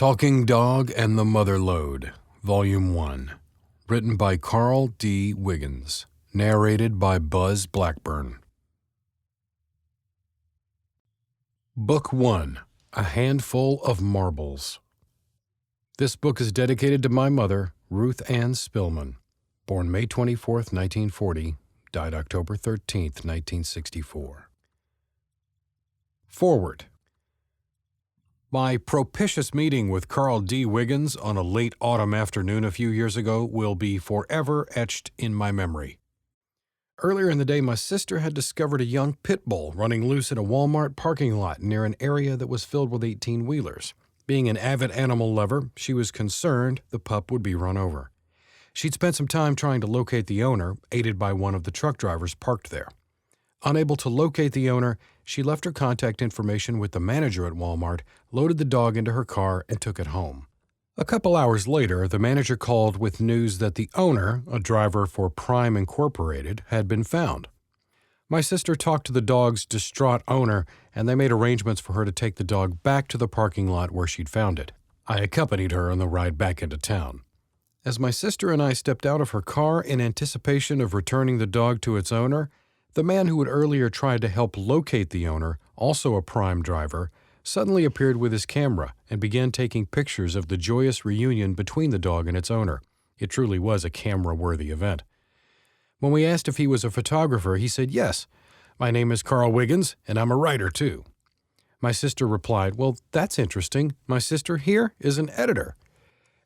Talking Dog and the Mother Lode, Volume 1. Written by Carl D. Wiggins. Narrated by Buzz Blackburn. Book 1. A Handful of Marbles. This book is dedicated to my mother, Ruth Ann Spillman, born May 24, 1940, died October 13, 1964. Forward. My propitious meeting with Carl D. Wiggins on a late autumn afternoon a few years ago will be forever etched in my memory. Earlier in the day, my sister had discovered a young pit bull running loose in a Walmart parking lot near an area that was filled with 18-wheelers. Being an avid animal lover, she was concerned the pup would be run over. She'd spent some time trying to locate the owner, aided by one of the truck drivers parked there. Unable to locate the owner, she left her contact information with the manager at Walmart, loaded the dog into her car, and took it home. A couple hours later, the manager called with news that the owner, a driver for Prime Incorporated, had been found. My sister talked to the dog's distraught owner, and they made arrangements for her to take the dog back to the parking lot where she'd found it. I accompanied her on the ride back into town. As my sister and I stepped out of her car in anticipation of returning the dog to its owner, the man who had earlier tried to help locate the owner, also a Prime driver, suddenly appeared with his camera and began taking pictures of the joyous reunion between the dog and its owner. It truly was a camera-worthy event. When we asked if he was a photographer, he said, "Yes, my name is Carl Wiggins, and I'm a writer, too." My sister replied, "Well, that's interesting. My sister here is an editor."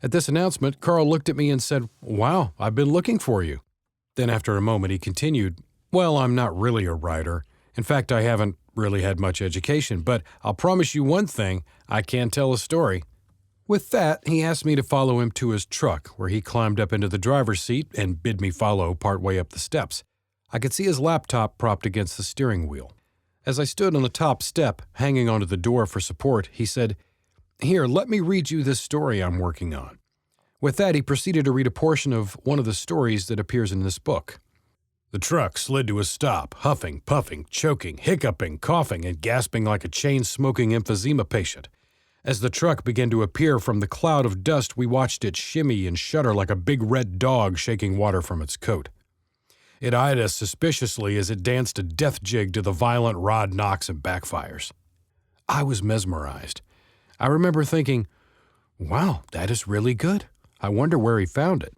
At this announcement, Carl looked at me and said, "Wow, I've been looking for you." Then after a moment, he continued, "Well, I'm not really a writer. In fact, I haven't really had much education, but I'll promise you one thing, I can tell a story." With that, he asked me to follow him to his truck, where he climbed up into the driver's seat and bid me follow partway up the steps. I could see his laptop propped against the steering wheel. As I stood on the top step, hanging onto the door for support, he said, "Here, let me read you this story I'm working on." With that, he proceeded to read a portion of one of the stories that appears in this book. The truck slid to a stop, huffing, puffing, choking, hiccuping, coughing, and gasping like a chain-smoking emphysema patient. As the truck began to appear from the cloud of dust, we watched it shimmy and shudder like a big red dog shaking water from its coat. It eyed us suspiciously as it danced a death jig to the violent rod knocks and backfires. I was mesmerized. I remember thinking, "Wow, that is really good. I wonder where he found it."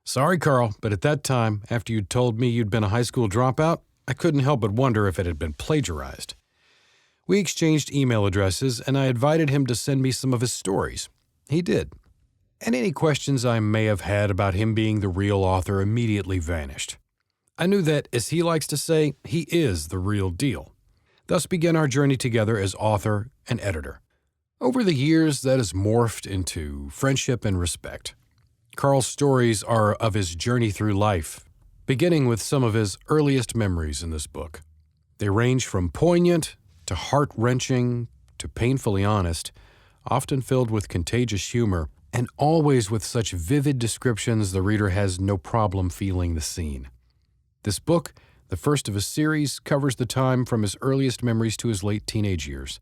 "Sorry, Carl, but at that time, after you'd told me you'd been a high school dropout, I couldn't help but wonder if it had been plagiarized." We exchanged email addresses, and I invited him to send me some of his stories. He did. And any questions I may have had about him being the real author immediately vanished. I knew that, as he likes to say, he is the real deal. Thus began our journey together as author and editor. Over the years, that has morphed into friendship and respect. Carl's stories are of his journey through life, beginning with some of his earliest memories in this book. They range from poignant to heart-wrenching to painfully honest, often filled with contagious humor, and always with such vivid descriptions the reader has no problem feeling the scene. This book, the first of a series, covers the time from his earliest memories to his late teenage years.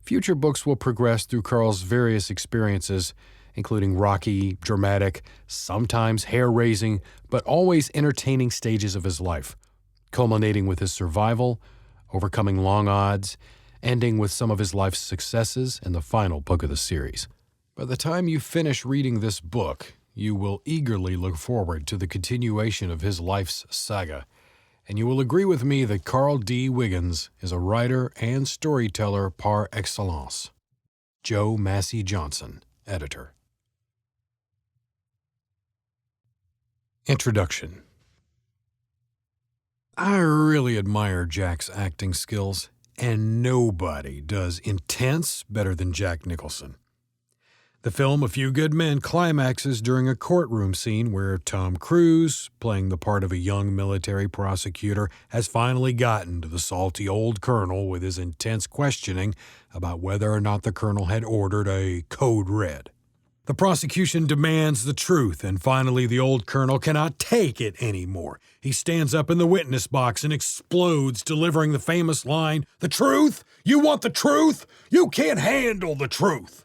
Future books will progress through Carl's various experiences, including rocky, dramatic, sometimes hair-raising, but always entertaining stages of his life, culminating with his survival, overcoming long odds, ending with some of his life's successes in the final book of the series. By the time you finish reading this book, you will eagerly look forward to the continuation of his life's saga, and you will agree with me that Carl D. Wiggins is a writer and storyteller par excellence. Joe Massey Johnson, Editor. Introduction. I really admire Jack's acting skills, and nobody does intense better than Jack Nicholson. The film A Few Good Men climaxes during a courtroom scene where Tom Cruise, playing the part of a young military prosecutor, has finally gotten to the salty old colonel with his intense questioning about whether or not the colonel had ordered a code red. The prosecution demands the truth, and finally the old colonel cannot take it anymore. He stands up in the witness box and explodes, delivering the famous line, "The truth? You want the truth? You can't handle the truth."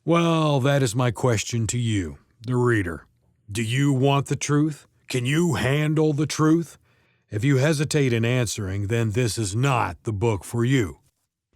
Well, that is my question to you, the reader. Do you want the truth? Can you handle the truth? If you hesitate in answering, then this is not the book for you.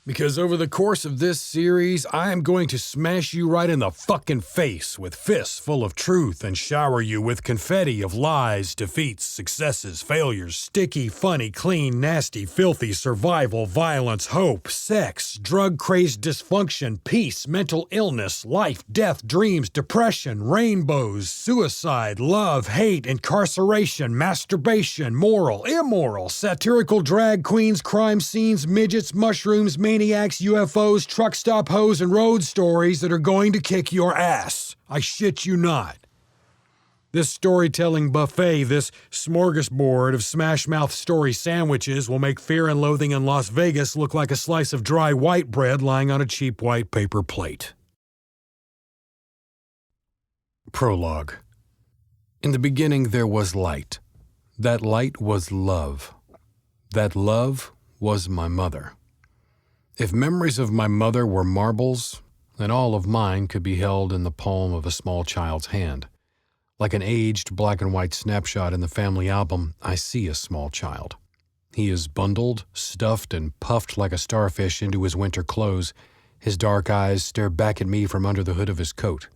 Because over the course of this series, I am going to smash you right in the fucking face with fists full of truth and shower you with confetti of lies, defeats, successes, failures, sticky, funny, clean, nasty, filthy, survival, violence, hope, sex, drug-crazed dysfunction, peace, mental illness, life, death, dreams, depression, rainbows, suicide, love, hate, incarceration, masturbation, moral, immoral, satirical drag queens, crime scenes, midgets, mushrooms, maniacs, UFOs, truck stop hoes, and road stories that are going to kick your ass. I shit you not. This storytelling buffet, this smorgasbord of smash-mouth story sandwiches will make Fear and Loathing in Las Vegas look like a slice of dry white bread lying on a cheap white paper plate. Prologue. In the beginning there was light. That light was love. That love was my mother. If memories of my mother were marbles, then all of mine could be held in the palm of a small child's hand. Like an aged black and white snapshot in the family album, I see a small child. He is bundled, stuffed, and puffed like a starfish into his winter clothes. His dark eyes stare back at me from under the hood of his coat.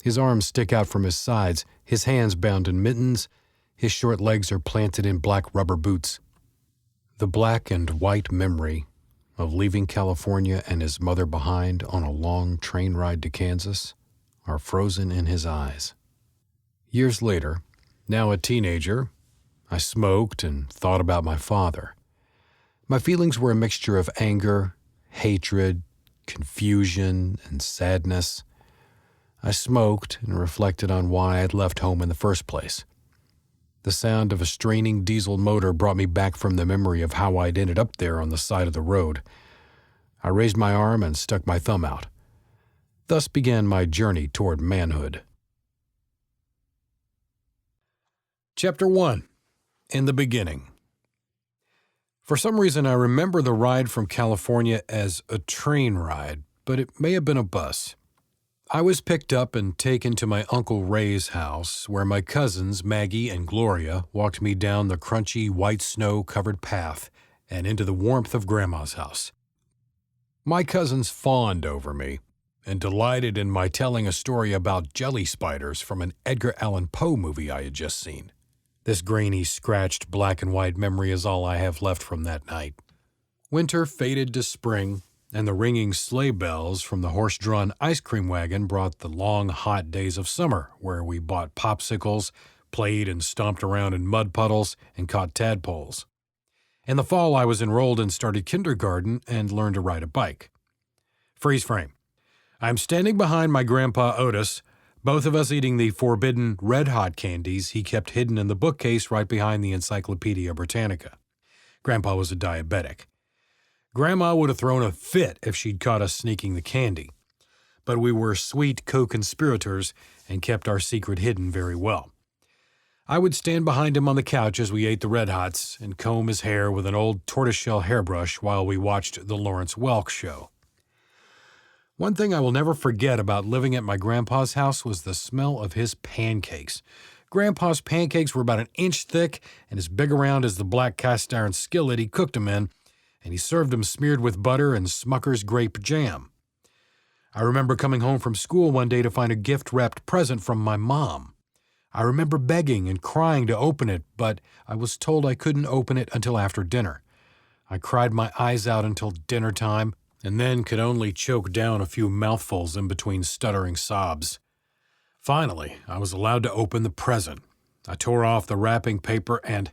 His arms stick out from his sides, his hands bound in mittens, his short legs are planted in black rubber boots. The black and white memory of leaving California and his mother behind on a long train ride to Kansas are frozen in his eyes. Years later, now a teenager, I smoked and thought about my father. My feelings were a mixture of anger, hatred, confusion, and sadness. I smoked and reflected on why I'd left home in the first place. The sound of a straining diesel motor brought me back from the memory of how I'd ended up there on the side of the road. I raised my arm and stuck my thumb out. Thus began my journey toward manhood. Chapter 1. In the Beginning. For some reason, I remember the ride from California as a train ride, but it may have been a bus. I was picked up and taken to my Uncle Ray's house, where my cousins, Maggie and Gloria, walked me down the crunchy, white snow-covered path and into the warmth of Grandma's house. My cousins fawned over me and delighted in my telling a story about jelly spiders from an Edgar Allan Poe movie I had just seen. This grainy, scratched black and white memory is all I have left from that night. Winter faded to spring, and the ringing sleigh bells from the horse-drawn ice cream wagon brought the long, hot days of summer, where we bought popsicles, played and stomped around in mud puddles, and caught tadpoles. In the fall, I was enrolled and started kindergarten and learned to ride a bike. Freeze frame. I'm standing behind my grandpa Otis, both of us eating the forbidden red-hot candies he kept hidden in the bookcase right behind the Encyclopedia Britannica. Grandpa was a diabetic. Grandma would have thrown a fit if she'd caught us sneaking the candy, but we were sweet co-conspirators and kept our secret hidden very well. I would stand behind him on the couch as we ate the Red Hots and comb his hair with an old tortoiseshell hairbrush while we watched the Lawrence Welk show. One thing I will never forget about living at my grandpa's house was the smell of his pancakes. Grandpa's pancakes were about an inch thick and as big around as the black cast-iron skillet he cooked them in, and he served them smeared with butter and Smucker's grape jam. I remember coming home from school one day to find a gift-wrapped present from my mom. I remember begging and crying to open it, but I was told I couldn't open it until after dinner. I cried my eyes out until dinner time, and then could only choke down a few mouthfuls in between stuttering sobs. Finally, I was allowed to open the present. I tore off the wrapping paper and,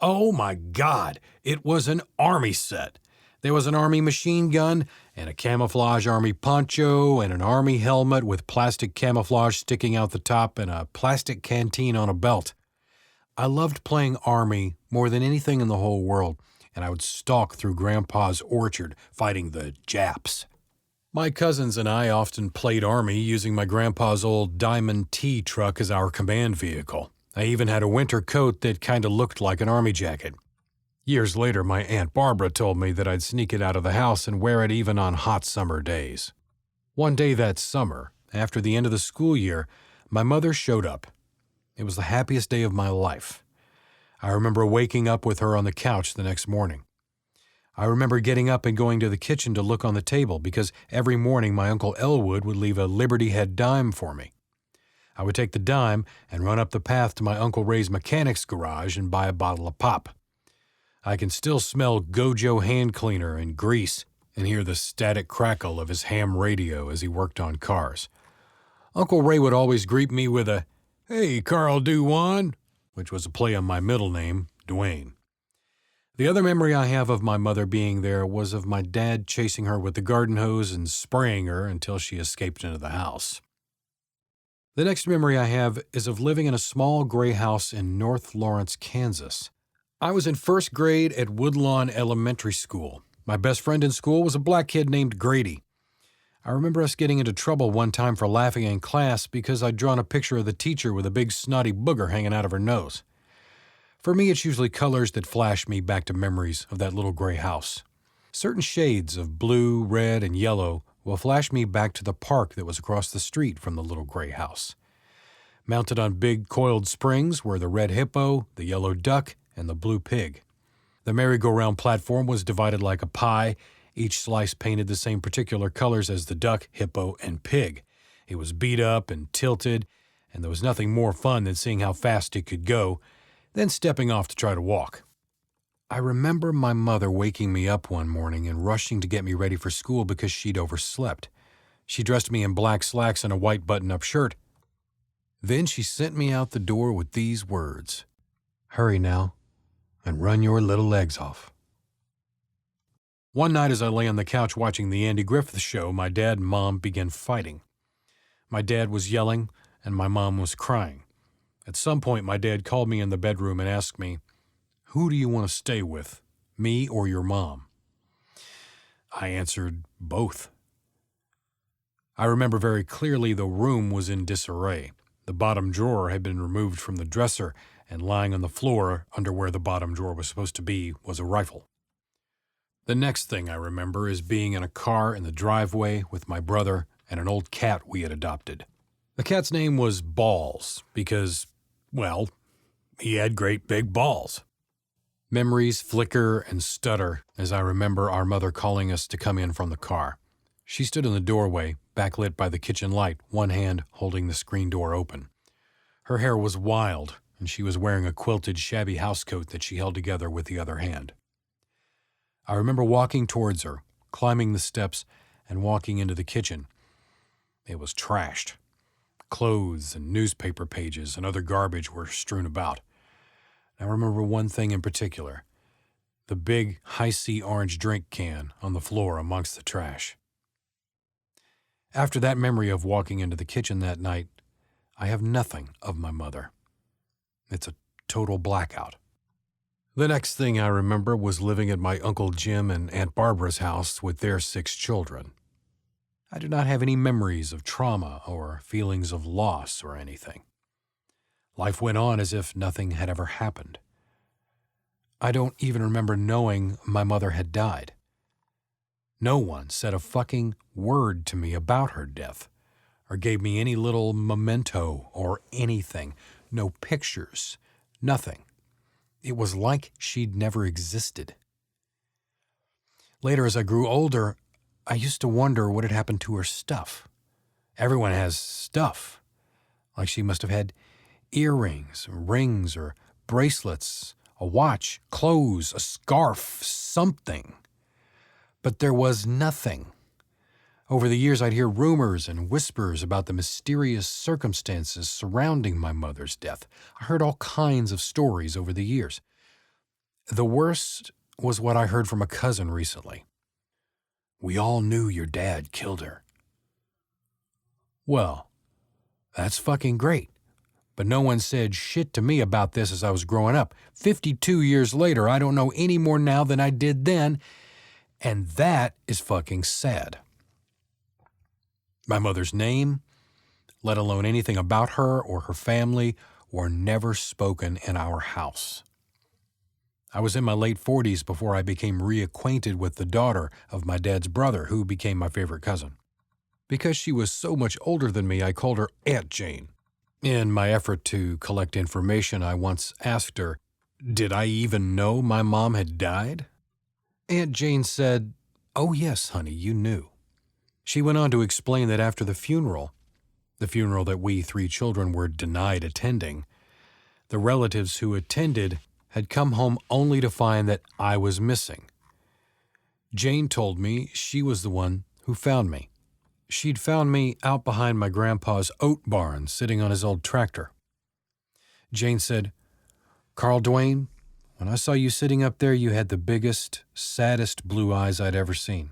oh my God, it was an army set. There was an army machine gun and a camouflage army poncho and an army helmet with plastic camouflage sticking out the top and a plastic canteen on a belt. I loved playing army more than anything in the whole world, and I would stalk through Grandpa's orchard fighting the Japs. My cousins and I often played army using my grandpa's old Diamond T truck as our command vehicle. I even had a winter coat that kind of looked like an army jacket. Years later, my Aunt Barbara told me that I'd sneak it out of the house and wear it even on hot summer days. One day that summer, after the end of the school year, my mother showed up. It was the happiest day of my life. I remember waking up with her on the couch the next morning. I remember getting up and going to the kitchen to look on the table because every morning my Uncle Elwood would leave a Liberty Head dime for me. I would take the dime and run up the path to my Uncle Ray's mechanic's garage and buy a bottle of pop. I can still smell Gojo hand cleaner and grease and hear the static crackle of his ham radio as he worked on cars. Uncle Ray would always greet me with a, "Hey, Carl Duwan," which was a play on my middle name, Dwayne. The other memory I have of my mother being there was of my dad chasing her with the garden hose and spraying her until she escaped into the house. The next memory I have is of living in a small gray house in North Lawrence, Kansas. I was in first grade at Woodlawn Elementary School. My best friend in school was a black kid named Grady. I remember us getting into trouble one time for laughing in class because I'd drawn a picture of the teacher with a big snotty booger hanging out of her nose. For me, it's usually colors that flash me back to memories of that little gray house. Certain shades of blue, red, and yellow will flash me back to the park that was across the street from the little gray house. Mounted on big coiled springs were the red hippo, the yellow duck, and the blue pig. The merry-go-round platform was divided like a pie, each slice painted the same particular colors as the duck, hippo, and pig. It was beat up and tilted, and there was nothing more fun than seeing how fast it could go, then stepping off to try to walk. I remember my mother waking me up one morning and rushing to get me ready for school because she'd overslept. She dressed me in black slacks and a white button-up shirt. Then she sent me out the door with these words, "Hurry now, and run your little legs off." One night as I lay on the couch watching the Andy Griffith Show, my dad and mom began fighting. My dad was yelling, and my mom was crying. At some point, my dad called me in the bedroom and asked me, "Who do you want to stay with, me or your mom?" I answered, "Both." I remember very clearly the room was in disarray. The bottom drawer had been removed from the dresser, and lying on the floor under where the bottom drawer was supposed to be was a rifle. The next thing I remember is being in a car in the driveway with my brother and an old cat we had adopted. The cat's name was Balls because, well, he had great big balls. Memories flicker and stutter as I remember our mother calling us to come in from the car. She stood in the doorway, backlit by the kitchen light, one hand holding the screen door open. Her hair was wild, and she was wearing a quilted shabby housecoat that she held together with the other hand. I remember walking towards her, climbing the steps, and walking into the kitchen. It was trashed. Clothes and newspaper pages and other garbage were strewn about. I remember one thing in particular, the big Hi-C orange drink can on the floor amongst the trash. After that memory of walking into the kitchen that night, I have nothing of my mother. It's a total blackout. The next thing I remember was living at my Uncle Jim and Aunt Barbara's house with their 6 children. I do not have any memories of trauma or feelings of loss or anything. Life went on as if nothing had ever happened. I don't even remember knowing my mother had died. No one said a fucking word to me about her death, or gave me any little memento or anything. No pictures, nothing. It was like she'd never existed. Later, as I grew older, I used to wonder what had happened to her stuff. Everyone has stuff. Like she must have had earrings, rings, or bracelets, a watch, clothes, a scarf, something. But there was nothing. Over the years, I'd hear rumors and whispers about the mysterious circumstances surrounding my mother's death. I heard all kinds of stories over the years. The worst was what I heard from a cousin recently. "We all knew your dad killed her." Well, that's fucking great. But no one said shit to me about this as I was growing up. 52 years later, I don't know any more now than I did then, and that is fucking sad. My mother's name, let alone anything about her or her family, were never spoken in our house. I was in my late 40s before I became reacquainted with the daughter of my dad's brother, who became my favorite cousin. Because she was so much older than me, I called her Aunt Jane. In my effort to collect information, I once asked her, did I even know my mom had died? Aunt Jane said, "Oh yes, honey, you knew." She went on to explain that after the funeral that we 3 children were denied attending, the relatives who attended had come home only to find that I was missing. Jane told me she was the one who found me. She'd found me out behind my grandpa's oat barn, sitting on his old tractor. Jane said, "Carl Dwayne, when I saw you sitting up there, you had the biggest, saddest blue eyes I'd ever seen."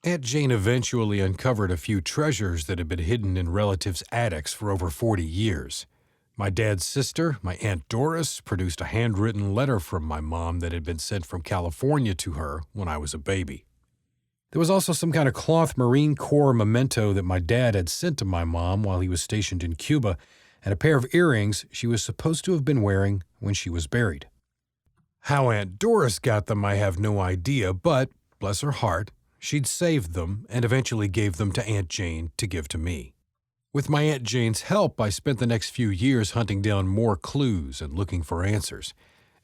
Aunt Jane eventually uncovered a few treasures that had been hidden in relatives' attics for over 40 years. My dad's sister, my Aunt Doris, produced a handwritten letter from my mom that had been sent from California to her when I was a baby. There was also some kind of cloth Marine Corps memento that my dad had sent to my mom while he was stationed in Cuba, and a pair of earrings she was supposed to have been wearing when she was buried. How Aunt Doris got them, I have no idea, but, bless her heart, she'd saved them and eventually gave them to Aunt Jane to give to me. With my Aunt Jane's help, I spent the next few years hunting down more clues and looking for answers.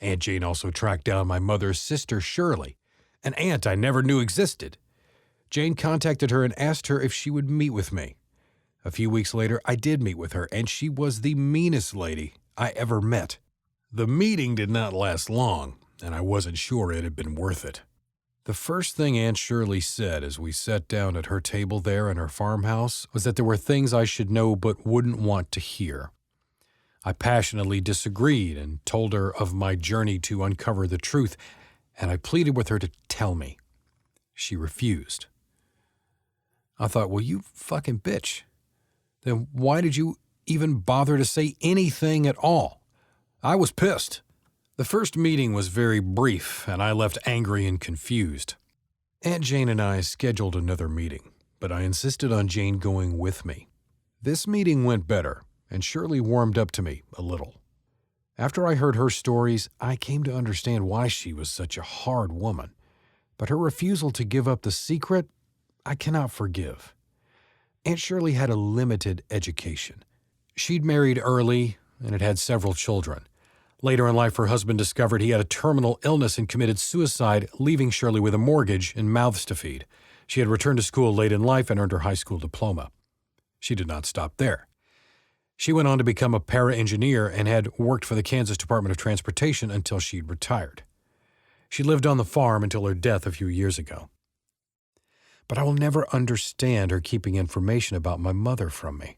Aunt Jane also tracked down my mother's sister, Shirley, an aunt I never knew existed. Jane contacted her and asked her if she would meet with me. A few weeks later, I did meet with her, and she was the meanest lady I ever met. The meeting did not last long, and I wasn't sure it had been worth it. The first thing Aunt Shirley said as we sat down at her table there in her farmhouse was that there were things I should know but wouldn't want to hear. I passionately disagreed and told her of my journey to uncover the truth, and I pleaded with her to tell me. She refused. I thought, well, you fucking bitch. Then why did you even bother to say anything at all? I was pissed. The first meeting was very brief, and I left angry and confused. Aunt Jane and I scheduled another meeting, but I insisted on Jane going with me. This meeting went better, and Shirley warmed up to me a little. After I heard her stories, I came to understand why she was such a hard woman. But her refusal to give up the secret, I cannot forgive. Aunt Shirley had a limited education. She'd married early and had had several children. Later in life, her husband discovered he had a terminal illness and committed suicide, leaving Shirley with a mortgage and mouths to feed. She had returned to school late in life and earned her high school diploma. She did not stop there. She went on to become a para-engineer and had worked for the Kansas Department of Transportation until she'd retired. She lived on the farm until her death a few years ago. But I will never understand her keeping information about my mother from me.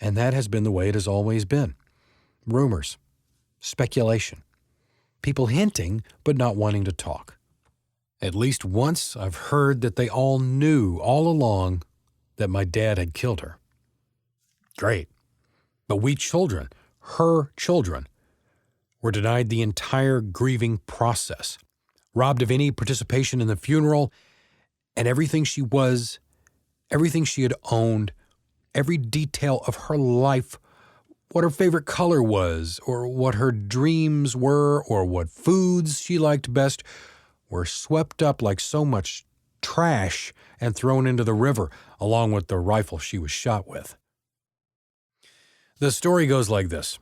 And that has been the way it has always been. Rumors. Speculation. People hinting, but not wanting to talk. At least once I've heard that they all knew all along that my dad had killed her. Great. But we children, her children, were denied the entire grieving process, robbed of any participation in the funeral, and everything she was, everything she had owned, every detail of her life, what her favorite color was, or what her dreams were, or what foods she liked best, were swept up like so much trash and thrown into the river, along with the rifle she was shot with. The story goes like this.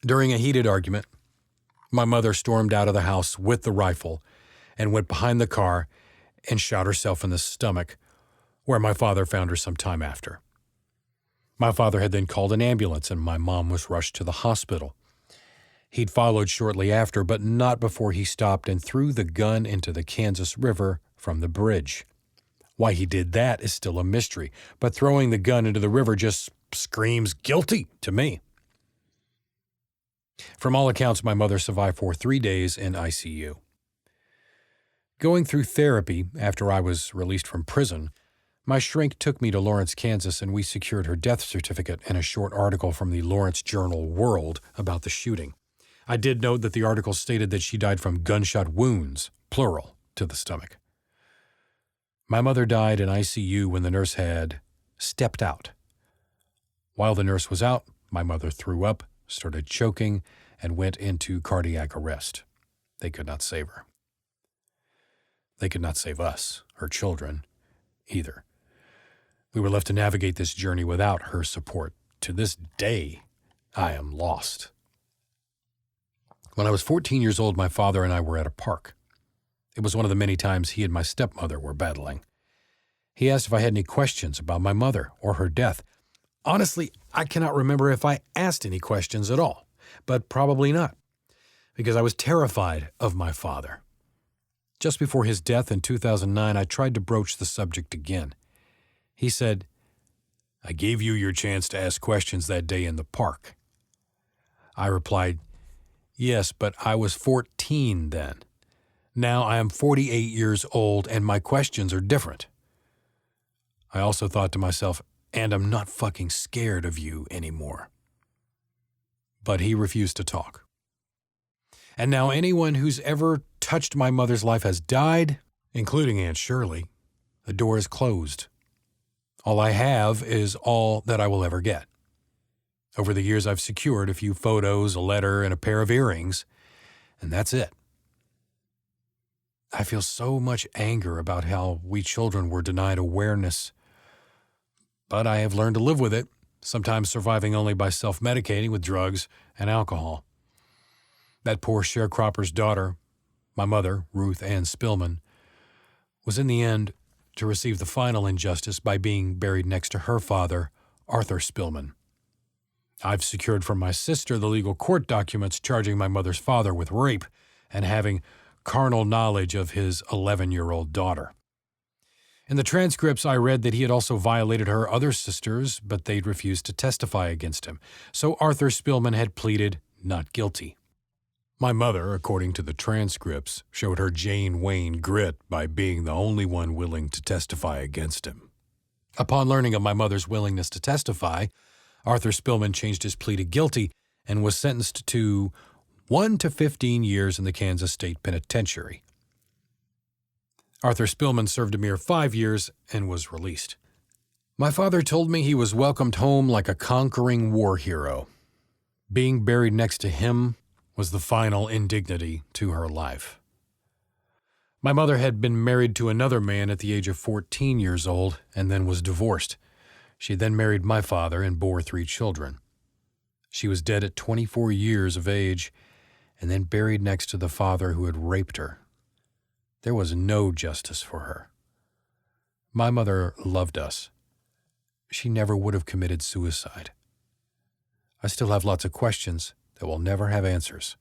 During a heated argument, my mother stormed out of the house with the rifle and went behind the car and shot herself in the stomach, where my father found her some time after. My father had then called an ambulance and my mom was rushed to the hospital. He'd followed shortly after, but not before he stopped and threw the gun into the Kansas River from the bridge. Why he did that is still a mystery, but throwing the gun into the river just screams guilty to me. From all accounts, my mother survived for 3 days in ICU. Going through therapy after I was released from prison, my shrink took me to Lawrence, Kansas, and we secured her death certificate and a short article from the Lawrence Journal World about the shooting. I did note that the article stated that she died from gunshot wounds, plural, to the stomach. My mother died in ICU when the nurse had stepped out. While the nurse was out, my mother threw up, started choking, and went into cardiac arrest. They could not save her. They could not save us, her children, either. We were left to navigate this journey without her support. To this day, I am lost. When I was 14 years old, my father and I were at a park. It was one of the many times he and my stepmother were battling. He asked if I had any questions about my mother or her death. Honestly, I cannot remember if I asked any questions at all, but probably not, because I was terrified of my father. Just before his death in 2009, I tried to broach the subject again. He said, "I gave you your chance to ask questions that day in the park." I replied, "Yes, but I was 14 then. Now I am 48 years old and my questions are different." I also thought to myself, "And I'm not fucking scared of you anymore." But he refused to talk. And now anyone who's ever touched my mother's life has died, including Aunt Shirley. The door is closed. All I have is all that I will ever get. Over the years, I've secured a few photos, a letter, and a pair of earrings, and that's it. I feel so much anger about how we children were denied awareness, but I have learned to live with it, sometimes surviving only by self-medicating with drugs and alcohol. That poor sharecropper's daughter, my mother, Ruth Ann Spillman, was in the end to receive the final injustice by being buried next to her father, Arthur Spillman. I've secured from my sister the legal court documents charging my mother's father with rape and having carnal knowledge of his 11-year-old daughter. In the transcripts, I read that he had also violated her other sisters, but they'd refused to testify against him. So Arthur Spillman had pleaded not guilty. My mother, according to the transcripts, showed her Jane Wayne grit by being the only one willing to testify against him. Upon learning of my mother's willingness to testify, Arthur Spillman changed his plea to guilty and was sentenced to 1 to 15 years in the Kansas State Penitentiary. Arthur Spillman served a mere 5 years and was released. My father told me he was welcomed home like a conquering war hero. Being buried next to him was the final indignity to her life. My mother had been married to another man at the age of 14 years old and then was divorced. She then married my father and bore 3 children. She was dead at 24 years of age and then buried next to the father who had raped her. There was no justice for her. My mother loved us. She never would have committed suicide. I still have lots of questions that will never have answers.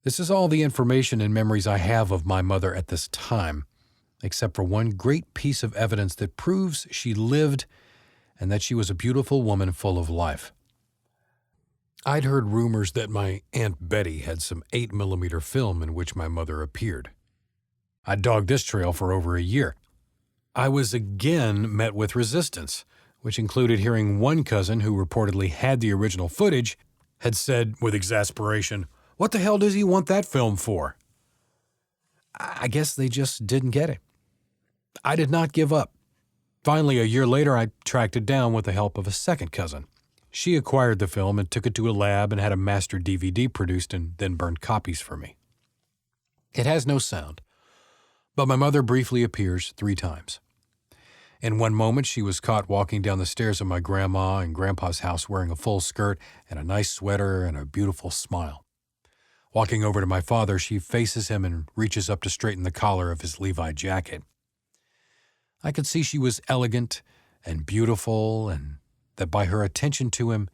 This is all the information and memories I have of my mother at this time, except for one great piece of evidence that proves she lived and that she was a beautiful woman full of life. I'd heard rumors that my Aunt Betty had some 8mm film in which my mother appeared. I dogged this trail for over a year. I was again met with resistance, which included hearing one cousin who reportedly had the original footage had said with exasperation, "What the hell does he want that film for?" I guess they just didn't get it. I did not give up. Finally, a year later, I tracked it down with the help of a second cousin. She acquired the film and took it to a lab and had a master DVD produced and then burned copies for me. It has no sound, but my mother briefly appears 3 times. In one moment, she was caught walking down the stairs of my grandma and grandpa's house wearing a full skirt and a nice sweater and a beautiful smile. Walking over to my father, she faces him and reaches up to straighten the collar of his Levi jacket. I could see she was elegant and beautiful and that by her attention to him,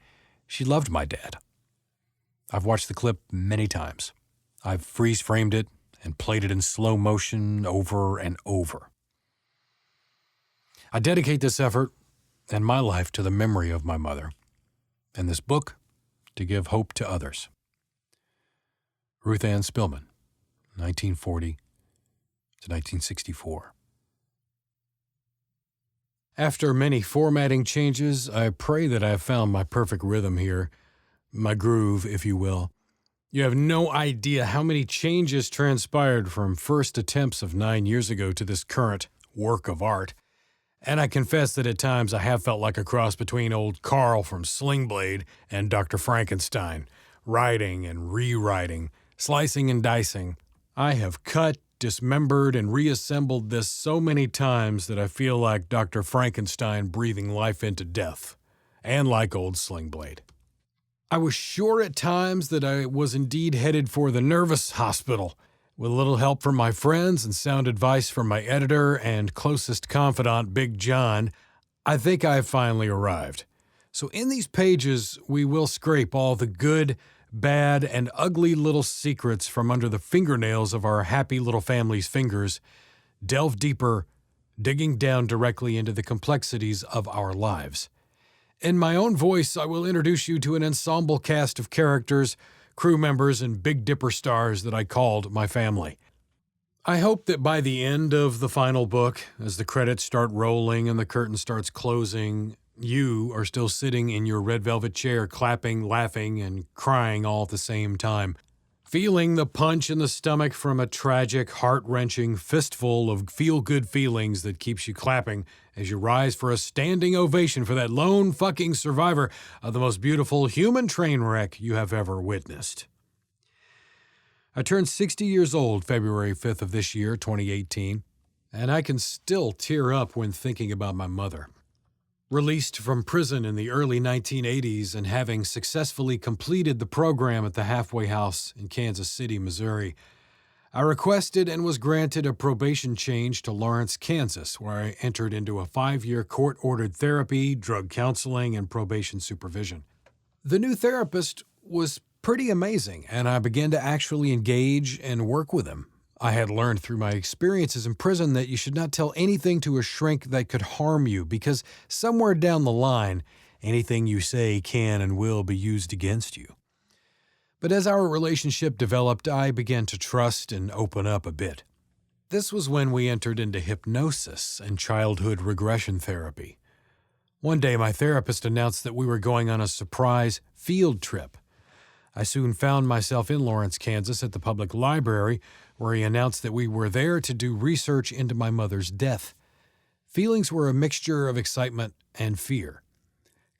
she loved my dad. I've watched the clip many times. I've freeze-framed it and played it in slow motion over and over. I dedicate this effort and my life to the memory of my mother, and this book to give hope to others. Ruth Ann Spillman, 1940 to 1964. After many formatting changes, I pray that I have found my perfect rhythm here, my groove, if you will. You have no idea how many changes transpired from first attempts of 9 years ago to this current work of art. And I confess that at times I have felt like a cross between old Carl from Sling Blade and Dr. Frankenstein, writing and rewriting, slicing and dicing. I have cut, dismembered and reassembled this so many times that I feel like Dr. Frankenstein breathing life into death, and like old Sling Blade. I was sure at times that I was indeed headed for the nervous hospital. With a little help from my friends and sound advice from my editor and closest confidant, Big John, I think I have finally arrived. So in these pages, we will scrape all the good, bad, and ugly little secrets from under the fingernails of our happy little family's fingers, delve deeper, digging down directly into the complexities of our lives. In my own voice, I will introduce you to an ensemble cast of characters, crew members, and Big Dipper stars that I called my family. I hope that by the end of the final book, as the credits start rolling and the curtain starts closing, you are still sitting in your red velvet chair, clapping, laughing, and crying all at the same time, feeling the punch in the stomach from a tragic, heart-wrenching fistful of feel-good feelings that keeps you clapping as you rise for a standing ovation for that lone fucking survivor of the most beautiful human train wreck you have ever witnessed. I turned 60 years old February 5th of this year, 2018, and I can still tear up when thinking about my mother. Released from prison in the early 1980s and having successfully completed the program at the halfway house in Kansas City, Missouri, I requested and was granted a probation change to Lawrence, Kansas, where I entered into a 5-year court-ordered therapy, drug counseling, and probation supervision. The new therapist was pretty amazing, and I began to actually engage and work with him. I had learned through my experiences in prison that you should not tell anything to a shrink that could harm you, because somewhere down the line, anything you say can and will be used against you. But as our relationship developed, I began to trust and open up a bit. This was when we entered into hypnosis and childhood regression therapy. One day, my therapist announced that we were going on a surprise field trip. I soon found myself in Lawrence, Kansas at the public library, where he announced that we were there to do research into my mother's death. Feelings were a mixture of excitement and fear.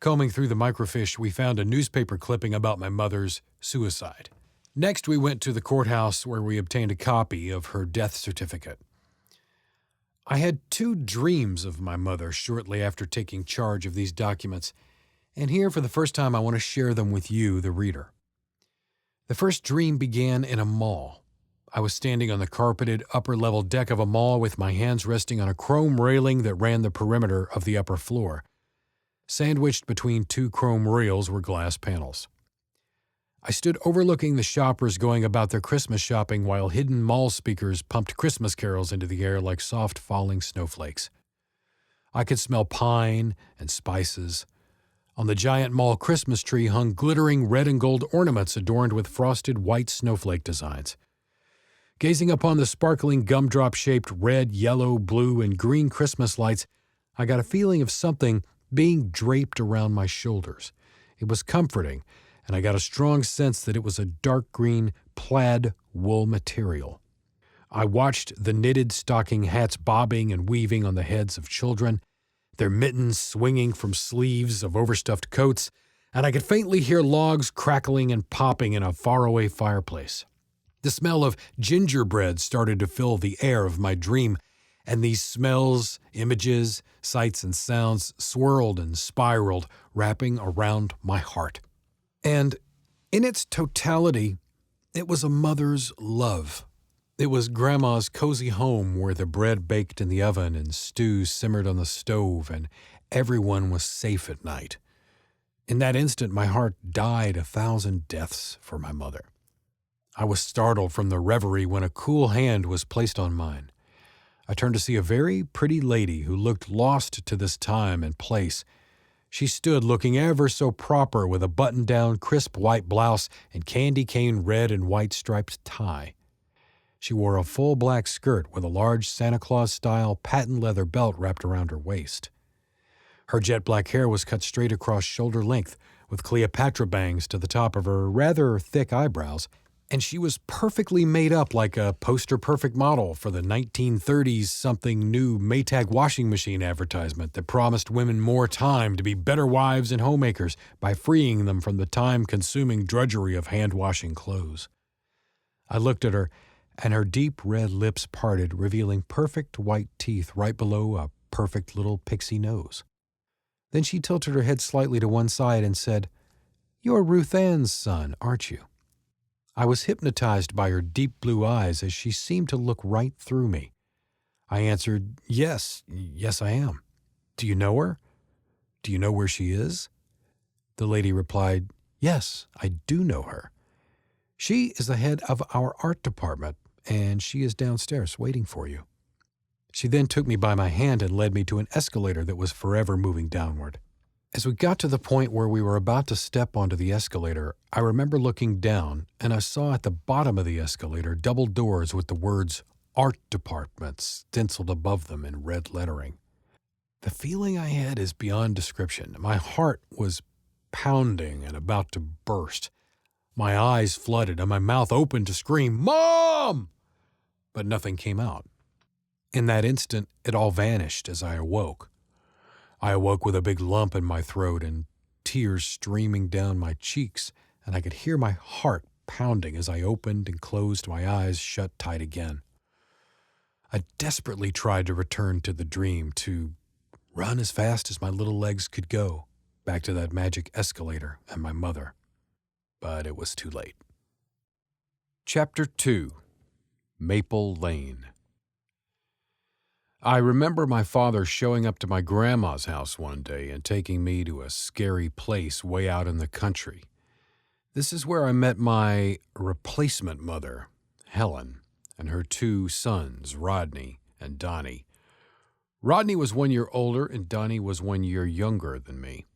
Combing through the microfiche, we found a newspaper clipping about my mother's suicide. Next, we went to the courthouse where we obtained a copy of her death certificate. I had 2 dreams of my mother shortly after taking charge of these documents, and here for the first time I want to share them with you, the reader. The first dream began in a mall. I was standing on the carpeted upper-level deck of a mall with my hands resting on a chrome railing that ran the perimeter of the upper floor. Sandwiched between 2 chrome rails were glass panels. I stood overlooking the shoppers going about their Christmas shopping while hidden mall speakers pumped Christmas carols into the air like soft falling snowflakes. I could smell pine and spices. On the giant mall Christmas tree hung glittering red and gold ornaments adorned with frosted white snowflake designs. Gazing upon the sparkling gumdrop-shaped red, yellow, blue, and green Christmas lights, I got a feeling of something being draped around my shoulders. It was comforting, and I got a strong sense that it was a dark green plaid wool material. I watched the knitted stocking hats bobbing and weaving on the heads of children, their mittens swinging from sleeves of overstuffed coats, and I could faintly hear logs crackling and popping in a faraway fireplace. The smell of gingerbread started to fill the air of my dream, and these smells, images, sights, and sounds swirled and spiraled, wrapping around my heart. And in its totality, it was a mother's love. It was Grandma's cozy home where the bread baked in the oven and stews simmered on the stove, and everyone was safe at night. In that instant, my heart died 1,000 deaths for my mother. I was startled from the reverie when a cool hand was placed on mine. I turned to see a very pretty lady who looked lost to this time and place. She stood looking ever so proper with a button-down, crisp white blouse and candy cane red and white striped tie. She wore a full black skirt with a large Santa Claus-style patent leather belt wrapped around her waist. Her jet black hair was cut straight across shoulder length, with Cleopatra bangs to the top of her rather thick eyebrows, and she was perfectly made up like a poster-perfect model for the 1930s something new Maytag washing machine advertisement that promised women more time to be better wives and homemakers by freeing them from the time-consuming drudgery of hand-washing clothes. I looked at her, and her deep red lips parted, revealing perfect white teeth right below a perfect little pixie nose. Then she tilted her head slightly to one side and said, "You're Ruth Ann's son, aren't you?" I was hypnotized by her deep blue eyes as she seemed to look right through me. I answered, yes, I am. Do you know her? Do you know where she is?" The lady replied, "Yes, I do know her. She is the head of our art department, and she is downstairs waiting for you." She then took me by my hand and led me to an escalator that was forever moving downward. As we got to the point where we were about to step onto the escalator, I remember looking down, and I saw at the bottom of the escalator double doors with the words "Art Department" stenciled above them in red lettering. The feeling I had is beyond description. My heart was pounding and about to burst. My eyes flooded and my mouth opened to scream, "Mom!" But nothing came out. In that instant, it all vanished as I awoke. I awoke with a big lump in my throat and tears streaming down my cheeks, and I could hear my heart pounding as I opened and closed my eyes shut tight again. I desperately tried to return to the dream, to run as fast as my little legs could go, back to that magic escalator and my mother. But it was too late. Chapter 2. Maple Lane. I remember my father showing up to my grandma's house one day and taking me to a scary place way out in the country. This is where I met my replacement mother, Helen, and her two sons, Rodney and Donnie. Rodney was 1 year older and Donnie was 1 year younger than me.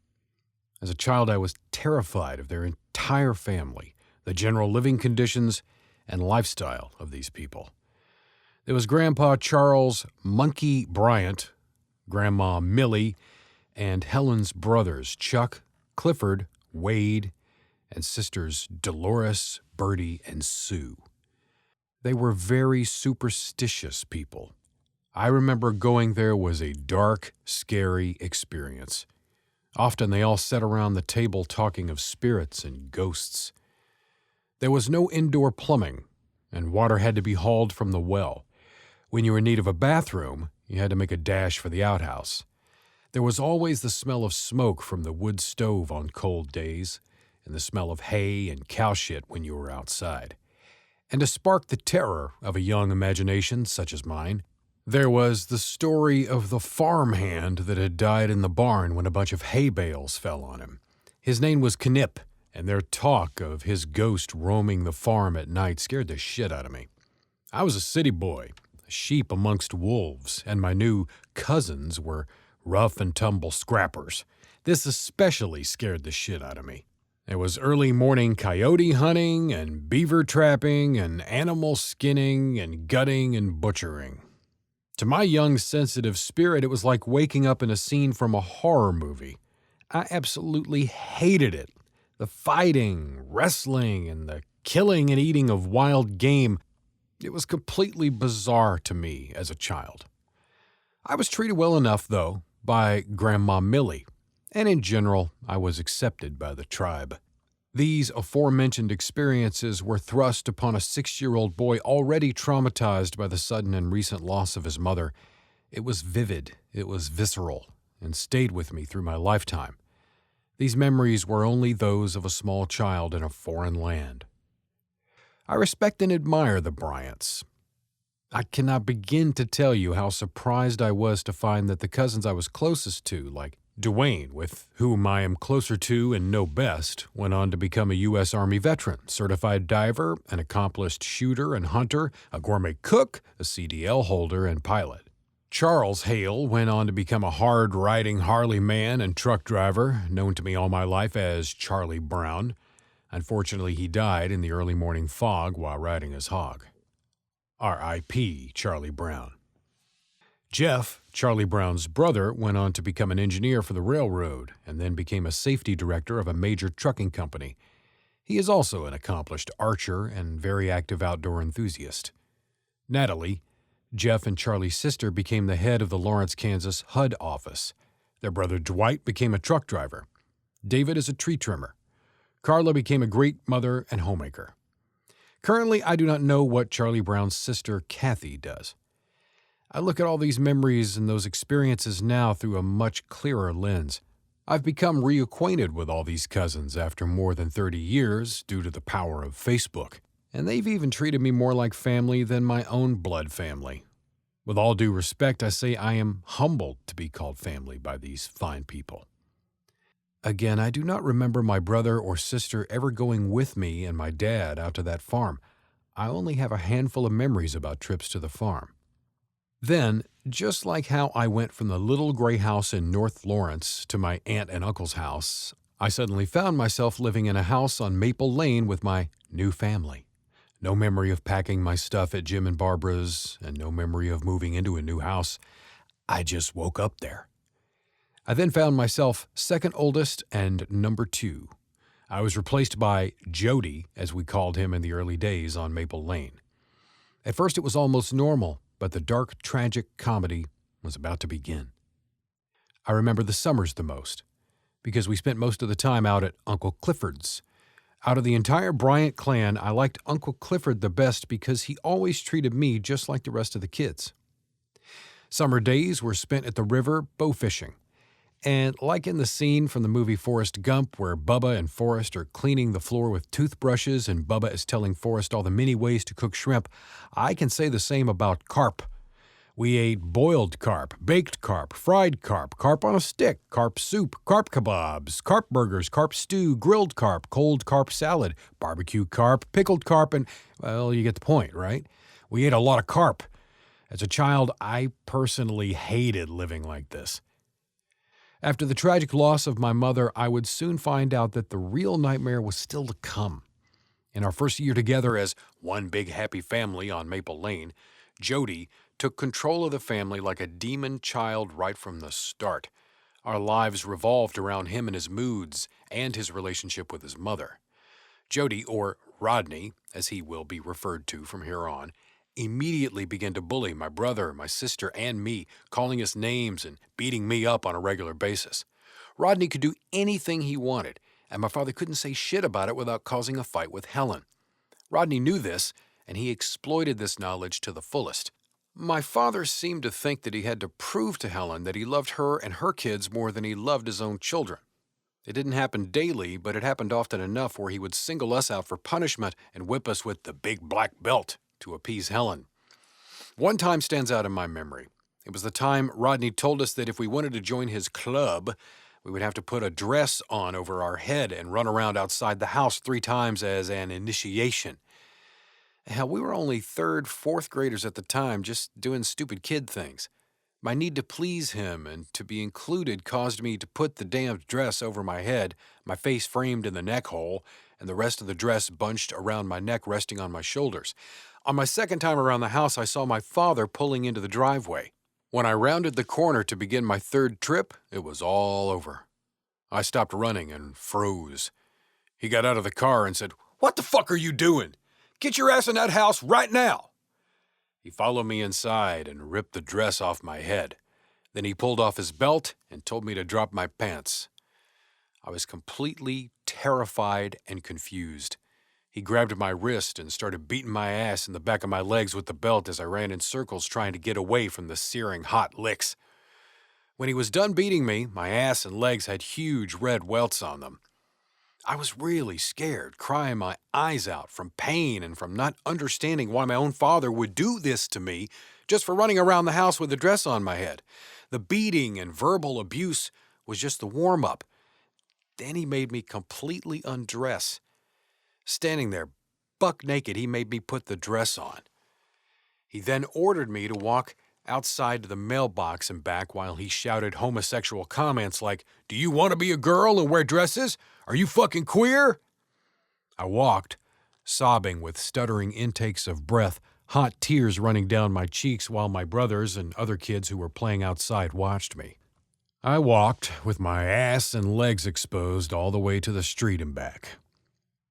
As a child, I was terrified of their entire family, the general living conditions and lifestyle of these people. There was Grandpa Charles Monkey Bryant, Grandma Millie, and Helen's brothers Chuck, Clifford, Wade, and sisters Dolores, Bertie, and Sue. They were very superstitious people. I remember going there was a dark, scary experience. Often they all sat around the table talking of spirits and ghosts. There was no indoor plumbing, and water had to be hauled from the well. When you were in need of a bathroom, you had to make a dash for the outhouse. There was always the smell of smoke from the wood stove on cold days, and the smell of hay and cow shit when you were outside. And to spark the terror of a young imagination such as mine, there was the story of the farmhand that had died in the barn when a bunch of hay bales fell on him. His name was Knip, and their talk of his ghost roaming the farm at night scared the shit out of me. I was a city boy, a sheep amongst wolves, and my new cousins were rough and tumble scrappers. This especially scared the shit out of me. There was early morning coyote hunting and beaver trapping and animal skinning and gutting and butchering. To my young, sensitive spirit, it was like waking up in a scene from a horror movie. I absolutely hated it. The fighting, wrestling, and the killing and eating of wild game, it was completely bizarre to me as a child. I was treated well enough, though, by Grandma Millie, and in general, I was accepted by the tribe. These aforementioned experiences were thrust upon a 6-year-old boy already traumatized by the sudden and recent loss of his mother. It was vivid, it was visceral, and stayed with me through my lifetime. These memories were only those of a small child in a foreign land. I respect and admire the Bryants. I cannot begin to tell you how surprised I was to find that the cousins I was closest to, like Dwayne, with whom I am closer to and know best, went on to become a U.S. Army veteran, certified diver, an accomplished shooter and hunter, a gourmet cook, a CDL holder, and pilot. Charles Hale went on to become a hard-riding Harley man and truck driver, known to me all my life as Charlie Brown. Unfortunately, he died in the early morning fog while riding his hog. R.I.P. Charlie Brown. Jeff, Charlie Brown's brother, went on to become an engineer for the railroad and then became a safety director of a major trucking company. He is also an accomplished archer and very active outdoor enthusiast. Natalie, Jeff and Charlie's sister, became the head of the Lawrence, Kansas HUD office. Their brother Dwight became a truck driver. David is a tree trimmer. Carla became a great mother and homemaker. Currently, I do not know what Charlie Brown's sister, Kathy, does. I look at all these memories and those experiences now through a much clearer lens. I've become reacquainted with all these cousins after more than 30 years due to the power of Facebook, and they've even treated me more like family than my own blood family. With all due respect, I say I am humbled to be called family by these fine people. Again, I do not remember my brother or sister ever going with me and my dad out to that farm. I only have a handful of memories about trips to the farm. Then, just like how I went from the little gray house in North Lawrence to my aunt and uncle's house, I suddenly found myself living in a house on Maple Lane with my new family. No memory of packing my stuff at Jim and Barbara's, and no memory of moving into a new house. I just woke up there. I then found myself second oldest and number 2. I was replaced by Jody, as we called him in the early days on Maple Lane. At first it was almost normal, but the dark, tragic comedy was about to begin. I remember the summers the most, because we spent most of the time out at Uncle Clifford's. Out of the entire Bryant clan, I liked Uncle Clifford the best because he always treated me just like the rest of the kids. Summer days were spent at the river bow fishing. And like in the scene from the movie Forrest Gump where Bubba and Forrest are cleaning the floor with toothbrushes and Bubba is telling Forrest all the many ways to cook shrimp, I can say the same about carp. We ate boiled carp, baked carp, fried carp, carp on a stick, carp soup, carp kebabs, carp burgers, carp stew, grilled carp, cold carp salad, barbecue carp, pickled carp, and, well, you get the point, right? We ate a lot of carp. As a child, I personally hated living like this. After the tragic loss of my mother, I would soon find out that the real nightmare was still to come. In our first year together as one big happy family on Maple Lane, Jody took control of the family like a demon child right from the start. Our lives revolved around him and his moods and his relationship with his mother. Jody, or Rodney, as he will be referred to from here on, immediately began to bully my brother, my sister, and me, calling us names and beating me up on a regular basis. Rodney could do anything he wanted, and my father couldn't say shit about it without causing a fight with Helen. Rodney knew this, and he exploited this knowledge to the fullest. My father seemed to think that he had to prove to Helen that he loved her and her kids more than he loved his own children. It didn't happen daily, but it happened often enough where he would single us out for punishment and whip us with the big black belt to appease Helen. One time stands out in my memory. It was the time Rodney told us that if we wanted to join his club, we would have to put a dress on over our head and run around outside the house 3 times as an initiation. Hell, we were only 3rd, 4th graders at the time, just doing stupid kid things. My need to please him and to be included caused me to put the damned dress over my head, my face framed in the neck hole, and the rest of the dress bunched around my neck resting on my shoulders. On my second time around the house, I saw my father pulling into the driveway. When I rounded the corner to begin my 3rd trip, it was all over. I stopped running and froze. He got out of the car and said, "What the fuck are you doing? Get your ass in that house right now!" He followed me inside and ripped the dress off my head. Then he pulled off his belt and told me to drop my pants. I was completely terrified and confused. He grabbed my wrist and started beating my ass in the back of my legs with the belt as I ran in circles trying to get away from the searing hot licks. When he was done beating me, my ass and legs had huge red welts on them. I was really scared, crying my eyes out from pain and from not understanding why my own father would do this to me just for running around the house with a dress on my head. The beating and verbal abuse was just the warm-up. Then he made me completely undress. Standing there, buck naked, he made me put the dress on. He then ordered me to walk outside to the mailbox and back while he shouted homosexual comments like, "Do you want to be a girl and wear dresses? Are you fucking queer?" I walked, sobbing with stuttering intakes of breath, hot tears running down my cheeks while my brothers and other kids who were playing outside watched me. I walked with my ass and legs exposed all the way to the street and back.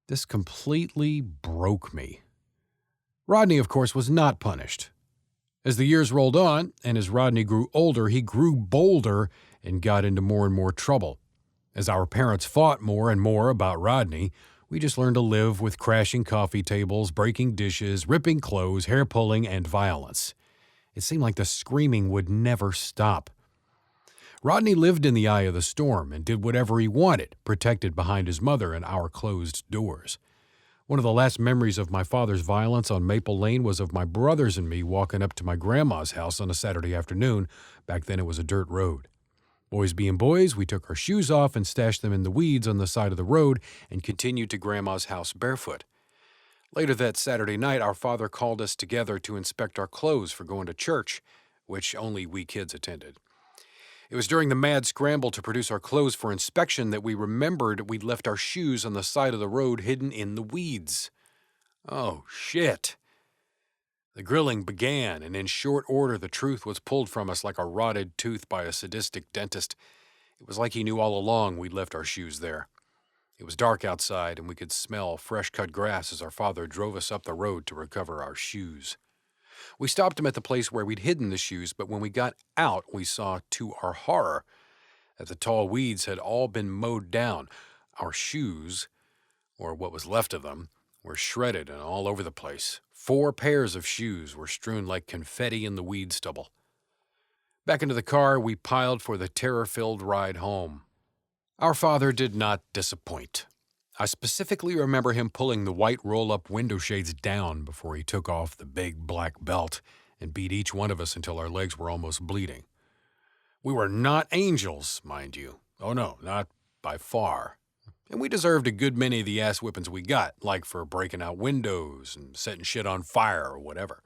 This completely broke me. Rodney, of course, was not punished. As the years rolled on, and as Rodney grew older, he grew bolder and got into more and more trouble. As our parents fought more and more about Rodney, We just learned to live with crashing coffee tables, breaking dishes, ripping clothes, hair pulling, and violence. It seemed like the screaming would never stop. Rodney lived in the eye of the storm and did whatever he wanted, protected behind his mother and our closed doors. One of the last memories of my father's violence on Maple Lane was of my brothers and me walking up to my grandma's house on a Saturday afternoon. Back then it was a dirt road. Boys being boys, we took our shoes off and stashed them in the weeds on the side of the road and continued to Grandma's house barefoot. Later that Saturday night, our father called us together to inspect our clothes for going to church, which only we kids attended. It was during the mad scramble to produce our clothes for inspection that we remembered we'd left our shoes on the side of the road hidden in the weeds. Oh, shit. The grilling began, and in short order the truth was pulled from us like a rotted tooth by a sadistic dentist. It was like he knew all along we'd left our shoes there. It was dark outside, and we could smell fresh-cut grass as our father drove us up the road to recover our shoes. We stopped him at the place where we'd hidden the shoes, but when we got out, we saw, to our horror, that the tall weeds had all been mowed down. Our shoes, or what was left of them, were shredded and all over the place. 4 pairs of shoes were strewn like confetti in the weed stubble. Back into the car, we piled for the terror-filled ride home. Our father did not disappoint. I specifically remember him pulling the white roll-up window shades down before he took off the big black belt and beat each one of us until our legs were almost bleeding. We were not angels, mind you. Oh no, not by far. And we deserved a good many of the ass whippings we got, like for breaking out windows and setting shit on fire or whatever.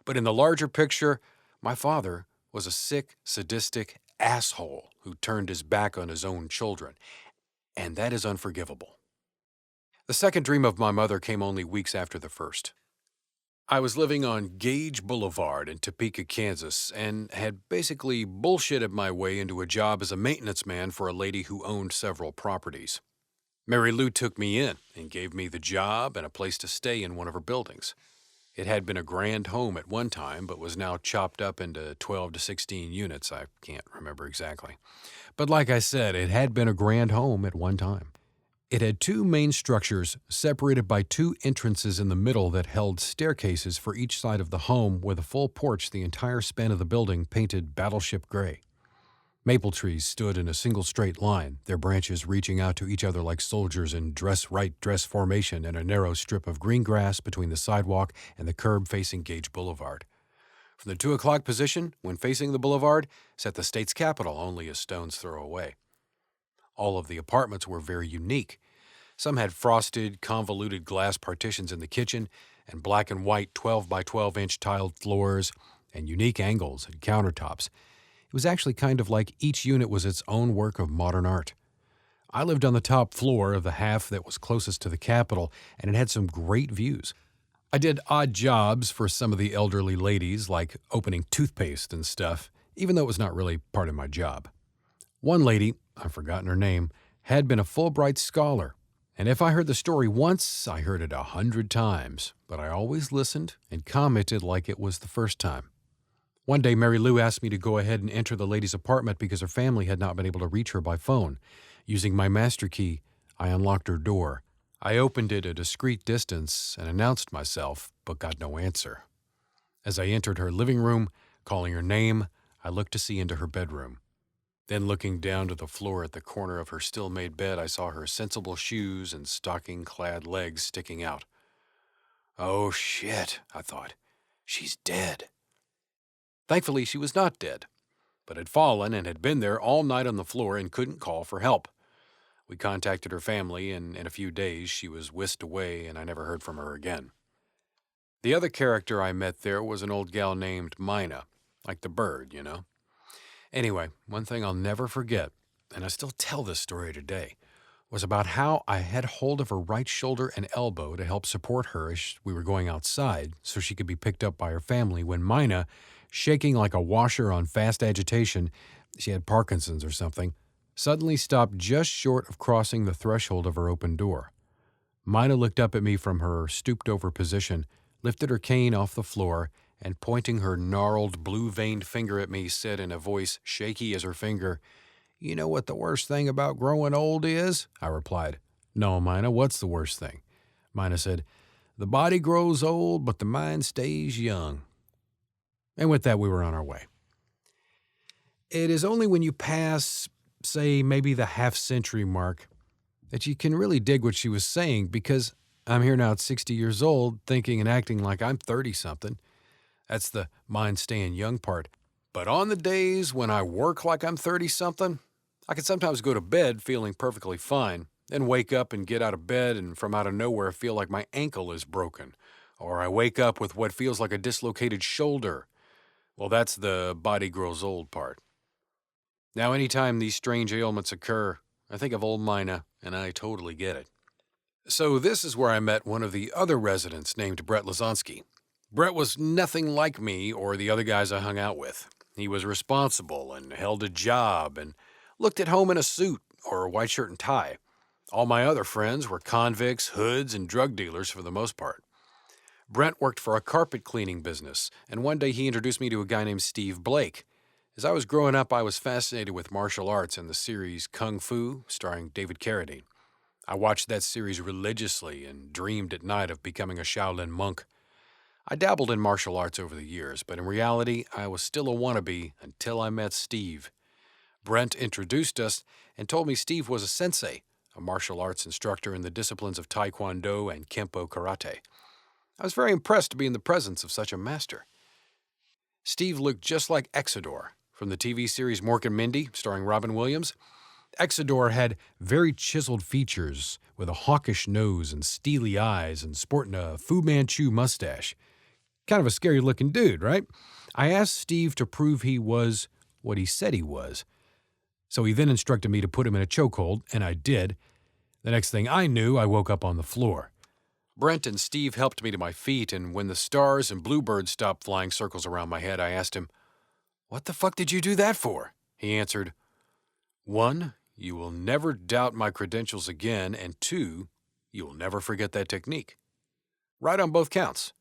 But in the larger picture, my father was a sick, sadistic asshole who turned his back on his own children. And that is unforgivable. The second dream of my mother came only weeks after the first. I was living on Gage Boulevard in Topeka, Kansas, and had basically bullshitted my way into a job as a maintenance man for a lady who owned several properties. Mary Lou took me in and gave me the job and a place to stay in one of her buildings. It had been a grand home at one time, but was now chopped up into 12 to 16 units. I can't remember exactly. But like I said, it had been a grand home at one time. It had 2 main structures separated by 2 entrances in the middle that held staircases for each side of the home with a full porch the entire span of the building painted battleship gray. Maple trees stood in a single straight line, their branches reaching out to each other like soldiers in dress-right dress formation in a narrow strip of green grass between the sidewalk and the curb facing Gage Boulevard. From the 2 o'clock position, when facing the boulevard, sat the state's capitol only a stone's throw away. All of the apartments were very unique. Some had frosted, convoluted glass partitions in the kitchen and black and white 12 by 12 inch tiled floors and unique angles and countertops. It was actually kind of like each unit was its own work of modern art. I lived on the top floor of the half that was closest to the Capitol, and it had some great views. I did odd jobs for some of the elderly ladies, like opening toothpaste and stuff, even though it was not really part of my job. One lady, I've forgotten her name, had been a Fulbright scholar, and if I heard the story once, I heard it 100 times, but I always listened and commented like it was the first time. One day, Mary Lou asked me to go ahead and enter the lady's apartment because her family had not been able to reach her by phone. Using my master key, I unlocked her door. I opened it a discreet distance and announced myself, but got no answer. As I entered her living room, calling her name, I looked to see into her bedroom. Then looking down to the floor at the corner of her still-made bed, I saw her sensible shoes and stocking-clad legs sticking out. Oh, shit, I thought. She's dead. Thankfully, she was not dead, but had fallen and had been there all night on the floor and couldn't call for help. We contacted her family, and in a few days she was whisked away and I never heard from her again. The other character I met there was an old gal named Mina, like the bird, you know. Anyway, one thing I'll never forget, and I still tell this story today, was about how I had hold of her right shoulder and elbow to help support her as we were going outside so she could be picked up by her family when Mina, shaking like a washer on fast agitation, she had Parkinson's or something, suddenly stopped just short of crossing the threshold of her open door. Mina looked up at me from her stooped-over position, lifted her cane off the floor, and pointing her gnarled, blue-veined finger at me, said in a voice shaky as her finger, "You know what the worst thing about growing old is?" I replied, No, Mina, what's the worst thing? Mina said, the body grows old, but the mind stays young. And with that, we were on our way. It is only when you pass, say, maybe the half-century mark, that you can really dig what she was saying, because I'm here now at 60 years old, thinking and acting like I'm 30-something. That's the mind staying young part. But on the days when I work like I'm 30-something, I can sometimes go to bed feeling perfectly fine, then wake up and get out of bed and from out of nowhere feel like my ankle is broken. Or I wake up with what feels like a dislocated shoulder. Well, that's the body grows old part. Now, anytime these strange ailments occur, I think of old Mina, and I totally get it. So this is where I met one of the other residents named Brett Lazonsky. Brett was nothing like me or the other guys I hung out with. He was responsible and held a job and looked at home in a suit or a white shirt and tie. All my other friends were convicts, hoods, and drug dealers for the most part. Brent worked for a carpet cleaning business, and one day he introduced me to a guy named Steve Blake. As I was growing up, I was fascinated with martial arts and the series Kung Fu, starring David Carradine. I watched that series religiously and dreamed at night of becoming a Shaolin monk. I dabbled in martial arts over the years, but in reality, I was still a wannabe until I met Steve. Brent introduced us and told me Steve was a sensei, a martial arts instructor in the disciplines of Taekwondo and Kempo Karate. I was very impressed to be in the presence of such a master. Steve looked just like Exodore from the TV series Mork and Mindy, starring Robin Williams. Exodore had very chiseled features with a hawkish nose and steely eyes and sporting a Fu Manchu mustache. Kind of a scary-looking dude, right? I asked Steve to prove he was what he said he was. So he then instructed me to put him in a chokehold, and I did. The next thing I knew, I woke up on the floor. Brent and Steve helped me to my feet, and when the stars and bluebirds stopped flying circles around my head, I asked him, "What the fuck did you do that for?" He answered, 1, you will never doubt my credentials again, and 2, you will never forget that technique. Right on both counts.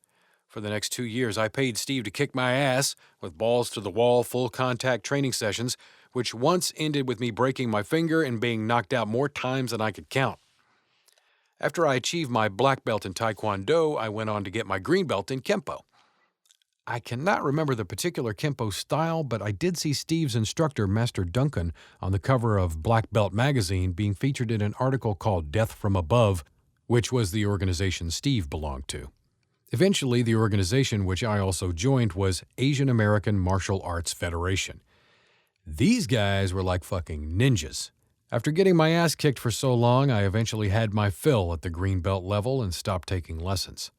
For the next 2 years, I paid Steve to kick my ass with balls-to-the-wall, full-contact training sessions, which once ended with me breaking my finger and being knocked out more times than I could count. After I achieved my black belt in Taekwondo, I went on to get my green belt in Kempo. I cannot remember the particular Kempo style, but I did see Steve's instructor, Master Duncan, on the cover of Black Belt magazine being featured in an article called Death from Above, which was the organization Steve belonged to. Eventually, the organization which I also joined was Asian American Martial Arts Federation. These guys were like fucking ninjas. After getting my ass kicked for so long, I eventually had my fill at the green belt level and stopped taking lessons.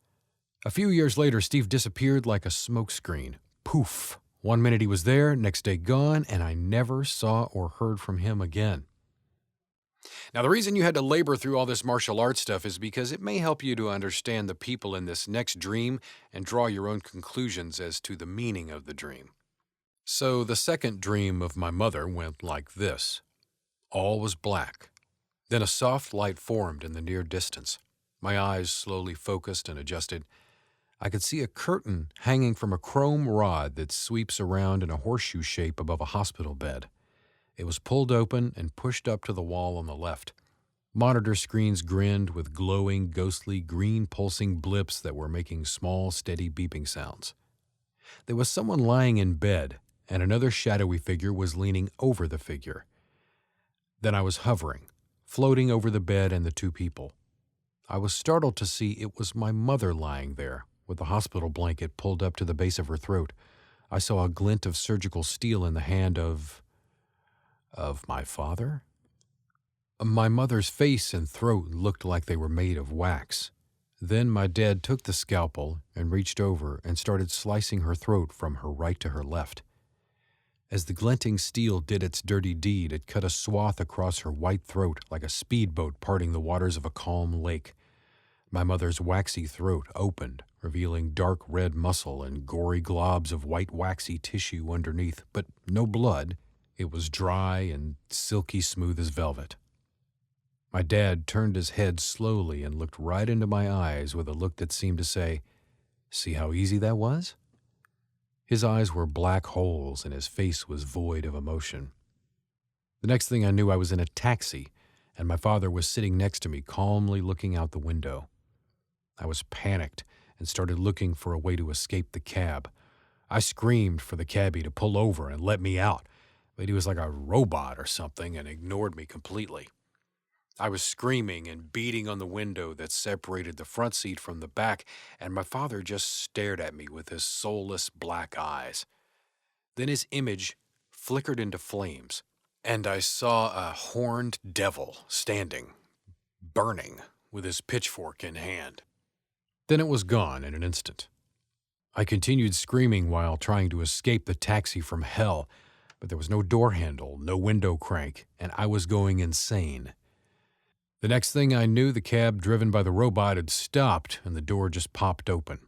A few years later, Steve disappeared like a smokescreen. Poof. One minute he was there, next day gone, and I never saw or heard from him again. Now, the reason you had to labor through all this martial arts stuff is because it may help you to understand the people in this next dream and draw your own conclusions as to the meaning of the dream. So the second dream of my mother went like this. All was black. Then a soft light formed in the near distance. My eyes slowly focused and adjusted. I could see a curtain hanging from a chrome rod that sweeps around in a horseshoe shape above a hospital bed. It was pulled open and pushed up to the wall on the left. Monitor screens grinned with glowing, ghostly, green pulsing blips that were making small, steady beeping sounds. There was someone lying in bed, and another shadowy figure was leaning over the figure. Then I was hovering, floating over the bed and the two people. I was startled to see it was my mother lying there, with the hospital blanket pulled up to the base of her throat. I saw a glint of surgical steel in the hand of my father? My mother's face and throat looked like they were made of wax. Then my dad took the scalpel and reached over and started slicing her throat from her right to her left. As the glinting steel did its dirty deed, it cut a swath across her white throat like a speedboat parting the waters of a calm lake. My mother's waxy throat opened, revealing dark red muscle and gory globs of white waxy tissue underneath, but no blood. It was dry and silky smooth as velvet. My dad turned his head slowly and looked right into my eyes with a look that seemed to say, "See how easy that was?" His eyes were black holes and his face was void of emotion. The next thing I knew, I was in a taxi, and my father was sitting next to me, calmly looking out the window. I was panicked and started looking for a way to escape the cab. I screamed for the cabbie to pull over and let me out, but he was like a robot or something and ignored me completely. I was screaming and beating on the window that separated the front seat from the back, and my father just stared at me with his soulless black eyes. Then his image flickered into flames, and I saw a horned devil standing, burning, with his pitchfork in hand. Then it was gone in an instant. I continued screaming while trying to escape the taxi from hell, but there was no door handle, no window crank, and I was going insane. The next thing I knew, the cab driven by the robot had stopped and the door just popped open.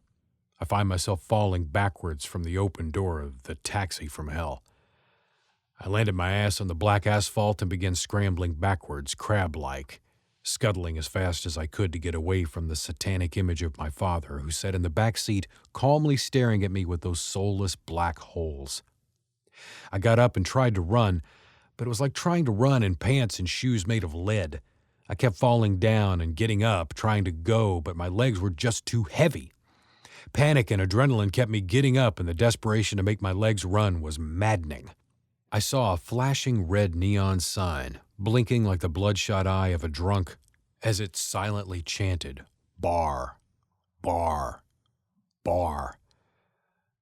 I find myself falling backwards from the open door of the taxi from hell. I landed my ass on the black asphalt and began scrambling backwards, crab-like, scuttling as fast as I could to get away from the satanic image of my father, who sat in the back seat, calmly staring at me with those soulless black holes. I got up and tried to run, but it was like trying to run in pants and shoes made of lead. I kept falling down and getting up, trying to go, but my legs were just too heavy. Panic and adrenaline kept me getting up, and the desperation to make my legs run was maddening. I saw a flashing red neon sign, blinking like the bloodshot eye of a drunk, as it silently chanted, "Bar, bar, bar."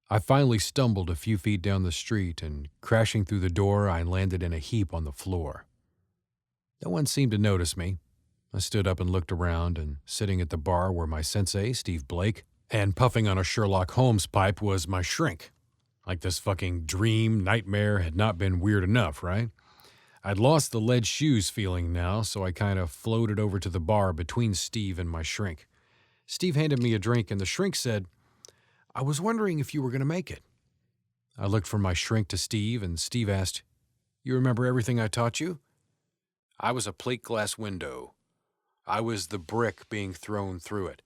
I finally stumbled a few feet down the street, and crashing through the door, I landed in a heap on the floor. No one seemed to notice me. I stood up and looked around, and sitting at the bar were my sensei, Steve Blake, and puffing on a Sherlock Holmes pipe was my shrink. Like this fucking dream nightmare had not been weird enough, right? I'd lost the lead shoes feeling now, so I kind of floated over to the bar between Steve and my shrink. Steve handed me a drink, and the shrink said, "I was wondering if you were going to make it." I looked from my shrink to Steve, and Steve asked, "You remember everything I taught you?" I was a plate glass window. I was the brick being thrown through it.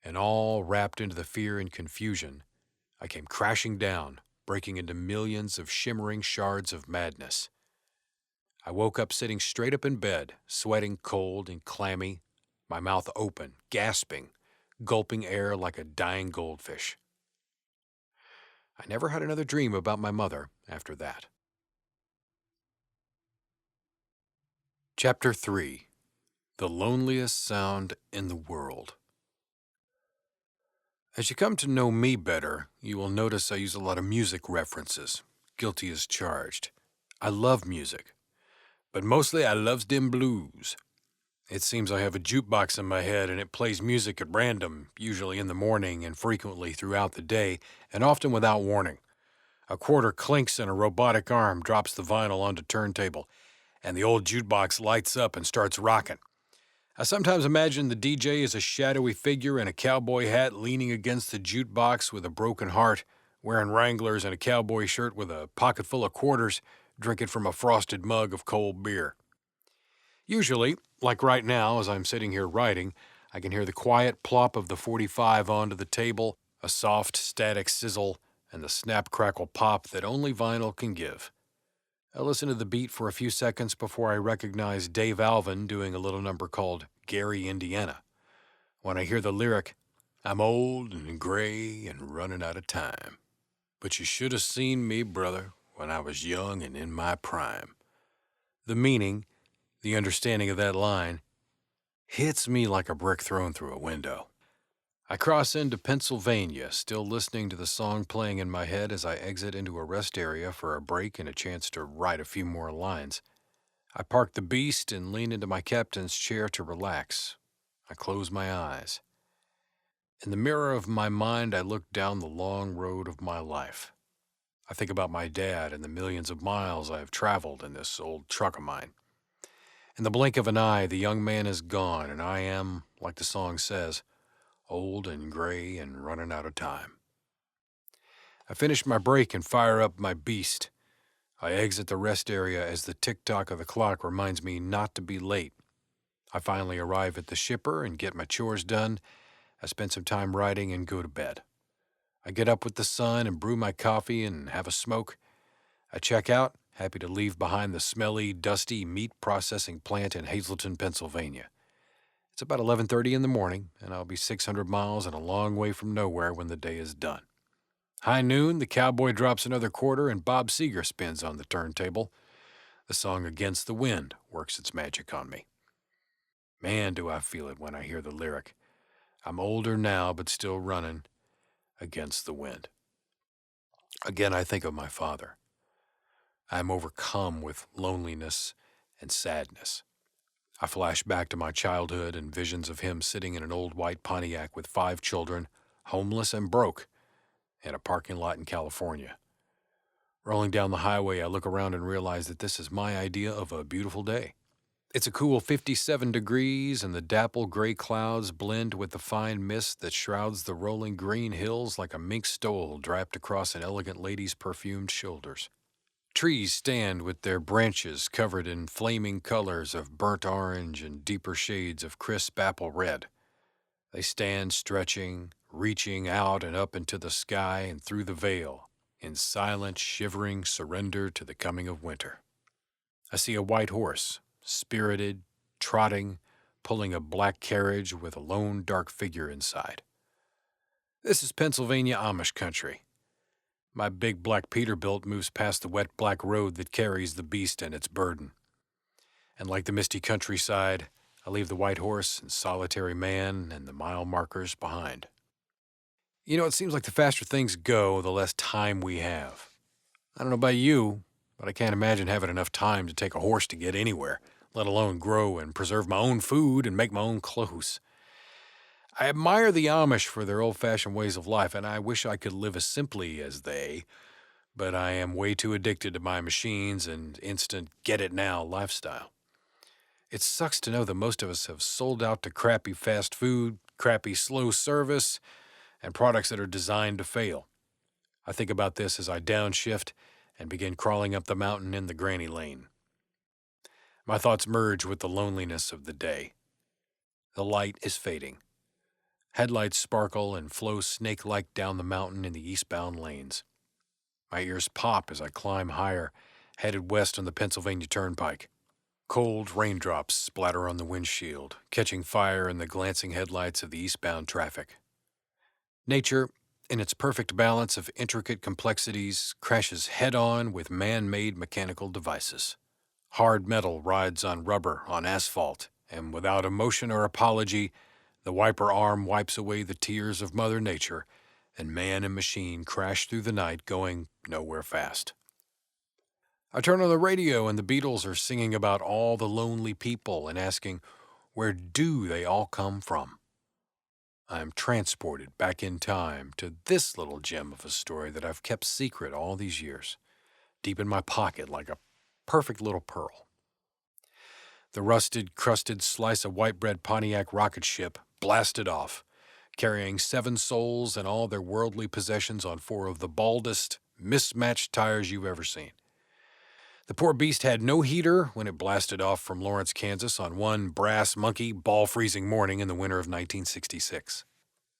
And all wrapped into the fear and confusion, I came crashing down, breaking into millions of shimmering shards of madness. I woke up sitting straight up in bed, sweating cold and clammy, my mouth open, gasping, gulping air like a dying goldfish. I never had another dream about my mother after that. Chapter 3. The Loneliest Sound in the World. As you come to know me better, you will notice I use a lot of music references, guilty as charged. I love music, but mostly I loves dem blues. It seems I have a jukebox in my head and it plays music at random, usually in the morning and frequently throughout the day, and often without warning. A quarter clinks and a robotic arm drops the vinyl onto turntable, and the old jukebox lights up and starts rocking. I sometimes imagine the DJ as a shadowy figure in a cowboy hat leaning against the jukebox with a broken heart, wearing Wranglers and a cowboy shirt with a pocket full of quarters, drinking from a frosted mug of cold beer. Usually, like right now as I'm sitting here writing, I can hear the quiet plop of the 45 onto the table, a soft static sizzle, and the snap-crackle pop that only vinyl can give. I listen to the beat for a few seconds before I recognize Dave Alvin doing a little number called Gary, Indiana. When I hear the lyric, "I'm old and gray and running out of time, but you should have seen me, brother, when I was young and in my prime." The meaning, the understanding of that line, hits me like a brick thrown through a window. I cross into Pennsylvania, still listening to the song playing in my head as I exit into a rest area for a break and a chance to write a few more lines. I park the beast and lean into my captain's chair to relax. I close my eyes. In the mirror of my mind, I look down the long road of my life. I think about my dad and the millions of miles I have traveled in this old truck of mine. In the blink of an eye, the young man is gone, and I am, like the song says, old and gray and running out of time. I finish my break and fire up my beast. I exit the rest area as the tick-tock of the clock reminds me not to be late. I finally arrive at the shipper and get my chores done. I spend some time writing and go to bed. I get up with the sun and brew my coffee and have a smoke. I check out happy to leave behind the smelly, dusty meat processing plant in Hazleton, Pennsylvania. It's about 11:30 in the morning, and I'll be 600 miles and a long way from nowhere when the day is done. High noon, the cowboy drops another quarter, and Bob Seger spins on the turntable. The song Against the Wind works its magic on me. Man, do I feel it when I hear the lyric. I'm older now, but still running against the wind. Again, I think of my father. I am overcome with loneliness and sadness. I flash back to my childhood and visions of him sitting in an old white Pontiac with 5 children, homeless and broke, in a parking lot in California. Rolling down the highway, I look around and realize that this is my idea of a beautiful day. It's a cool 57 degrees, and the dapple gray clouds blend with the fine mist that shrouds the rolling green hills like a mink stole draped across an elegant lady's perfumed shoulders. Trees stand with their branches covered in flaming colors of burnt orange and deeper shades of crisp apple red. They stand stretching, reaching out and up into the sky and through the veil, in silent, shivering surrender to the coming of winter. I see a white horse, spirited, trotting, pulling a black carriage with a lone dark figure inside. This is Pennsylvania Amish country. My big black Peterbilt moves past the wet black road that carries the beast and its burden. And like the misty countryside, I leave the white horse and solitary man and the mile markers behind. You know, it seems like the faster things go, the less time we have. I don't know about you, but I can't imagine having enough time to take a horse to get anywhere, let alone grow and preserve my own food and make my own clothes. I admire the Amish for their old-fashioned ways of life, and I wish I could live as simply as they, but I am way too addicted to my machines and instant get-it-now lifestyle. It sucks to know that most of us have sold out to crappy fast food, crappy slow service, and products that are designed to fail. I think about this as I downshift and begin crawling up the mountain in the granny lane. My thoughts merge with the loneliness of the day. The light is fading. Headlights sparkle and flow snake-like down the mountain in the eastbound lanes. My ears pop as I climb higher, headed west on the Pennsylvania Turnpike. Cold raindrops splatter on the windshield, catching fire in the glancing headlights of the eastbound traffic. Nature, in its perfect balance of intricate complexities, crashes head-on with man-made mechanical devices. Hard metal rides on rubber, on asphalt, and without emotion or apology, the wiper arm wipes away the tears of Mother Nature, and man and machine crash through the night going nowhere fast. I turn on the radio and the Beatles are singing about all the lonely people and asking, where do they all come from? I am transported back in time to this little gem of a story that I've kept secret all these years, deep in my pocket like a perfect little pearl. The rusted, crusted slice of white bread Pontiac rocket ship blasted off, carrying 7 souls and all their worldly possessions on 4 of the baldest, mismatched tires you've ever seen. The poor beast had no heater when it blasted off from Lawrence, Kansas on one brass monkey ball-freezing morning in the winter of 1966.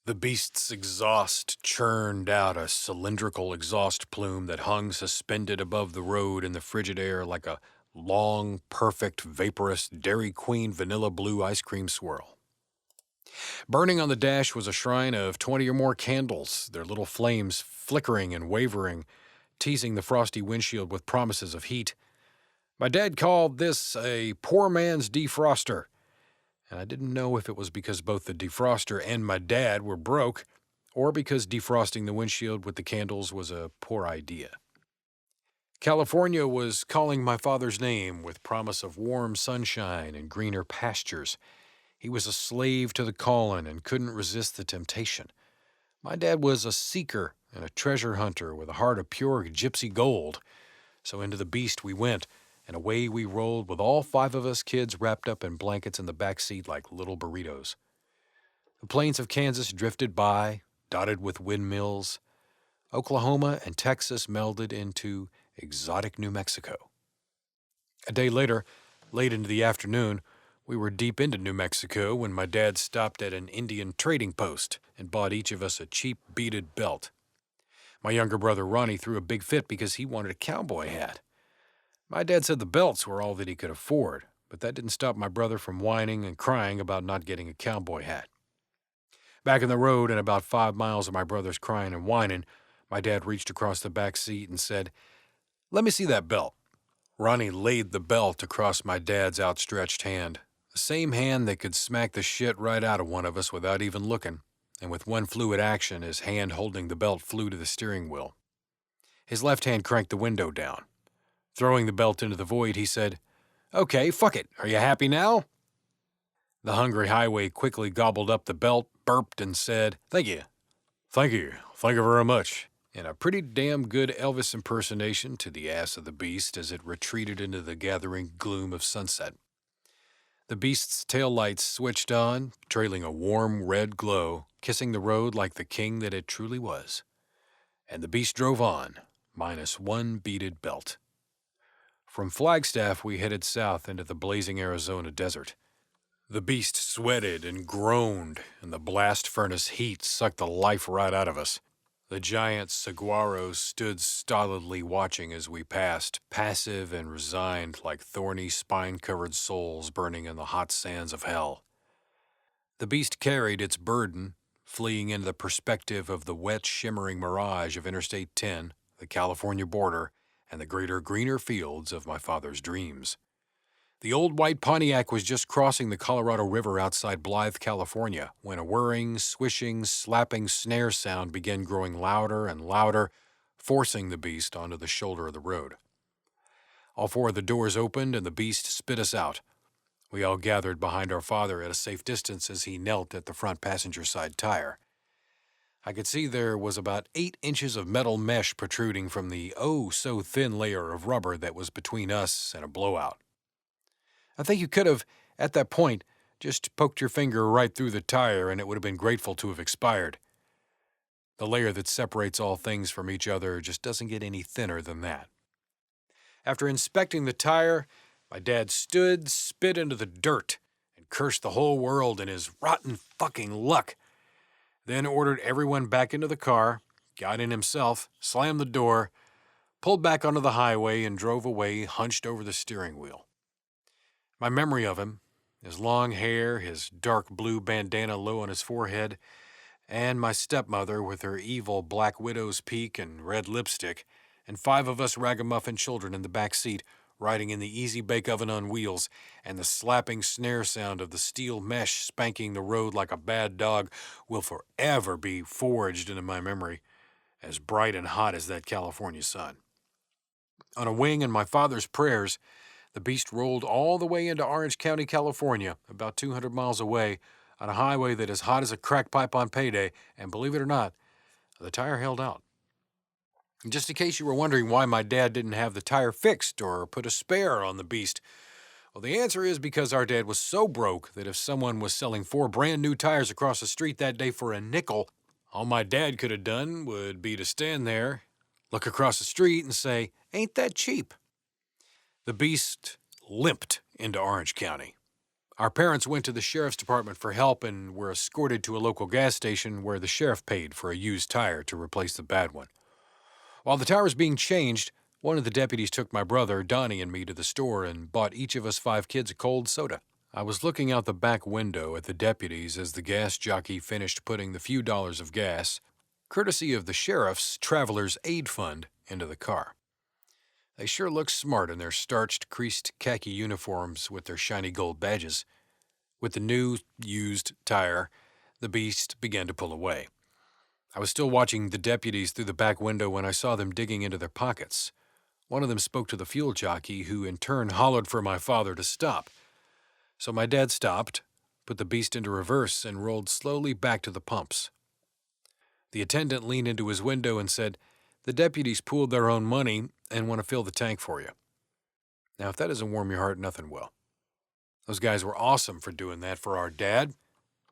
The beast's exhaust churned out a cylindrical exhaust plume that hung suspended above the road in the frigid air like a long, perfect, vaporous Dairy Queen vanilla blue ice cream swirl. Burning on the dash was a shrine of 20 or more candles, their little flames flickering and wavering, teasing the frosty windshield with promises of heat. My dad called this a poor man's defroster, and I didn't know if it was because both the defroster and my dad were broke, or because defrosting the windshield with the candles was a poor idea. California was calling my father's name with promise of warm sunshine and greener pastures. He was a slave to the calling and couldn't resist the temptation. My dad was a seeker and a treasure hunter with a heart of pure gypsy gold. So into the beast we went, and away we rolled with all 5 of us kids wrapped up in blankets in the back seat like little burritos. The plains of Kansas drifted by, dotted with windmills. Oklahoma and Texas melded into exotic New Mexico. A day later, late into the afternoon, we were deep into New Mexico when my dad stopped at an Indian trading post and bought each of us a cheap beaded belt. My younger brother Ronnie threw a big fit because he wanted a cowboy hat. My dad said the belts were all that he could afford, but that didn't stop my brother from whining and crying about not getting a cowboy hat. Back in the road and about 5 miles of my brother's crying and whining, my dad reached across the back seat and said, "Let me see that belt." Ronnie laid the belt across my dad's outstretched hand, the same hand that could smack the shit right out of one of us without even looking, and with one fluid action, his hand holding the belt flew to the steering wheel. His left hand cranked the window down. Throwing the belt into the void, he said, "Okay, fuck it. Are you happy now?" The hungry highway quickly gobbled up the belt, burped, and said, "Thank you. Thank you. Thank you very much," in a pretty damn good Elvis impersonation to the ass of the beast as it retreated into the gathering gloom of sunset. The beast's taillights switched on, trailing a warm red glow, kissing the road like the king that it truly was. And the beast drove on, minus one beaded belt. From Flagstaff, we headed south into the blazing Arizona desert. The beast sweated and groaned, and the blast furnace heat sucked the life right out of us. The giant saguaros stood stolidly watching as we passed, passive and resigned like thorny, spine-covered souls burning in the hot sands of hell. The beast carried its burden, fleeing into the perspective of the wet, shimmering mirage of Interstate 10, the California border, and the greater, greener fields of my father's dreams. The old white Pontiac was just crossing the Colorado River outside Blythe, California, when a whirring, swishing, slapping snare sound began growing louder and louder, forcing the beast onto the shoulder of the road. All four of the doors opened and the beast spit us out. We all gathered behind our father at a safe distance as he knelt at the front passenger side tire. I could see there was about 8 inches of metal mesh protruding from the oh-so-thin layer of rubber that was between us and a blowout. I think you could have, at that point, just poked your finger right through the tire and it would have been grateful to have expired. The layer that separates all things from each other just doesn't get any thinner than that. After inspecting the tire, my dad stood, spit into the dirt, and cursed the whole world and his rotten fucking luck. Then ordered everyone back into the car, got in himself, slammed the door, pulled back onto the highway, and drove away hunched over the steering wheel. My memory of him, his long hair, his dark blue bandana low on his forehead, and my stepmother with her evil black widow's peak and red lipstick, and 5 of us ragamuffin children in the back seat, riding in the easy bake oven on wheels, and the slapping snare sound of the steel mesh spanking the road like a bad dog will forever be forged into my memory, as bright and hot as that California sun. On a wing in my father's prayers, the beast rolled all the way into Orange County, California, about 200 miles away, on a highway that is hot as a crack pipe on payday, and believe it or not, the tire held out. And just in case you were wondering why my dad didn't have the tire fixed or put a spare on the beast, well, the answer is because our dad was so broke that if someone was selling 4 brand new tires across the street that day for a nickel, all my dad could have done would be to stand there, look across the street, and say, "Ain't that cheap?" The beast limped into Orange County. Our parents went to the sheriff's department for help and were escorted to a local gas station where the sheriff paid for a used tire to replace the bad one. While the tire was being changed, one of the deputies took my brother, Donnie, and me to the store and bought each of us 5 kids a cold soda. I was looking out the back window at the deputies as the gas jockey finished putting the few dollars of gas, courtesy of the sheriff's Traveler's Aid Fund, into the car. They sure looked smart in their starched, creased khaki uniforms with their shiny gold badges. With the new, used tire, the beast began to pull away. I was still watching the deputies through the back window when I saw them digging into their pockets. One of them spoke to the fuel jockey, who in turn hollered for my father to stop. So my dad stopped, put the beast into reverse, and rolled slowly back to the pumps. The attendant leaned into his window and said, "The deputies pooled their own money and want to fill the tank for you." Now, if that doesn't warm your heart, nothing will. Those guys were awesome for doing that for our dad,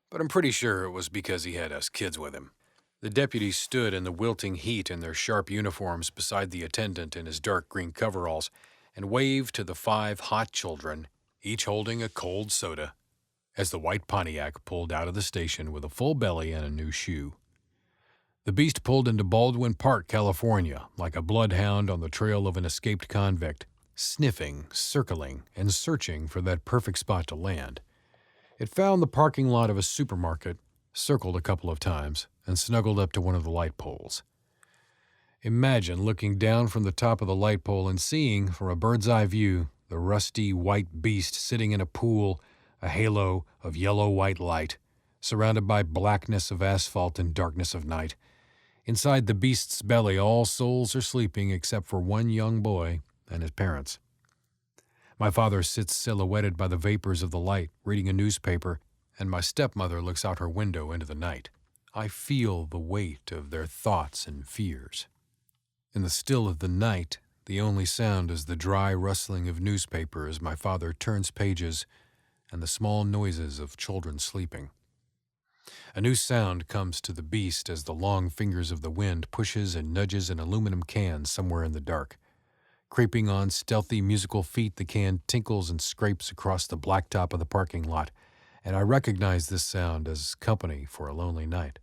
but I'm pretty sure it was because he had us kids with him. The deputies stood in the wilting heat in their sharp uniforms beside the attendant in his dark green coveralls and waved to the 5 hot children, each holding a cold soda, as the white Pontiac pulled out of the station with a full belly and a new shoe. The beast pulled into Baldwin Park, California, like a bloodhound on the trail of an escaped convict, sniffing, circling, and searching for that perfect spot to land. It found the parking lot of a supermarket, circled a couple of times, and snuggled up to one of the light poles. Imagine looking down from the top of the light pole and seeing, from a bird's-eye view, the rusty white beast sitting in a pool, a halo of yellow-white light, surrounded by blackness of asphalt and darkness of night. Inside the beast's belly, all souls are sleeping except for one young boy and his parents. My father sits silhouetted by the vapors of the light, reading a newspaper, and my stepmother looks out her window into the night. I feel the weight of their thoughts and fears. In the still of the night, the only sound is the dry rustling of newspaper as my father turns pages and the small noises of children sleeping. A new sound comes to the beast as the long fingers of the wind pushes and nudges an aluminum can somewhere in the dark. Creeping on stealthy musical feet, the can tinkles and scrapes across the blacktop of the parking lot, and I recognize this sound as company for a lonely night.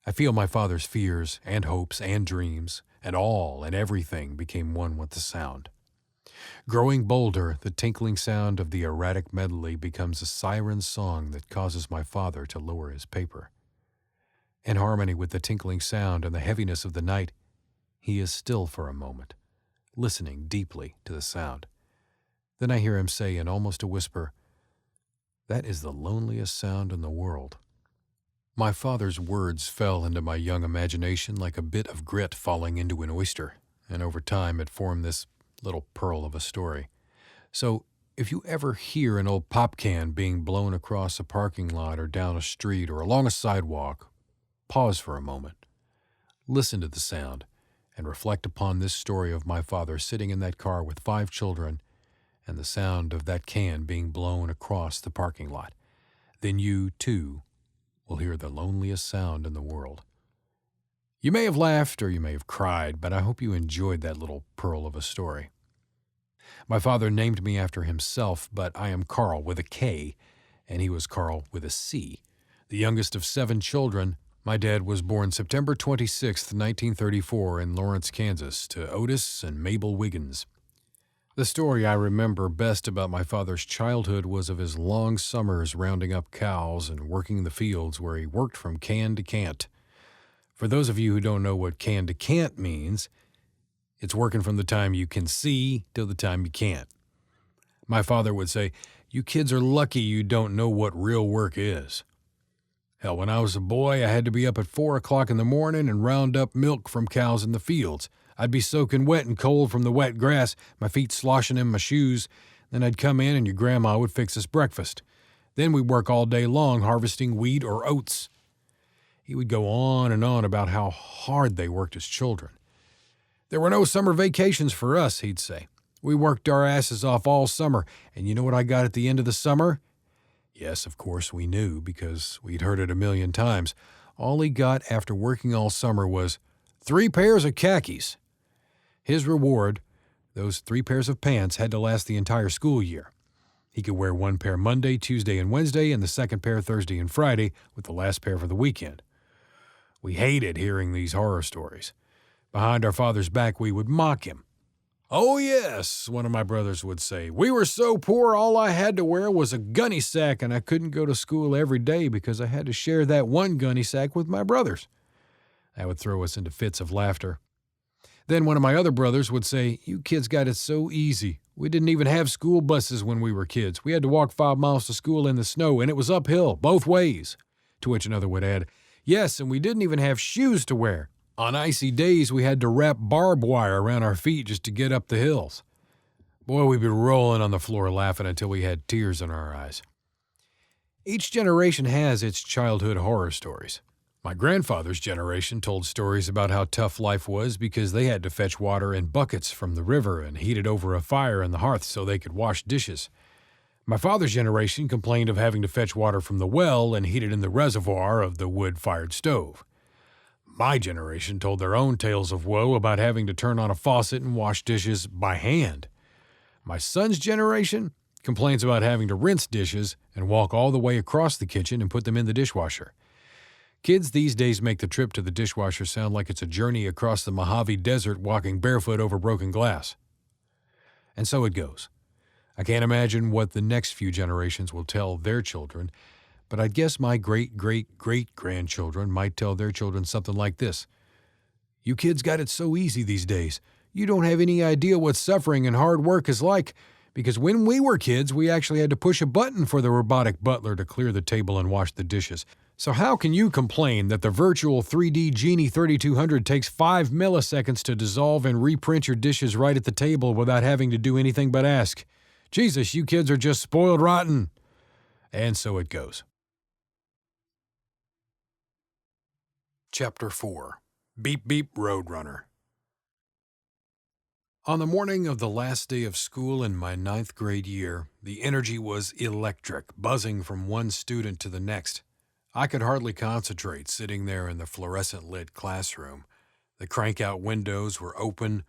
I feel my father's fears and hopes and dreams, and all and everything became one with the sound. Growing bolder, the tinkling sound of the erratic medley becomes a siren song that causes my father to lower his paper. In harmony with the tinkling sound and the heaviness of the night, he is still for a moment, listening deeply to the sound. Then I hear him say in almost a whisper, "That is the loneliest sound in the world." My father's words fell into my young imagination like a bit of grit falling into an oyster, and over time it formed this little pearl of a story. So, if you ever hear an old pop can being blown across a parking lot or down a street or along a sidewalk, pause for a moment, listen to the sound, and reflect upon this story of my father sitting in that car with 5 children and the sound of that can being blown across the parking lot. Then you, too, will hear the loneliest sound in the world. You may have laughed or you may have cried, but I hope you enjoyed that little pearl of a story. My father named me after himself, but I am Carl with a K, and he was Carl with a C. The youngest of 7 children, my dad was born September 26, 1934 in Lawrence, Kansas, to Otis and Mabel Wiggins. The story I remember best about my father's childhood was of his long summers rounding up cows and working the fields where he worked from can to can't. For those of you who don't know what can to can't means, it's working from the time you can see till the time you can't. My father would say, "You kids are lucky you don't know what real work is." Hell, when I was a boy, I had to be up at 4 o'clock in the morning and round up milk from cows in the fields. I'd be soaking wet and cold from the wet grass, my feet sloshing in my shoes. Then I'd come in and your grandma would fix us breakfast. Then we'd work all day long harvesting wheat or oats. He would go on and on about how hard they worked as children. "There were no summer vacations for us," he'd say. "We worked our asses off all summer, and you know what I got at the end of the summer?" Yes, of course, we knew because we'd heard it a million times. All he got after working all summer was 3 pairs of khakis. His reward, those 3 pairs of pants, had to last the entire school year. He could wear 1 pair Monday, Tuesday, and Wednesday, and the second pair Thursday and Friday, with the last pair for the weekend. We hated hearing these horror stories. Behind our father's back, we would mock him. "Oh, yes," one of my brothers would say. "We were so poor all I had to wear was a gunny sack, and I couldn't go to school every day because I had to share that one gunny sack with my brothers." That would throw us into fits of laughter. Then one of my other brothers would say, "You kids got it so easy. We didn't even have school buses when we were kids. We had to walk 5 miles to school in the snow, and it was uphill, both ways." To which another would add, "Yes, and we didn't even have shoes to wear. On icy days, we had to wrap barbed wire around our feet just to get up the hills." Boy, we'd be rolling on the floor laughing until we had tears in our eyes. Each generation has its childhood horror stories. My grandfather's generation told stories about how tough life was because they had to fetch water in buckets from the river and heat it over a fire in the hearth so they could wash dishes. My father's generation complained of having to fetch water from the well and heat it in the reservoir of the wood-fired stove. My generation told their own tales of woe about having to turn on a faucet and wash dishes by hand. My son's generation complains about having to rinse dishes and walk all the way across the kitchen and put them in the dishwasher. Kids these days make the trip to the dishwasher sound like it's a journey across the Mojave Desert walking barefoot over broken glass. And so it goes. I can't imagine what the next few generations will tell their children, but I'd guess my great-great-great-grandchildren might tell their children something like this. You kids got it so easy these days. You don't have any idea what suffering and hard work is like, because when we were kids, we actually had to push a button for the robotic butler to clear the table and wash the dishes. So how can you complain that the virtual 3D Genie 3200 takes 5 milliseconds to dissolve and reprint your dishes right at the table without having to do anything but ask? Jesus, you kids are just spoiled rotten. And so it goes. Chapter 4. Beep Beep Roadrunner. On the morning of the last day of school in my 9th grade year, the energy was electric, buzzing from one student to the next. I could hardly concentrate sitting there in the fluorescent-lit classroom. The crank-out windows were open,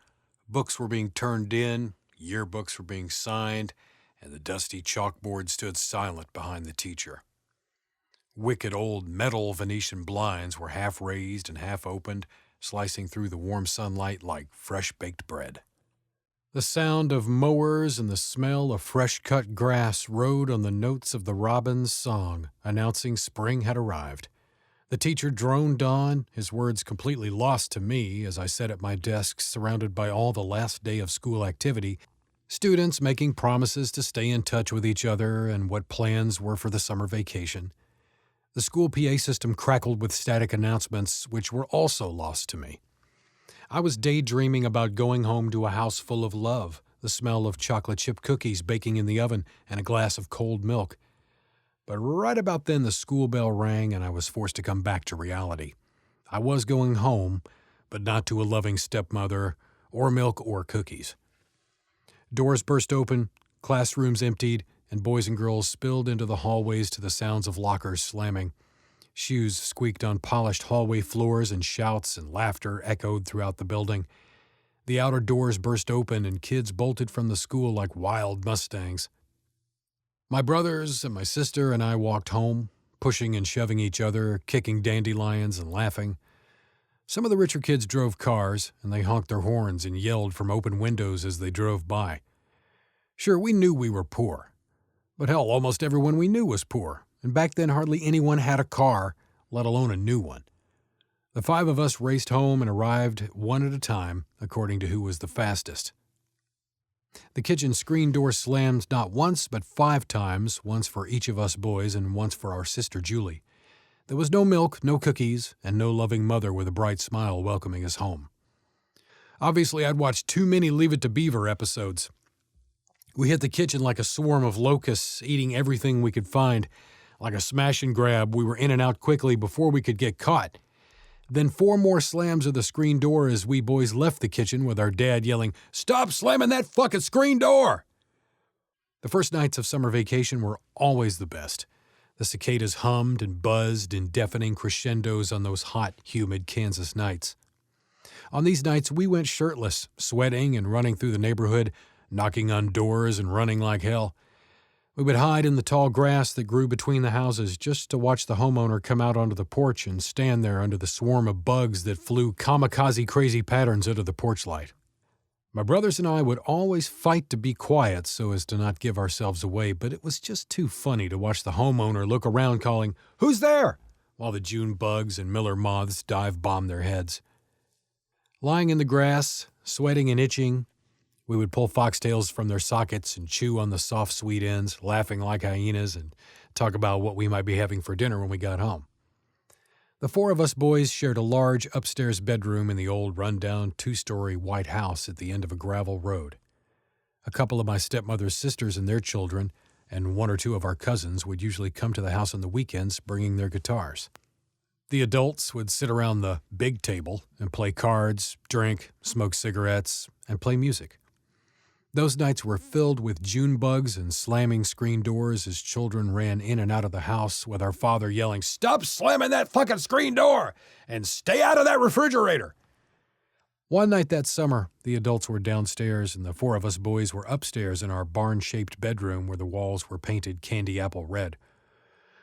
books were being turned in, yearbooks were being signed, and the dusty chalkboard stood silent behind the teacher. Wicked old metal Venetian blinds were half raised and half opened, slicing through the warm sunlight like fresh-baked bread. The sound of mowers and the smell of fresh-cut grass rode on the notes of the robin's song, announcing spring had arrived. The teacher droned on, his words completely lost to me as I sat at my desk surrounded by all the last day of school activity, students making promises to stay in touch with each other and what plans were for the summer vacation. The school PA system crackled with static announcements, which were also lost to me. I was daydreaming about going home to a house full of love, the smell of chocolate chip cookies baking in the oven, and a glass of cold milk. But right about then the school bell rang and I was forced to come back to reality. I was going home, but not to a loving stepmother, or milk or cookies. Doors burst open, classrooms emptied, and boys and girls spilled into the hallways to the sounds of lockers slamming. Shoes squeaked on polished hallway floors and shouts and laughter echoed throughout the building. The outer doors burst open and kids bolted from the school like wild mustangs. My brothers and my sister and I walked home, pushing and shoving each other, kicking dandelions and laughing. Some of the richer kids drove cars, and they honked their horns and yelled from open windows as they drove by. Sure, we knew we were poor. But hell, almost everyone we knew was poor. And back then hardly anyone had a car, let alone a new one. The 5 of us raced home and arrived one at a time, according to who was the fastest. The kitchen screen door slammed not once but 5 times, once for each of us boys and once for our sister Julie. There was no milk, no cookies, and no loving mother with a bright smile welcoming us home. Obviously, I'd watched too many Leave It to Beaver episodes. We hit the kitchen like a swarm of locusts, eating everything we could find. Like a smash and grab, we were in and out quickly before we could get caught. Then 4 more slams of the screen door as we boys left the kitchen with our dad yelling, "Stop slamming that fucking screen door!" The first nights of summer vacation were always the best. The cicadas hummed and buzzed in deafening crescendos on those hot, humid Kansas nights. On these nights, we went shirtless, sweating and running through the neighborhood, knocking on doors and running like hell. We would hide in the tall grass that grew between the houses just to watch the homeowner come out onto the porch and stand there under the swarm of bugs that flew kamikaze crazy patterns out of the porch light. My brothers and I would always fight to be quiet so as to not give ourselves away, but it was just too funny to watch the homeowner look around calling, "Who's there?" while the June bugs and miller moths dive-bombed their heads. Lying in the grass, sweating and itching, we would pull foxtails from their sockets and chew on the soft, sweet ends, laughing like hyenas, and talk about what we might be having for dinner when we got home. The 4 of us boys shared a large upstairs bedroom in the old run-down 2-story white house at the end of a gravel road. A couple of my stepmother's sisters and their children, and 1 or 2 of our cousins would usually come to the house on the weekends bringing their guitars. The adults would sit around the big table and play cards, drink, smoke cigarettes, and play music. Those nights were filled with June bugs and slamming screen doors as children ran in and out of the house with our father yelling, "Stop slamming that fucking screen door and stay out of that refrigerator." One night that summer, the adults were downstairs and the 4 of us boys were upstairs in our barn-shaped bedroom where the walls were painted candy apple red.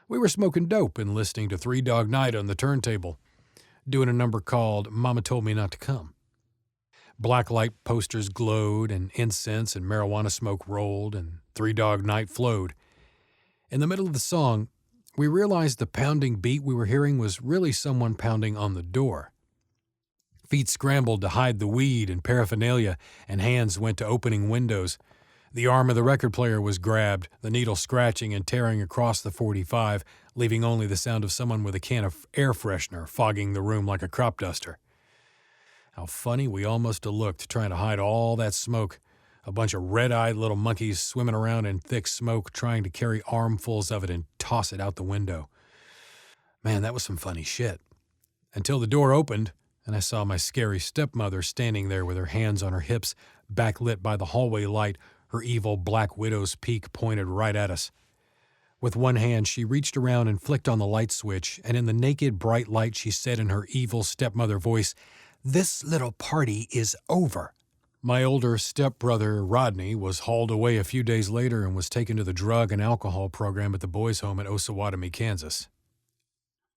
We were smoking dope and listening to 3 Dog Night on the turntable, doing a number called Mama Told Me Not to Come. Blacklight posters glowed, and incense and marijuana smoke rolled, and Three Dog Night flowed. In the middle of the song, we realized the pounding beat we were hearing was really someone pounding on the door. Feet scrambled to hide the weed and paraphernalia, and hands went to opening windows. The arm of the record player was grabbed, the needle scratching and tearing across the 45, leaving only the sound of someone with a can of air freshener fogging the room like a crop duster. How funny we all must have looked trying to hide all that smoke. A bunch of red-eyed little monkeys swimming around in thick smoke, trying to carry armfuls of it and toss it out the window. Man, that was some funny shit. Until the door opened, and I saw my scary stepmother standing there with her hands on her hips, backlit by the hallway light, her evil black widow's peak pointed right at us. With one hand, she reached around and flicked on the light switch, and in the naked, bright light she said in her evil stepmother voice, "This little party is over." My older stepbrother, Rodney, was hauled away a few days later and was taken to the drug and alcohol program at the boys' home in Osawatomie, Kansas.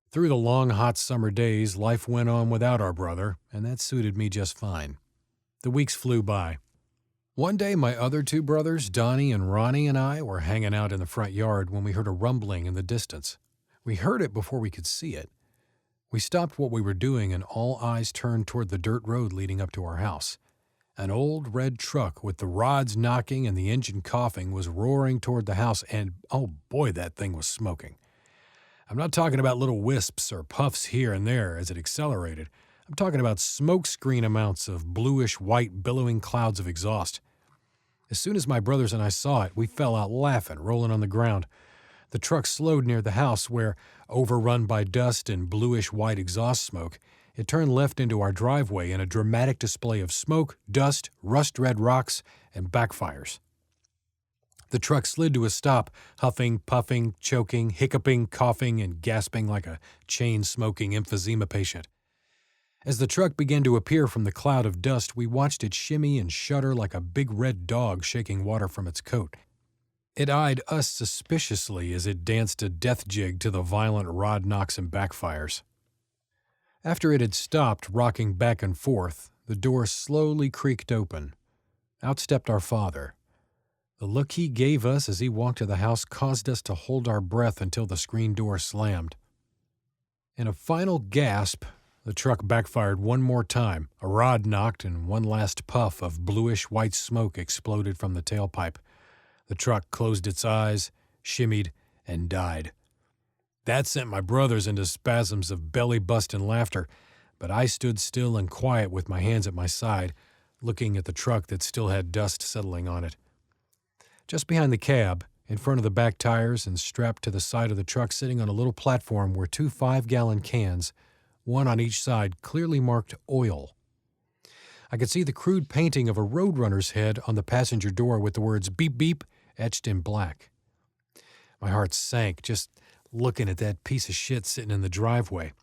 Through the long, hot summer days, life went on without our brother, and that suited me just fine. The weeks flew by. One day, my other two brothers, Donnie and Ronnie, and I were hanging out in the front yard when we heard a rumbling in the distance. We heard it before we could see it. We stopped what we were doing, and all eyes turned toward the dirt road leading up to our house. An old red truck with the rods knocking and the engine coughing was roaring toward the house, and oh boy, that thing was smoking. I'm not talking about little wisps or puffs here and there as it accelerated. I'm talking about smokescreen amounts of bluish-white billowing clouds of exhaust. As soon as my brothers and I saw it, we fell out laughing, rolling on the ground. The truck slowed near the house where, overrun by dust and bluish-white exhaust smoke, it turned left into our driveway in a dramatic display of smoke, dust, rust-red rocks, and backfires. The truck slid to a stop, huffing, puffing, choking, hiccuping, coughing, and gasping like a chain-smoking emphysema patient. As the truck began to appear from the cloud of dust, we watched it shimmy and shudder like a big red dog shaking water from its coat. It eyed us suspiciously as it danced a death jig to the violent rod knocks and backfires. After it had stopped rocking back and forth, the door slowly creaked open. Out stepped our father. The look he gave us as he walked to the house caused us to hold our breath until the screen door slammed. In a final gasp, the truck backfired one more time. A rod knocked, and one last puff of bluish-white smoke exploded from the tailpipe. The truck closed its eyes, shimmied, and died. That sent my brothers into spasms of belly-busting laughter, but I stood still and quiet with my hands at my side, looking at the truck that still had dust settling on it. Just behind the cab, in front of the back tires and strapped to the side of the truck sitting on a little platform were 2 5-gallon cans, one on each side, clearly marked oil. I could see the crude painting of a roadrunner's head on the passenger door with the words "beep beep" etched in black. My heart sank just looking at that piece of shit sitting in the driveway.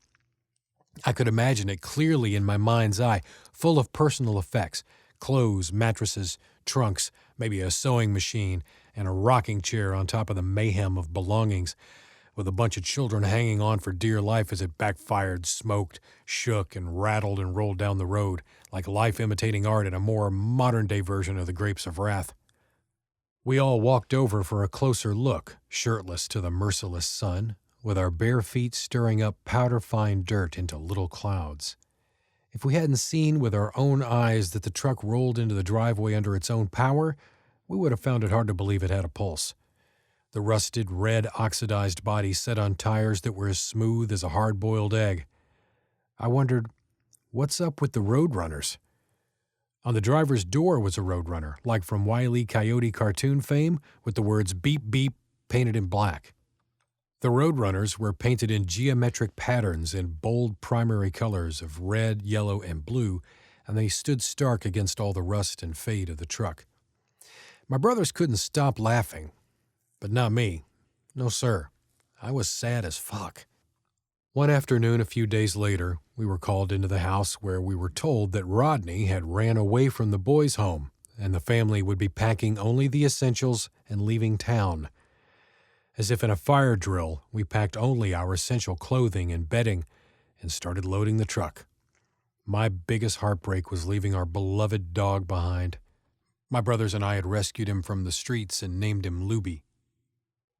I could imagine it clearly in my mind's eye, full of personal effects, clothes, mattresses, trunks, maybe a sewing machine, and a rocking chair on top of the mayhem of belongings, with a bunch of children hanging on for dear life as it backfired, smoked, shook, and rattled and rolled down the road, like life imitating art in a more modern-day version of the Grapes of Wrath. We all walked over for a closer look, shirtless to the merciless sun, with our bare feet stirring up powder-fine dirt into little clouds. If we hadn't seen with our own eyes that the truck rolled into the driveway under its own power, we would have found it hard to believe it had a pulse. The rusted, red, oxidized body set on tires that were as smooth as a hard-boiled egg. I wondered, what's up with the Roadrunners? On the driver's door was a Roadrunner, like from Wile E. Coyote cartoon fame, with the words "beep beep" painted in black. The Roadrunners were painted in geometric patterns in bold primary colors of red, yellow, and blue, and they stood stark against all the rust and fade of the truck. My brothers couldn't stop laughing, but not me. No, sir. I was sad as fuck. One afternoon a few days later, we were called into the house where we were told that Rodney had ran away from the boys' home, and the family would be packing only the essentials and leaving town. As if in a fire drill, we packed only our essential clothing and bedding and started loading the truck. My biggest heartbreak was leaving our beloved dog behind. My brothers and I had rescued him from the streets and named him Luby.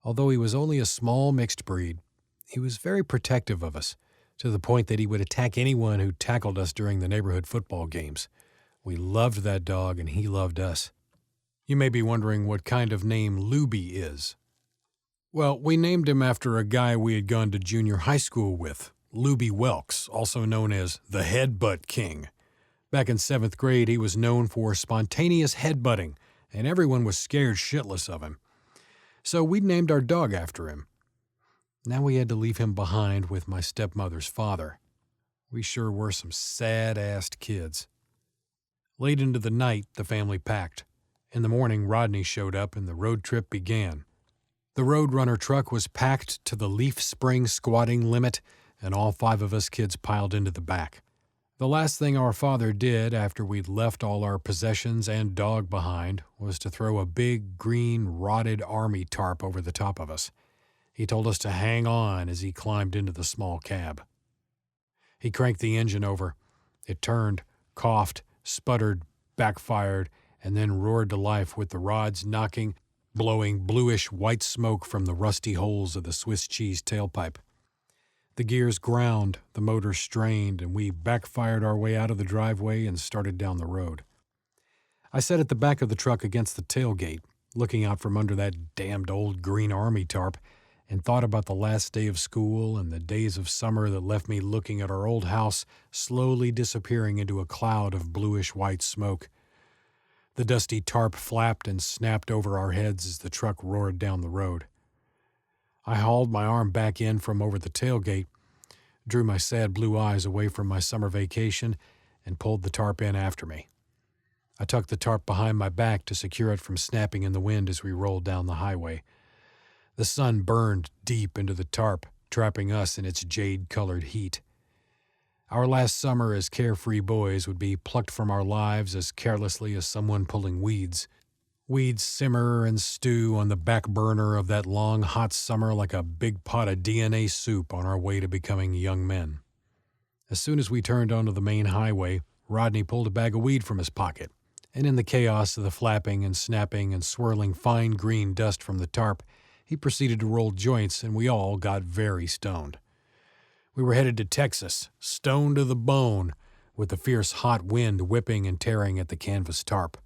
Although he was only a small mixed breed, he was very protective of us, to the point that he would attack anyone who tackled us during the neighborhood football games. We loved that dog and he loved us. You may be wondering what kind of name Luby is. Well, we named him after a guy we had gone to junior high school with, Luby Welks, also known as the Headbutt King. Back in 7th grade, he was known for spontaneous headbutting, and everyone was scared shitless of him. So we named our dog after him. Now we had to leave him behind with my stepmother's father. We sure were some sad-assed kids. Late into the night, the family packed. In the morning, Rodney showed up and the road trip began. The Roadrunner truck was packed to the leaf spring squatting limit, and all 5 of us kids piled into the back. The last thing our father did after we'd left all our possessions and dog behind was to throw a big, green, rotted army tarp over the top of us. He told us to hang on as he climbed into the small cab. He cranked the engine over. It turned, coughed, sputtered, backfired, and then roared to life with the rods knocking, blowing bluish white smoke from the rusty holes of the Swiss cheese tailpipe. The gears ground, the motor strained, and we backfired our way out of the driveway and started down the road. I sat at the back of the truck against the tailgate, looking out from under that damned old green army tarp, and thought about the last day of school and the days of summer that left me looking at our old house slowly disappearing into a cloud of bluish-white smoke. The dusty tarp flapped and snapped over our heads as the truck roared down the road. I hauled my arm back in from over the tailgate, drew my sad blue eyes away from my summer vacation, and pulled the tarp in after me. I tucked the tarp behind my back to secure it from snapping in the wind as we rolled down the highway. The sun burned deep into the tarp, trapping us in its jade-colored heat. Our last summer as carefree boys would be plucked from our lives as carelessly as someone pulling weeds. We'd simmer and stew on the back burner of that long, hot summer like a big pot of DNA soup on our way to becoming young men. As soon as we turned onto the main highway, Rodney pulled a bag of weed from his pocket, and in the chaos of the flapping and snapping and swirling fine green dust from the tarp, he proceeded to roll joints, and we all got very stoned. We were headed to Texas, stoned to the bone, with the fierce hot wind whipping and tearing at the canvas tarp.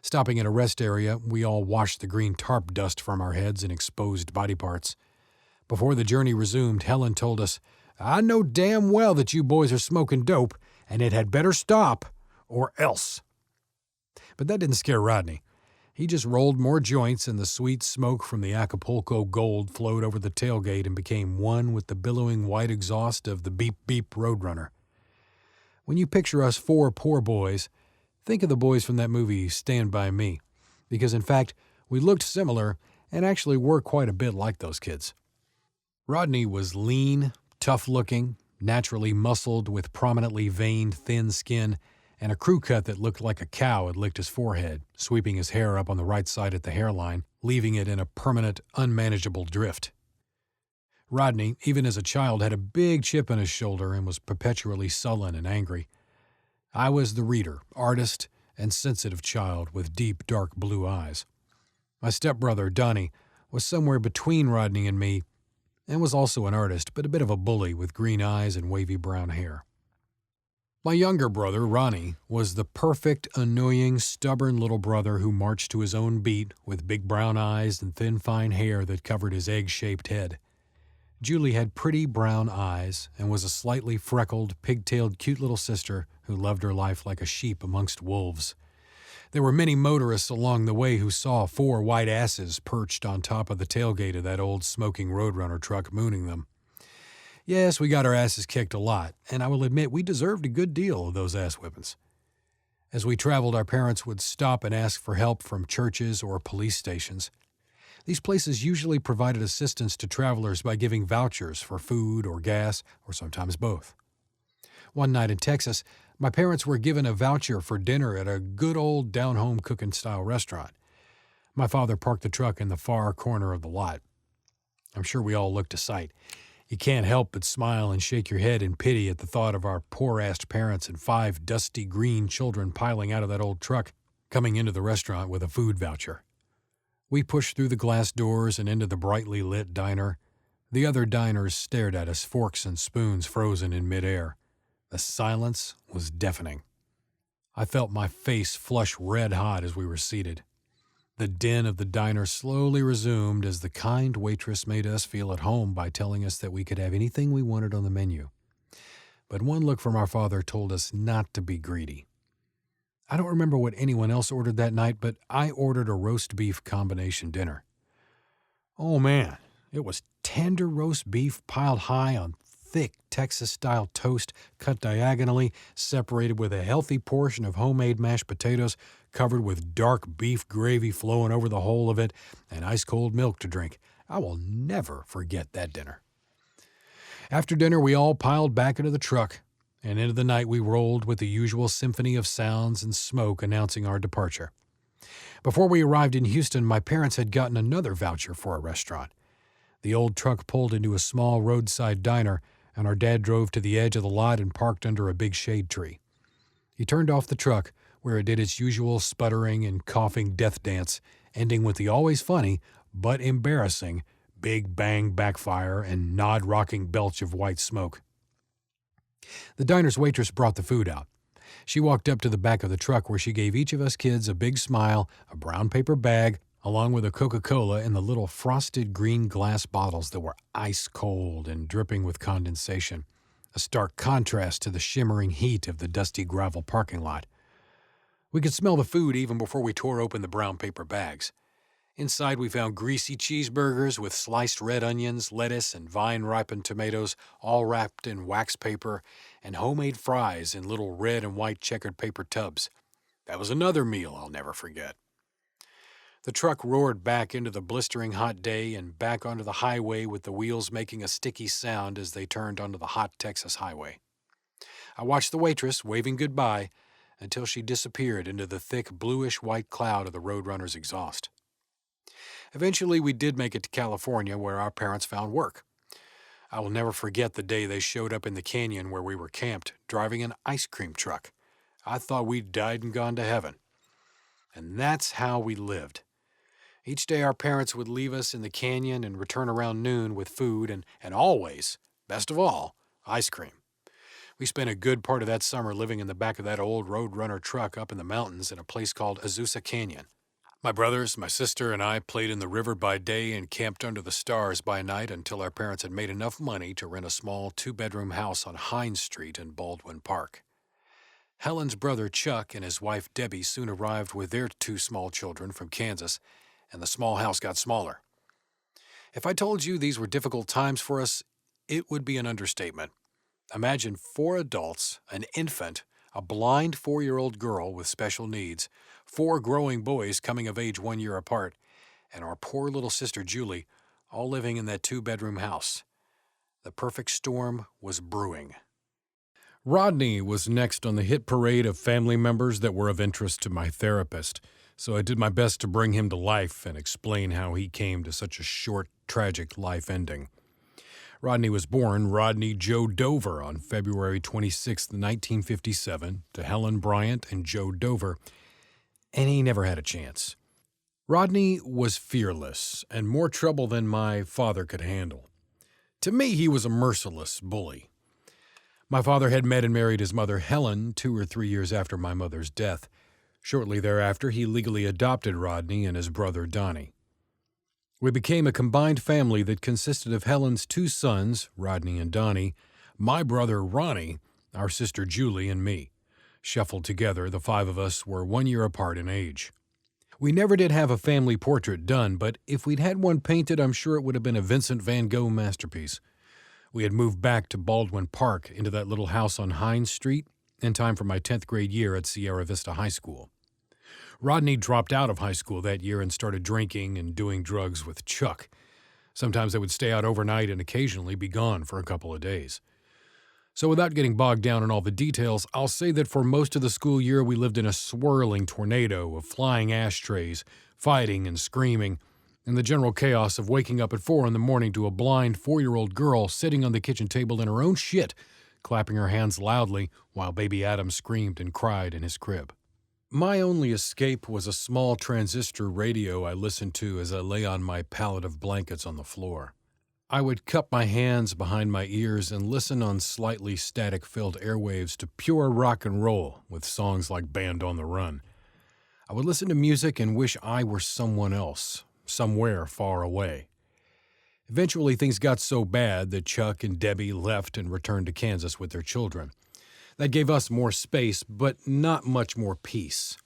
Stopping at a rest area, we all washed the green tarp dust from our heads and exposed body parts. Before the journey resumed, Helen told us, "I know damn well that you boys are smoking dope, and it had better stop, or else." But that didn't scare Rodney. He just rolled more joints, and the sweet smoke from the Acapulco Gold flowed over the tailgate and became one with the billowing white exhaust of the beep-beep Roadrunner. When you picture us 4 poor boys, think of the boys from that movie Stand By Me, because in fact, we looked similar and actually were quite a bit like those kids. Rodney was lean, tough-looking, naturally muscled with prominently veined thin skin, and a crew cut that looked like a cow had licked his forehead, sweeping his hair up on the right side at the hairline, leaving it in a permanent, unmanageable drift. Rodney, even as a child, had a big chip on his shoulder and was perpetually sullen and angry. I was the reader, artist, and sensitive child with deep, dark blue eyes. My stepbrother, Donnie, was somewhere between Rodney and me, and was also an artist, but a bit of a bully with green eyes and wavy brown hair. My younger brother, Ronnie, was the perfect, annoying, stubborn little brother who marched to his own beat with big brown eyes and thin, fine hair that covered his egg-shaped head. Julie had pretty brown eyes and was a slightly freckled, pigtailed, cute little sister who loved her life like a sheep amongst wolves. There were many motorists along the way who saw 4 white asses perched on top of the tailgate of that old smoking Roadrunner truck mooning them. Yes, we got our asses kicked a lot, and I will admit we deserved a good deal of those ass whippings. As we traveled, our parents would stop and ask for help from churches or police stations. These places usually provided assistance to travelers by giving vouchers for food or gas, or sometimes both. One night in Texas, my parents were given a voucher for dinner at a good old down-home cooking-style restaurant. My father parked the truck in the far corner of the lot. I'm sure we all looked a sight. You can't help but smile and shake your head in pity at the thought of our poor-assed parents and 5 dusty green children piling out of that old truck, coming into the restaurant with a food voucher. We pushed through the glass doors and into the brightly lit diner. The other diners stared at us, forks and spoons frozen in midair. The silence was deafening. I felt my face flush red-hot as we were seated. The din of the diner slowly resumed as the kind waitress made us feel at home by telling us that we could have anything we wanted on the menu. But one look from our father told us not to be greedy. I don't remember what anyone else ordered that night, but I ordered a roast beef combination dinner. Oh man, it was tender roast beef piled high on thick Texas-style toast, cut diagonally, separated with a healthy portion of homemade mashed potatoes, covered with dark beef gravy flowing over the whole of it, and ice-cold milk to drink. I will never forget that dinner. After dinner, we all piled back into the truck, and into the night we rolled with the usual symphony of sounds and smoke announcing our departure. Before we arrived in Houston, my parents had gotten another voucher for a restaurant. The old truck pulled into a small roadside diner, and our dad drove to the edge of the lot and parked under a big shade tree. He turned off the truck, where it did its usual sputtering and coughing death dance, ending with the always funny, but embarrassing, big bang backfire and nod-rocking belch of white smoke. The diner's waitress brought the food out. She walked up to the back of the truck where she gave each of us kids a big smile, a brown paper bag, along with a Coca-Cola in the little frosted green glass bottles that were ice cold and dripping with condensation, a stark contrast to the shimmering heat of the dusty gravel parking lot. We could smell the food even before we tore open the brown paper bags. Inside we found greasy cheeseburgers with sliced red onions, lettuce, and vine-ripened tomatoes, all wrapped in wax paper, and homemade fries in little red and white checkered paper tubs. That was another meal I'll never forget. The truck roared back into the blistering hot day and back onto the highway with the wheels making a sticky sound as they turned onto the hot Texas highway. I watched the waitress waving goodbye until she disappeared into the thick bluish-white cloud of the Roadrunner's exhaust. Eventually, we did make it to California, where our parents found work. I will never forget the day they showed up in the canyon where we were camped, driving an ice cream truck. I thought we'd died and gone to heaven. And that's how we lived. Each day our parents would leave us in the canyon and return around noon with food and always, best of all, ice cream. We spent a good part of that summer living in the back of that old Roadrunner truck up in the mountains in a place called Azusa Canyon. My brothers, my sister, and I played in the river by day and camped under the stars by night until our parents had made enough money to rent a small 2-bedroom house on Hines Street in Baldwin Park. Helen's brother Chuck and his wife Debbie soon arrived with their 2 small children from Kansas, and the small house got smaller. If I told you these were difficult times for us, it would be an understatement. Imagine 4 adults, an infant, a blind 4-year-old girl with special needs, 4 growing boys coming of age 1 year apart, and our poor little sister Julie, all living in that 2-bedroom house. The perfect storm was brewing. Rodney was next on the hit parade of family members that were of interest to my therapist, so I did my best to bring him to life and explain how he came to such a short, tragic life ending. Rodney was born Rodney Joe Dover on February 26, 1957, to Helen Bryant and Joe Dover, and he never had a chance. Rodney was fearless and more trouble than my father could handle. To me, he was a merciless bully. My father had met and married his mother Helen 2 or 3 years after my mother's death. Shortly thereafter, he legally adopted Rodney and his brother Donnie. We became a combined family that consisted of Helen's 2 sons, Rodney and Donnie, my brother Ronnie, our sister Julie, and me. Shuffled together, the 5 of us were 1 year apart in age. We never did have a family portrait done, but if we'd had one painted, I'm sure it would have been a Vincent van Gogh masterpiece. We had moved back to Baldwin Park into that little house on Hines Street in time for my 10th grade year at Sierra Vista High School. Rodney dropped out of high school that year and started drinking and doing drugs with Chuck. Sometimes they would stay out overnight and occasionally be gone for a couple of days. So without getting bogged down in all the details, I'll say that for most of the school year we lived in a swirling tornado of flying ashtrays, fighting and screaming, and the general chaos of waking up at 4 in the morning to a blind 4-year-old girl sitting on the kitchen table in her own shit, clapping her hands loudly while baby Adam screamed and cried in his crib. My only escape was a small transistor radio I listened to as I lay on my pallet of blankets on the floor. I would cup my hands behind my ears and listen on slightly static-filled airwaves to pure rock and roll with songs like Band on the Run. I would listen to music and wish I were someone else, somewhere far away. Eventually, things got so bad that Chuck and Debbie left and returned to Kansas with their children. That gave us more space, but not much more peace.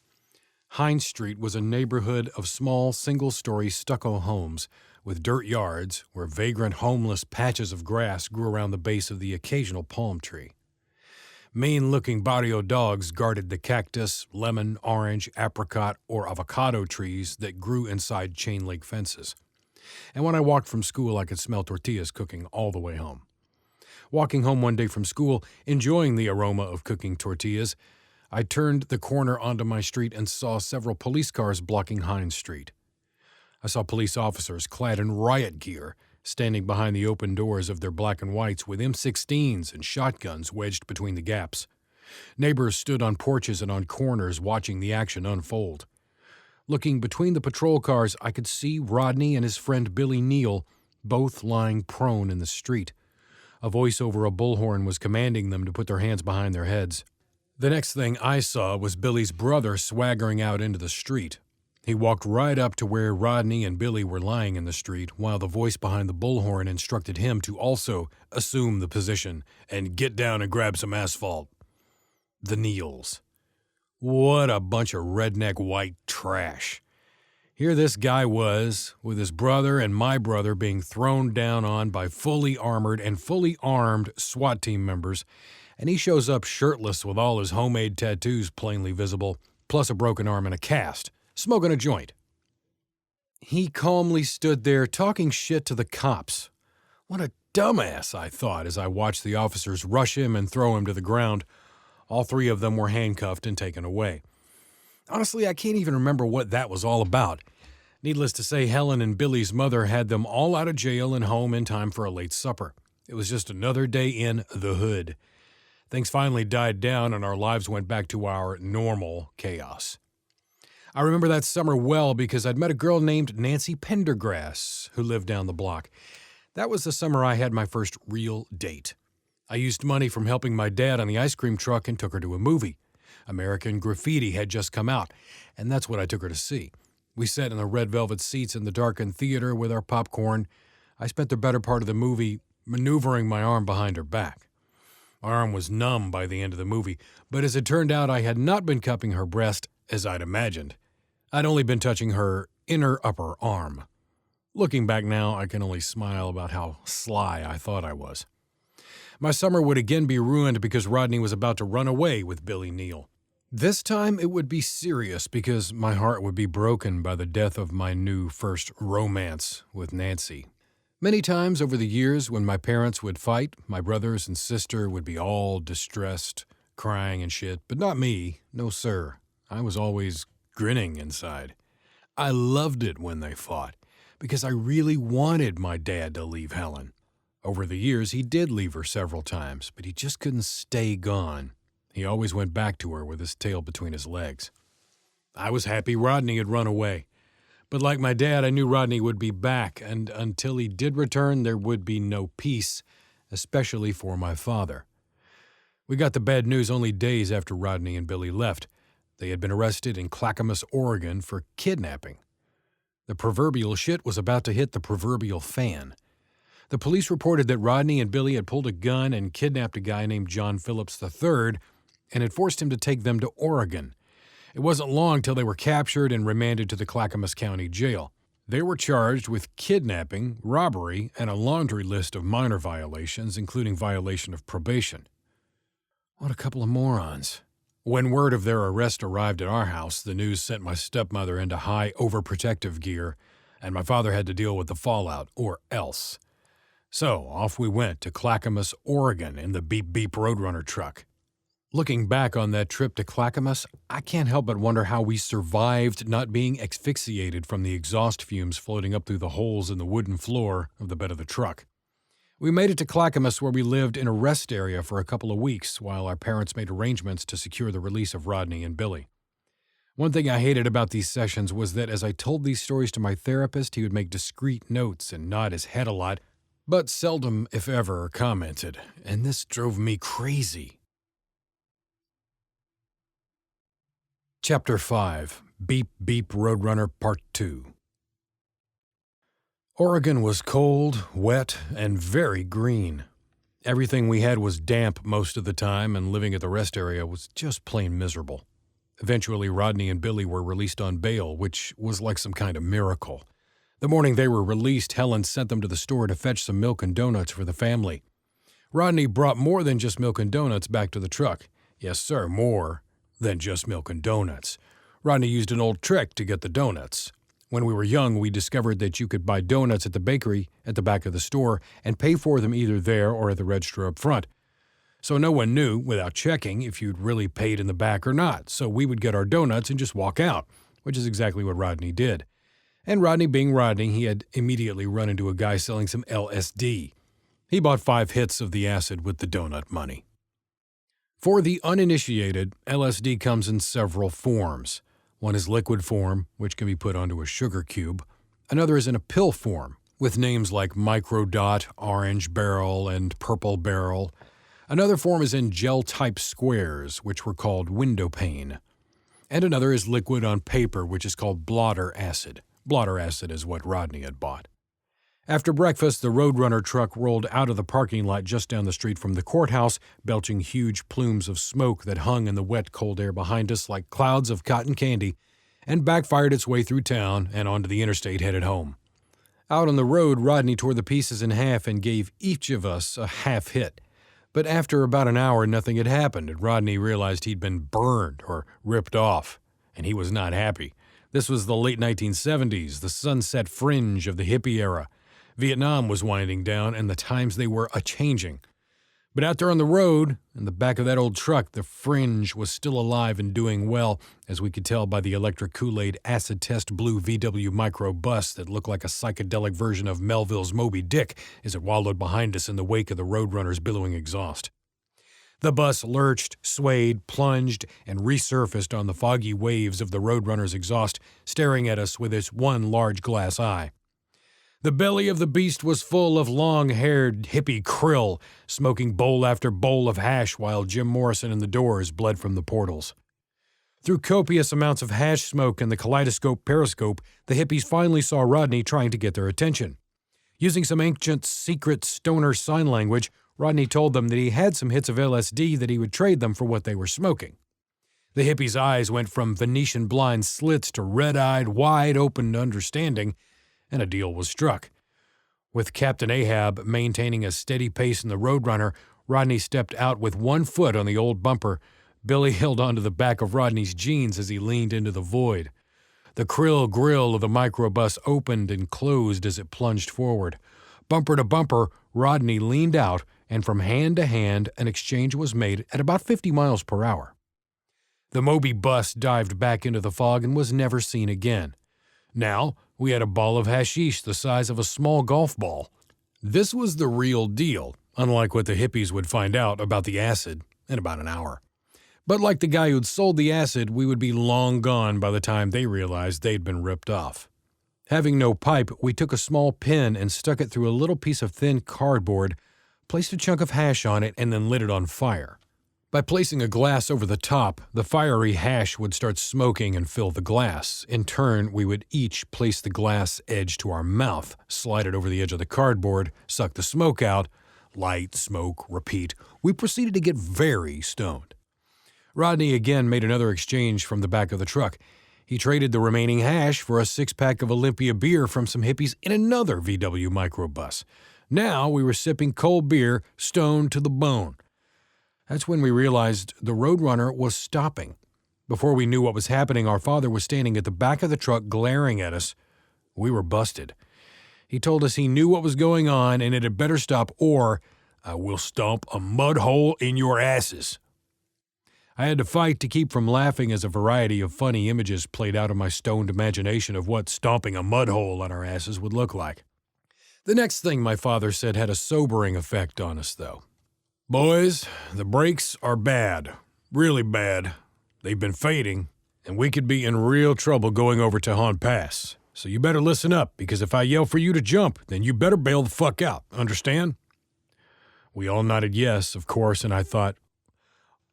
Hines Street was a neighborhood of small, single-story stucco homes with dirt yards where vagrant, homeless patches of grass grew around the base of the occasional palm tree. Mean-looking barrio dogs guarded the cactus, lemon, orange, apricot, or avocado trees that grew inside chain-link fences. And when I walked from school, I could smell tortillas cooking all the way home. Walking home one day from school, enjoying the aroma of cooking tortillas, I turned the corner onto my street and saw several police cars blocking Hines Street. I saw police officers clad in riot gear standing behind the open doors of their black and whites with M16s and shotguns wedged between the gaps. Neighbors stood on porches and on corners watching the action unfold. Looking between the patrol cars, I could see Rodney and his friend Billy Neal both lying prone in the street. A voice over a bullhorn was commanding them to put their hands behind their heads. The next thing I saw was Billy's brother swaggering out into the street. He walked right up to where Rodney and Billy were lying in the street, while the voice behind the bullhorn instructed him to also assume the position and get down and grab some asphalt. The Neals. What a bunch of redneck white trash. Here this guy was, with his brother and my brother being thrown down on by fully armored and fully armed SWAT team members, and he shows up shirtless with all his homemade tattoos plainly visible, plus a broken arm and a cast, smoking a joint. He calmly stood there talking shit to the cops. What a dumbass, I thought, as I watched the officers rush him and throw him to the ground. All three of them were handcuffed and taken away. Honestly, I can't even remember what that was all about. Needless to say, Helen and Billy's mother had them all out of jail and home in time for a late supper. It was just another day in the hood. Things finally died down and our lives went back to our normal chaos. I remember that summer well because I'd met a girl named Nancy Pendergrass who lived down the block. That was the summer I had my first real date. I used money from helping my dad on the ice cream truck and took her to a movie. American Graffiti had just come out, and that's what I took her to see. We sat in the red velvet seats in the darkened theater with our popcorn. I spent the better part of the movie maneuvering my arm behind her back. My arm was numb by the end of the movie, but as it turned out, I had not been cupping her breast as I'd imagined. I'd only been touching her inner upper arm. Looking back now, I can only smile about how sly I thought I was. My summer would again be ruined because Rodney was about to run away with Billy Neal. This time it would be serious because my heart would be broken by the death of my new first romance with Nancy. Many times over the years when my parents would fight, my brothers and sister would be all distressed, crying and shit, but not me. No, sir. I was always grinning inside. I loved it when they fought because I really wanted my dad to leave Helen. Over the years, he did leave her several times, but he just couldn't stay gone. He always went back to her with his tail between his legs. I was happy Rodney had run away. But like my dad, I knew Rodney would be back, and until he did return, there would be no peace, especially for my father. We got the bad news only days after Rodney and Billy left. They had been arrested in Clackamas, Oregon for kidnapping. The proverbial shit was about to hit the proverbial fan. The police reported that Rodney and Billy had pulled a gun and kidnapped a guy named John Phillips III and had forced him to take them to Oregon. It wasn't long till they were captured and remanded to the Clackamas County Jail. They were charged with kidnapping, robbery, and a laundry list of minor violations, including violation of probation. What a couple of morons. When word of their arrest arrived at our house, the news sent my stepmother into high overprotective gear, and my father had to deal with the fallout, or else. So off we went to Clackamas, Oregon in the beep-beep Roadrunner truck. Looking back on that trip to Clackamas, I can't help but wonder how we survived not being asphyxiated from the exhaust fumes floating up through the holes in the wooden floor of the bed of the truck. We made it to Clackamas, where we lived in a rest area for a couple of weeks while our parents made arrangements to secure the release of Rodney and Billy. One thing I hated about these sessions was that as I told these stories to my therapist, he would make discreet notes and nod his head a lot, but seldom, if ever, commented, and this drove me crazy. Chapter 5, Beep Beep Roadrunner Part 2. Oregon was cold, wet, and very green. Everything we had was damp most of the time, and living at the rest area was just plain miserable. Eventually, Rodney and Billy were released on bail, which was like some kind of miracle. The morning they were released, Helen sent them to the store to fetch some milk and donuts for the family. Rodney brought more than just milk and donuts back to the truck. Yes, sir, more than just milk and donuts. Rodney used an old trick to get the donuts. When we were young, we discovered that you could buy donuts at the bakery at the back of the store and pay for them either there or at the register up front. So no one knew, without checking, if you'd really paid in the back or not, so we would get our donuts and just walk out, which is exactly what Rodney did. And Rodney being Rodney, he had immediately run into a guy selling some LSD. He bought 5 hits of the acid with the donut money. For the uninitiated, LSD comes in several forms. One is liquid form, which can be put onto a sugar cube. Another is in a pill form, with names like Microdot, Orange Barrel, and Purple Barrel. Another form is in gel-type squares, which were called window pane. And another is liquid on paper, which is called blotter acid. Blotter acid is what Rodney had bought. After breakfast, the Roadrunner truck rolled out of the parking lot just down the street from the courthouse, belching huge plumes of smoke that hung in the wet, cold air behind us like clouds of cotton candy, and backfired its way through town and onto the interstate headed home. Out on the road, Rodney tore the pieces in half and gave each of us a half hit. But after about an hour, nothing had happened, and Rodney realized he'd been burned or ripped off, and he was not happy. This was the late 1970s, the sunset fringe of the hippie era. Vietnam was winding down, and the times they were a-changing. But out there on the road, in the back of that old truck, the fringe was still alive and doing well, as we could tell by the electric Kool-Aid acid test blue VW micro bus that looked like a psychedelic version of Melville's Moby Dick as it wallowed behind us in the wake of the Roadrunner's billowing exhaust. The bus lurched, swayed, plunged, and resurfaced on the foggy waves of the Roadrunner's exhaust, staring at us with its one large glass eye. The belly of the beast was full of long-haired hippie krill, smoking bowl after bowl of hash while Jim Morrison and the Doors bled from the portals. Through copious amounts of hash smoke and the kaleidoscope periscope, the hippies finally saw Rodney trying to get their attention. Using some ancient secret stoner sign language, Rodney told them that he had some hits of LSD that he would trade them for what they were smoking. The hippies' eyes went from Venetian blind slits to red-eyed, wide-open understanding, and a deal was struck. With Captain Ahab maintaining a steady pace in the Roadrunner, Rodney stepped out with one foot on the old bumper. Billy held onto the back of Rodney's jeans as he leaned into the void. The krill grill of the microbus opened and closed as it plunged forward. Bumper to bumper, Rodney leaned out, and from hand to hand, an exchange was made at about 50 miles per hour. The Moby bus dived back into the fog and was never seen again. Now, we had a ball of hashish the size of a small golf ball. This was the real deal, unlike what the hippies would find out about the acid in about an hour. But like the guy who'd sold the acid, we would be long gone by the time they realized they'd been ripped off. Having no pipe, we took a small pin and stuck it through a little piece of thin cardboard, placed a chunk of hash on it, and then lit it on fire. By placing a glass over the top, the fiery hash would start smoking and fill the glass. In turn, we would each place the glass edge to our mouth, slide it over the edge of the cardboard, suck the smoke out, light, smoke, repeat. We proceeded to get very stoned. Rodney again made another exchange from the back of the truck. He traded the remaining hash for a 6-pack of Olympia beer from some hippies in another VW microbus. Now we were sipping cold beer, stoned to the bone. That's when we realized the Roadrunner was stopping. Before we knew what was happening, our father was standing at the back of the truck glaring at us. We were busted. He told us he knew what was going on and it had better stop, or I will stomp a mud hole in your asses. I had to fight to keep from laughing as a variety of funny images played out in my stoned imagination of what stomping a mud hole on our asses would look like. The next thing my father said had a sobering effect on us, though. "Boys, the breaks are bad. Really bad. They've been fading, and we could be in real trouble going over Tejon Pass. So you better listen up, because if I yell for you to jump, then you better bail the fuck out. Understand?" We all nodded yes, of course, and I thought,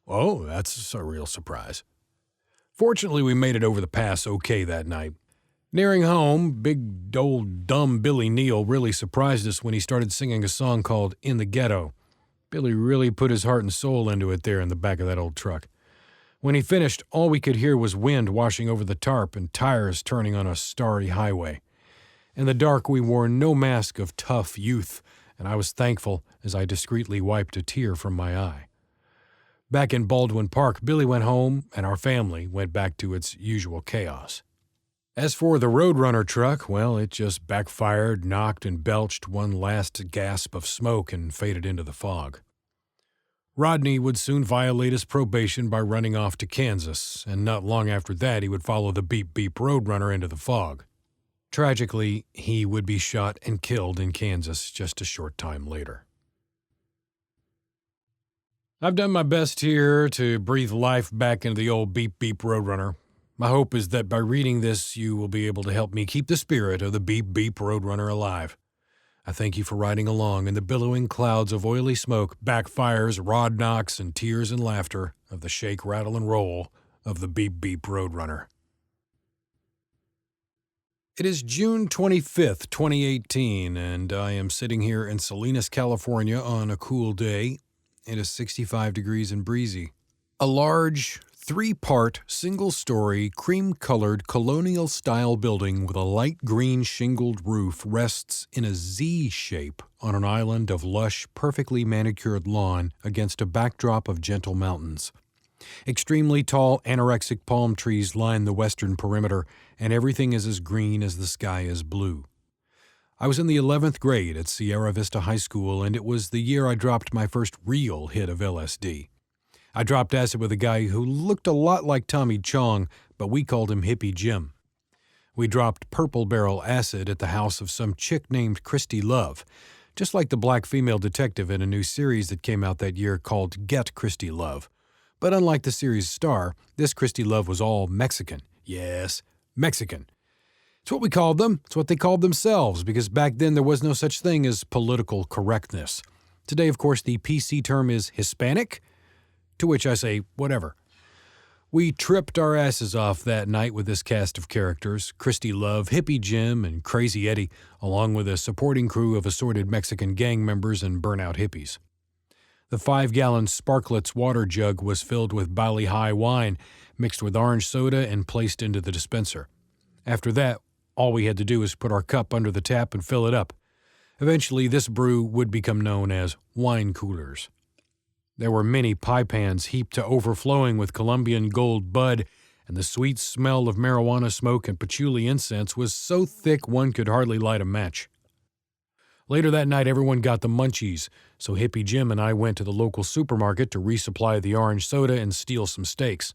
oh, that's a real surprise. Fortunately, we made it over the pass okay that night. Nearing home, big old dumb Billy Neal really surprised us when he started singing a song called "In the Ghetto." Billy really put his heart and soul into it there in the back of that old truck. When he finished, all we could hear was wind washing over the tarp and tires turning on a starry highway. In the dark, we wore no mask of tough youth, and I was thankful as I discreetly wiped a tear from my eye. Back in Baldwin Park, Billy went home, and our family went back to its usual chaos. As for the Roadrunner truck, well, it just backfired, knocked, and belched one last gasp of smoke and faded into the fog. Rodney would soon violate his probation by running off to Kansas, and not long after that he would follow the Beep Beep Roadrunner into the fog. Tragically, he would be shot and killed in Kansas just a short time later. I've done my best here to breathe life back into the old Beep Beep Roadrunner. My hope is that by reading this, you will be able to help me keep the spirit of the Beep Beep Roadrunner alive. I thank you for riding along in the billowing clouds of oily smoke, backfires, rod knocks, and tears and laughter of the shake, rattle, and roll of the Beep Beep Roadrunner. It is June 25th, 2018, and I am sitting here in Salinas, California on a cool day. It is 65 degrees and breezy. A large, 3-part, single-story, cream-colored, colonial-style building with a light green shingled roof rests in a Z shape on an island of lush, perfectly manicured lawn against a backdrop of gentle mountains. Extremely tall anorexic palm trees line the western perimeter, and everything is as green as the sky is blue. I was in the 11th grade at Sierra Vista High School, and it was the year I dropped my first real hit of LSD. I dropped acid with a guy who looked a lot like Tommy Chong, but we called him Hippie Jim. We dropped Purple Barrel acid at the house of some chick named Christy Love, just like the black female detective in a new series that came out that year called Get Christy Love. But unlike the series' star, this Christy Love was all Mexican. Yes, Mexican. It's what we called them. It's what they called themselves, because back then there was no such thing as political correctness. Today, of course, the PC term is Hispanic, to which I say, whatever. We tripped our asses off that night with this cast of characters, Christy Love, Hippie Jim, and Crazy Eddie, along with a supporting crew of assorted Mexican gang members and burnout hippies. The 5-gallon Sparklets water jug was filled with Bali High wine, mixed with orange soda and placed into the dispenser. After that, all we had to do was put our cup under the tap and fill it up. Eventually, this brew would become known as wine coolers. There were many pie pans heaped to overflowing with Colombian gold bud, and the sweet smell of marijuana smoke and patchouli incense was so thick one could hardly light a match. Later that night, everyone got the munchies, so Hippie Jim and I went to the local supermarket to resupply the orange soda and steal some steaks.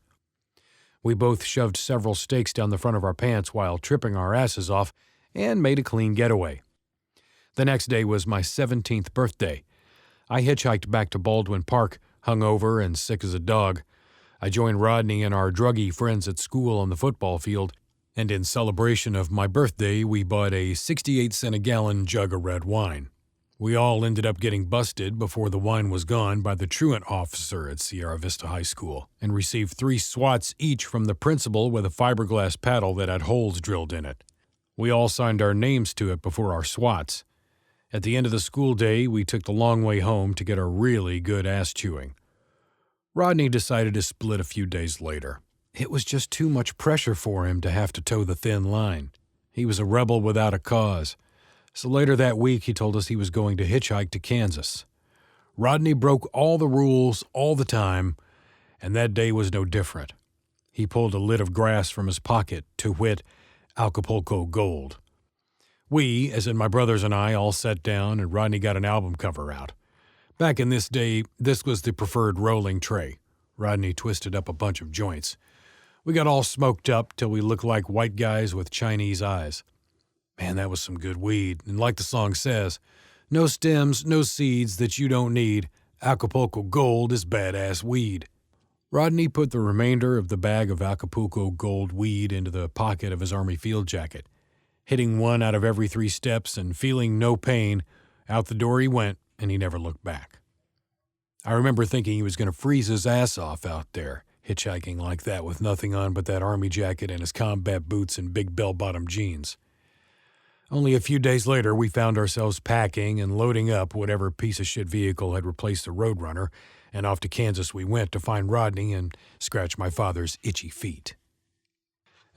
We both shoved several steaks down the front of our pants while tripping our asses off and made a clean getaway. The next day was my 17th birthday. I hitchhiked back to Baldwin Park, hungover and sick as a dog. I joined Rodney and our druggy friends at school on the football field, and in celebration of my birthday, we bought a 68-cent-a-gallon jug of red wine. We all ended up getting busted before the wine was gone by the truant officer at Sierra Vista High School and received 3 swats each from the principal with a fiberglass paddle that had holes drilled in it. We all signed our names to it before our swats. At the end of the school day, we took the long way home to get a really good ass chewing. Rodney decided to split a few days later. It was just too much pressure for him to have to toe the thin line. He was a rebel without a cause. So later that week, he told us he was going to hitchhike to Kansas. Rodney broke all the rules all the time, and that day was no different. He pulled a lid of grass from his pocket, to wit, Acapulco Gold. We, as in my brothers and I, all sat down, and Rodney got an album cover out. Back in this day, this was the preferred rolling tray. Rodney twisted up a bunch of joints. We got all smoked up till we looked like white guys with Chinese eyes. Man, that was some good weed, and like the song says, no stems, no seeds that you don't need. Acapulco Gold is badass weed. Rodney put the remainder of the bag of Acapulco Gold weed into the pocket of his Army field jacket. Hitting one out of every 3 steps and feeling no pain, out the door he went, and he never looked back. I remember thinking he was going to freeze his ass off out there, hitchhiking like that with nothing on but that Army jacket and his combat boots and big bell-bottom jeans. Only a few days later, we found ourselves packing and loading up whatever piece of shit vehicle had replaced the Roadrunner, and off to Kansas we went to find Rodney and scratch my father's itchy feet.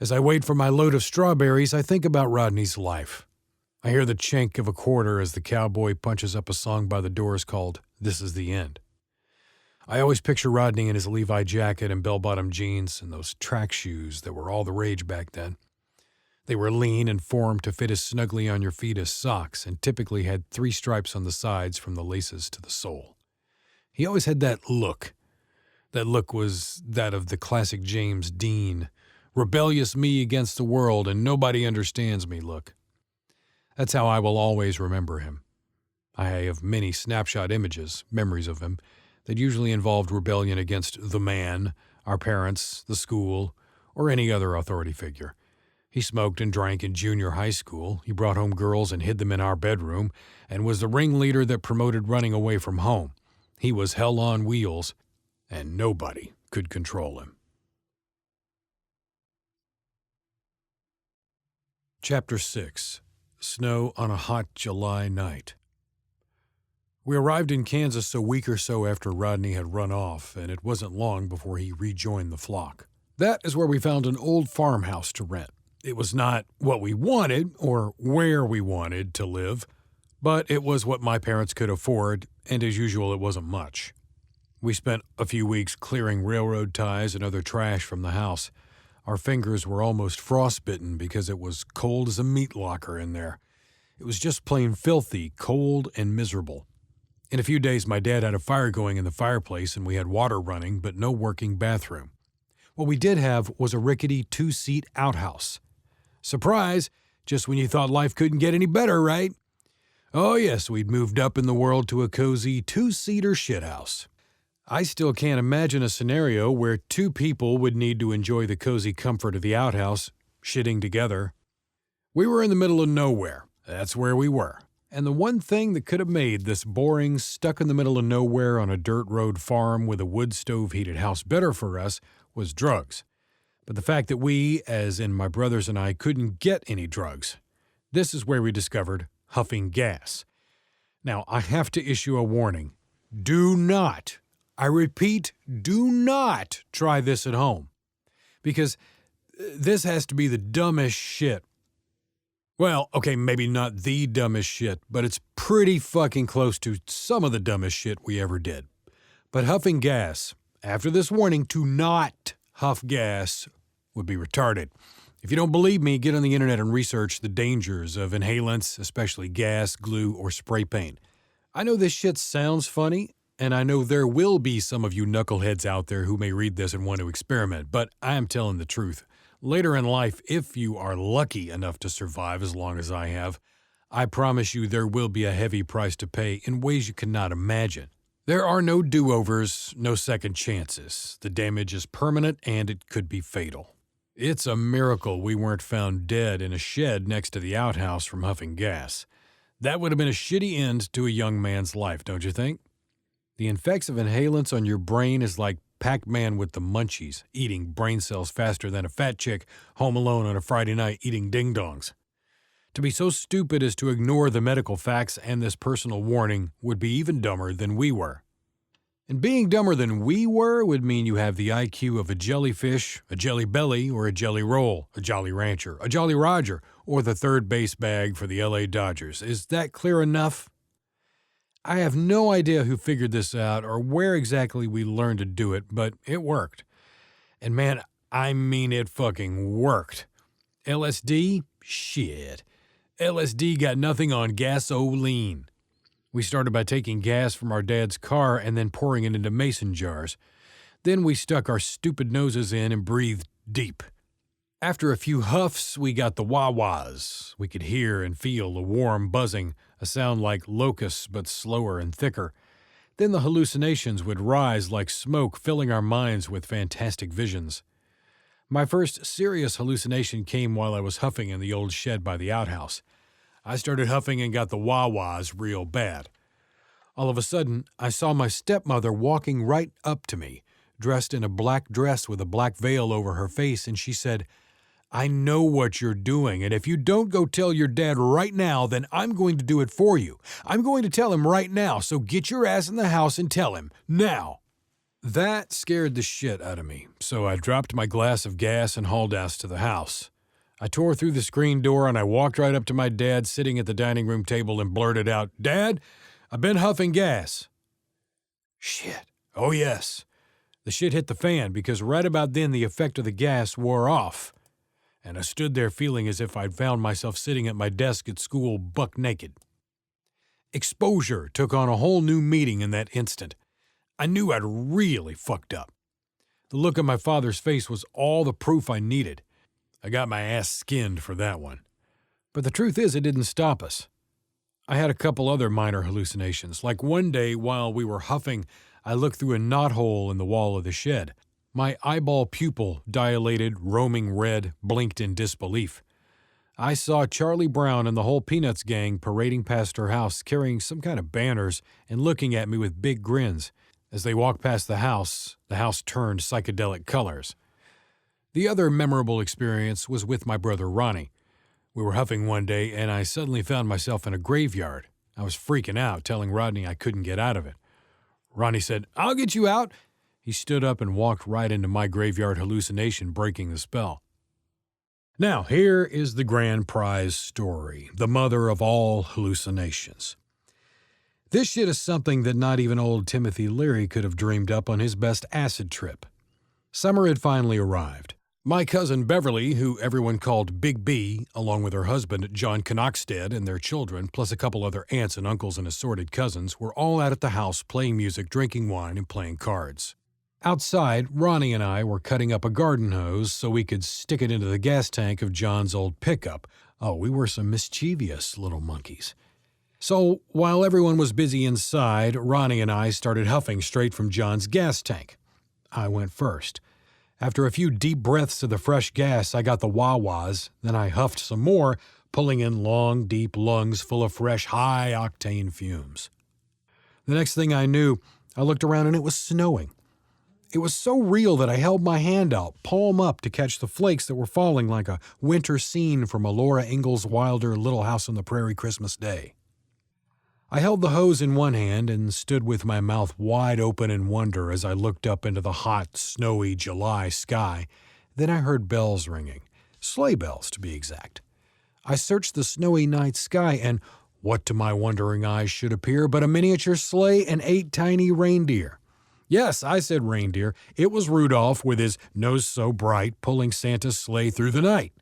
As I wait for my load of strawberries, I think about Rodney's life. I hear the chink of a quarter as the cowboy punches up a song by the Doors called "This Is the End." I always picture Rodney in his Levi jacket and bell-bottom jeans and those track shoes that were all the rage back then. They were lean and formed to fit as snugly on your feet as socks and typically had 3 stripes on the sides from the laces to the sole. He always had that look. That look was that of the classic James Dean, rebellious me against the world and nobody understands me look. That's how I will always remember him. I have many snapshot images, memories of him, that usually involved rebellion against the man, our parents, the school, or any other authority figure. He smoked and drank in junior high school, he brought home girls and hid them in our bedroom, and was the ringleader that promoted running away from home. He was hell on wheels, and nobody could control him. Chapter 6. Snow on a Hot July Night. We arrived in Kansas a week or so after Rodney had run off, and it wasn't long before he rejoined the flock. That is where we found an old farmhouse to rent. It was not what we wanted or where we wanted to live, but it was what my parents could afford, and as usual, it wasn't much. We spent a few weeks clearing railroad ties and other trash from the house. Our fingers were almost frostbitten because it was cold as a meat locker in there. It was just plain filthy, cold, and miserable. In a few days, my dad had a fire going in the fireplace and we had water running, but no working bathroom. What we did have was a rickety 2-seat outhouse. Surprise! Just when you thought life couldn't get any better, right? Oh yes, we'd moved up in the world to a cozy 2-seater shithouse. I still can't imagine a scenario where 2 people would need to enjoy the cozy comfort of the outhouse, shitting together. We were in the middle of nowhere. That's where we were. And the one thing that could have made this boring, stuck in the middle of nowhere on a dirt road farm with a wood stove-heated house better for us was drugs. But the fact that we, as in my brothers and I, couldn't get any drugs. This is where we discovered huffing gas. Now, I have to issue a warning. Do not, I repeat, do not try this at home. Because this has to be the dumbest shit. Well, okay, maybe not the dumbest shit, but it's pretty fucking close to some of the dumbest shit we ever did. But huffing gas, after this warning to not huff gas, would be retarded. If you don't believe me, get on the internet and research the dangers of inhalants, especially gas, glue, or spray paint. I know this shit sounds funny, and I know there will be some of you knuckleheads out there who may read this and want to experiment, but I am telling the truth. Later in life, if you are lucky enough to survive as long as I have, I promise you there will be a heavy price to pay in ways you cannot imagine. There are no do-overs, no second chances. The damage is permanent and it could be fatal. It's a miracle we weren't found dead in a shed next to the outhouse from huffing gas. That would have been a shitty end to a young man's life, don't you think? The effects of inhalants on your brain is like Pac-Man with the munchies, eating brain cells faster than a fat chick home alone on a Friday night eating ding-dongs. To be so stupid as to ignore the medical facts and this personal warning would be even dumber than we were. And being dumber than we were would mean you have the IQ of a jellyfish, a jelly belly, or a jelly roll, a Jolly Rancher, a Jolly Roger, or the third base bag for the LA Dodgers. Is that clear enough? I have no idea who figured this out or where exactly we learned to do it, but it worked. And man, I mean it fucking worked. LSD? Shit. LSD got nothing on gasoline. We started by taking gas from our dad's car and then pouring it into mason jars. Then we stuck our stupid noses in and breathed deep. After a few huffs, we got the wah-wahs. We could hear and feel a warm buzzing, a sound like locusts but slower and thicker. Then the hallucinations would rise like smoke, filling our minds with fantastic visions. My first serious hallucination came while I was huffing in the old shed by the outhouse. I started huffing and got the wah-wahs real bad. All of a sudden, I saw my stepmother walking right up to me, dressed in a black dress with a black veil over her face, and she said, "I know what you're doing, and if you don't go tell your dad right now, then I'm going to do it for you. I'm going to tell him right now, so get your ass in the house and tell him, now." That scared the shit out of me, so I dropped my glass of gas and hauled ass to the house. I tore through the screen door and I walked right up to my dad sitting at the dining room table and blurted out, "Dad, I've been huffing gas." Shit. Oh yes. The shit hit the fan because right about then the effect of the gas wore off, and I stood there feeling as if I'd found myself sitting at my desk at school buck naked. Exposure took on a whole new meaning in that instant. I knew I'd really fucked up. The look on my father's face was all the proof I needed. I got my ass skinned for that one. But the truth is, it didn't stop us. I had a couple other minor hallucinations, like one day while we were huffing, I looked through a knothole in the wall of the shed. My eyeball pupil dilated, roaming red, blinked in disbelief. I saw Charlie Brown and the whole Peanuts gang parading past her house carrying some kind of banners and looking at me with big grins. As they walked past the house turned psychedelic colors. The other memorable experience was with my brother Ronnie. We were huffing one day and I suddenly found myself in a graveyard. I was freaking out, telling Rodney I couldn't get out of it. Ronnie said, "I'll get you out." He stood up and walked right into my graveyard hallucination, breaking the spell. Now, here is the grand prize story, the mother of all hallucinations. This shit is something that not even old Timothy Leary could have dreamed up on his best acid trip. Summer had finally arrived. My cousin Beverly, who everyone called Big B, along with her husband John Knockstead and their children, plus a couple other aunts and uncles and assorted cousins, were all out at the house playing music, drinking wine, and playing cards. Outside, Ronnie and I were cutting up a garden hose so we could stick it into the gas tank of John's old pickup. Oh, we were some mischievous little monkeys. So, while everyone was busy inside, Ronnie and I started huffing straight from John's gas tank. I went first. After a few deep breaths of the fresh gas, I got the wah-wahs, then I huffed some more, pulling in long, deep lungs full of fresh, high-octane fumes. The next thing I knew, I looked around and it was snowing. It was so real that I held my hand out, palm up, to catch the flakes that were falling like a winter scene from a Laura Ingalls Wilder Little House on the Prairie Christmas Day. I held the hose in one hand and stood with my mouth wide open in wonder as I looked up into the hot, snowy July sky. Then I heard bells ringing, sleigh bells to be exact. I searched the snowy night sky and what to my wondering eyes should appear but a miniature sleigh and 8 tiny reindeer. Yes, I said reindeer. It was Rudolph with his nose so bright pulling Santa's sleigh through the night.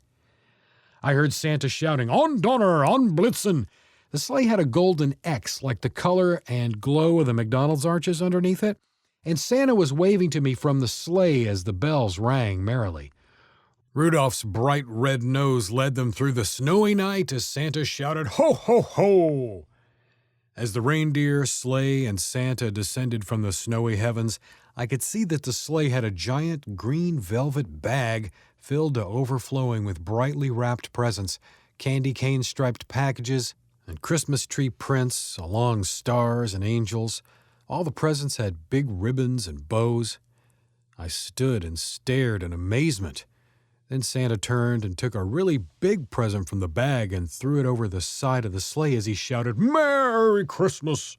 I heard Santa shouting, "On Donner, on Blitzen!" The sleigh had a golden X like the color and glow of the McDonald's arches underneath it, and Santa was waving to me from the sleigh as the bells rang merrily. Rudolph's bright red nose led them through the snowy night as Santa shouted, "Ho, ho, ho!" As the reindeer, sleigh, and Santa descended from the snowy heavens, I could see that the sleigh had a giant green velvet bag filled to overflowing with brightly wrapped presents, candy cane-striped packages, and Christmas tree prints along stars and angels. All the presents had big ribbons and bows. I stood and stared in amazement. Then Santa turned and took a really big present from the bag and threw it over the side of the sleigh as he shouted, "Merry Christmas!"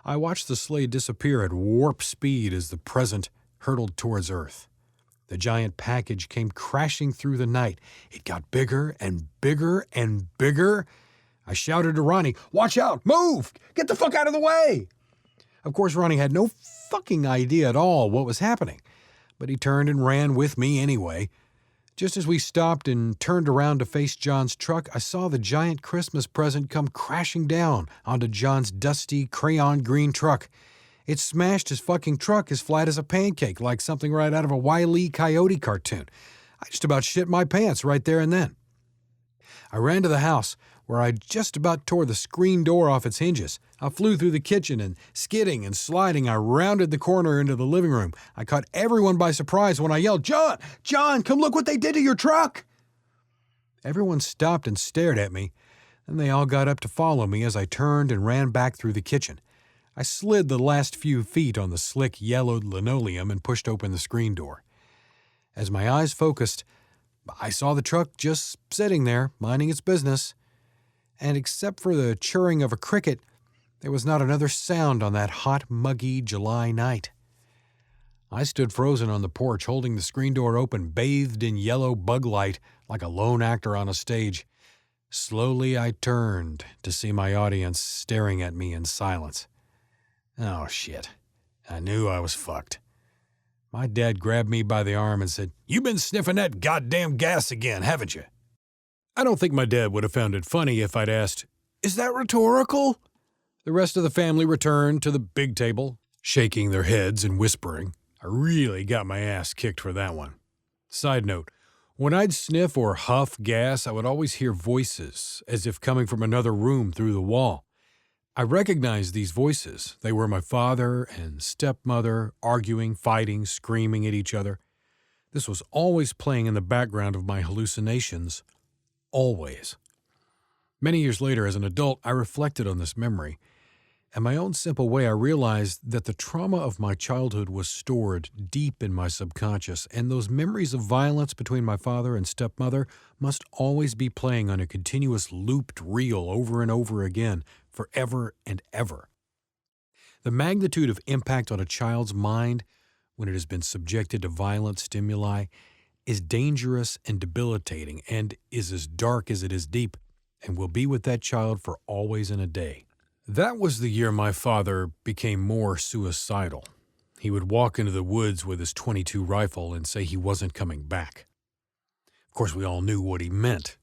I watched the sleigh disappear at warp speed as the present hurtled towards Earth. The giant package came crashing through the night. It got bigger and bigger and bigger. I shouted to Ronnie, "Watch out! Move! Get the fuck out of the way!" Of course, Ronnie had no fucking idea at all what was happening, but he turned and ran with me anyway. Just as we stopped and turned around to face John's truck, I saw the giant Christmas present come crashing down onto John's dusty crayon green truck. It smashed his fucking truck as flat as a pancake, like something right out of a Wile E. Coyote cartoon. I just about shit my pants right there and then. I ran to the house, where I just about tore the screen door off its hinges. I flew through the kitchen and, skidding and sliding, I rounded the corner into the living room. I caught everyone by surprise when I yelled, "John! John, come look what they did to your truck!" Everyone stopped and stared at me. Then they all got up to follow me as I turned and ran back through the kitchen. I slid the last few feet on the slick, yellowed linoleum and pushed open the screen door. As my eyes focused, I saw the truck just sitting there, minding its business. And except for the chirring of a cricket, there was not another sound on that hot, muggy July night. I stood frozen on the porch, holding the screen door open, bathed in yellow bug light like a lone actor on a stage. Slowly I turned to see my audience staring at me in silence. Oh, shit. I knew I was fucked. My dad grabbed me by the arm and said, "You been sniffing that goddamn gas again, haven't you?" I don't think my dad would have found it funny if I'd asked, "Is that rhetorical?" The rest of the family returned to the big table, shaking their heads and whispering. I really got my ass kicked for that one. Side note, when I'd sniff or huff gas, I would always hear voices, as if coming from another room through the wall. I recognized these voices. They were my father and stepmother arguing, fighting, screaming at each other. This was always playing in the background of my hallucinations. Always. Many years later, as an adult, I reflected on this memory. In my own simple way, I realized that the trauma of my childhood was stored deep in my subconscious, and those memories of violence between my father and stepmother must always be playing on a continuous looped reel over and over again, forever and ever. The magnitude of impact on a child's mind when it has been subjected to violent stimuli is dangerous and debilitating, and is as dark as it is deep, and will be with that child for always and a day. That was the year my father became more suicidal. He would walk into the woods with his .22 rifle and say he wasn't coming back. Of course, we all knew what he meant.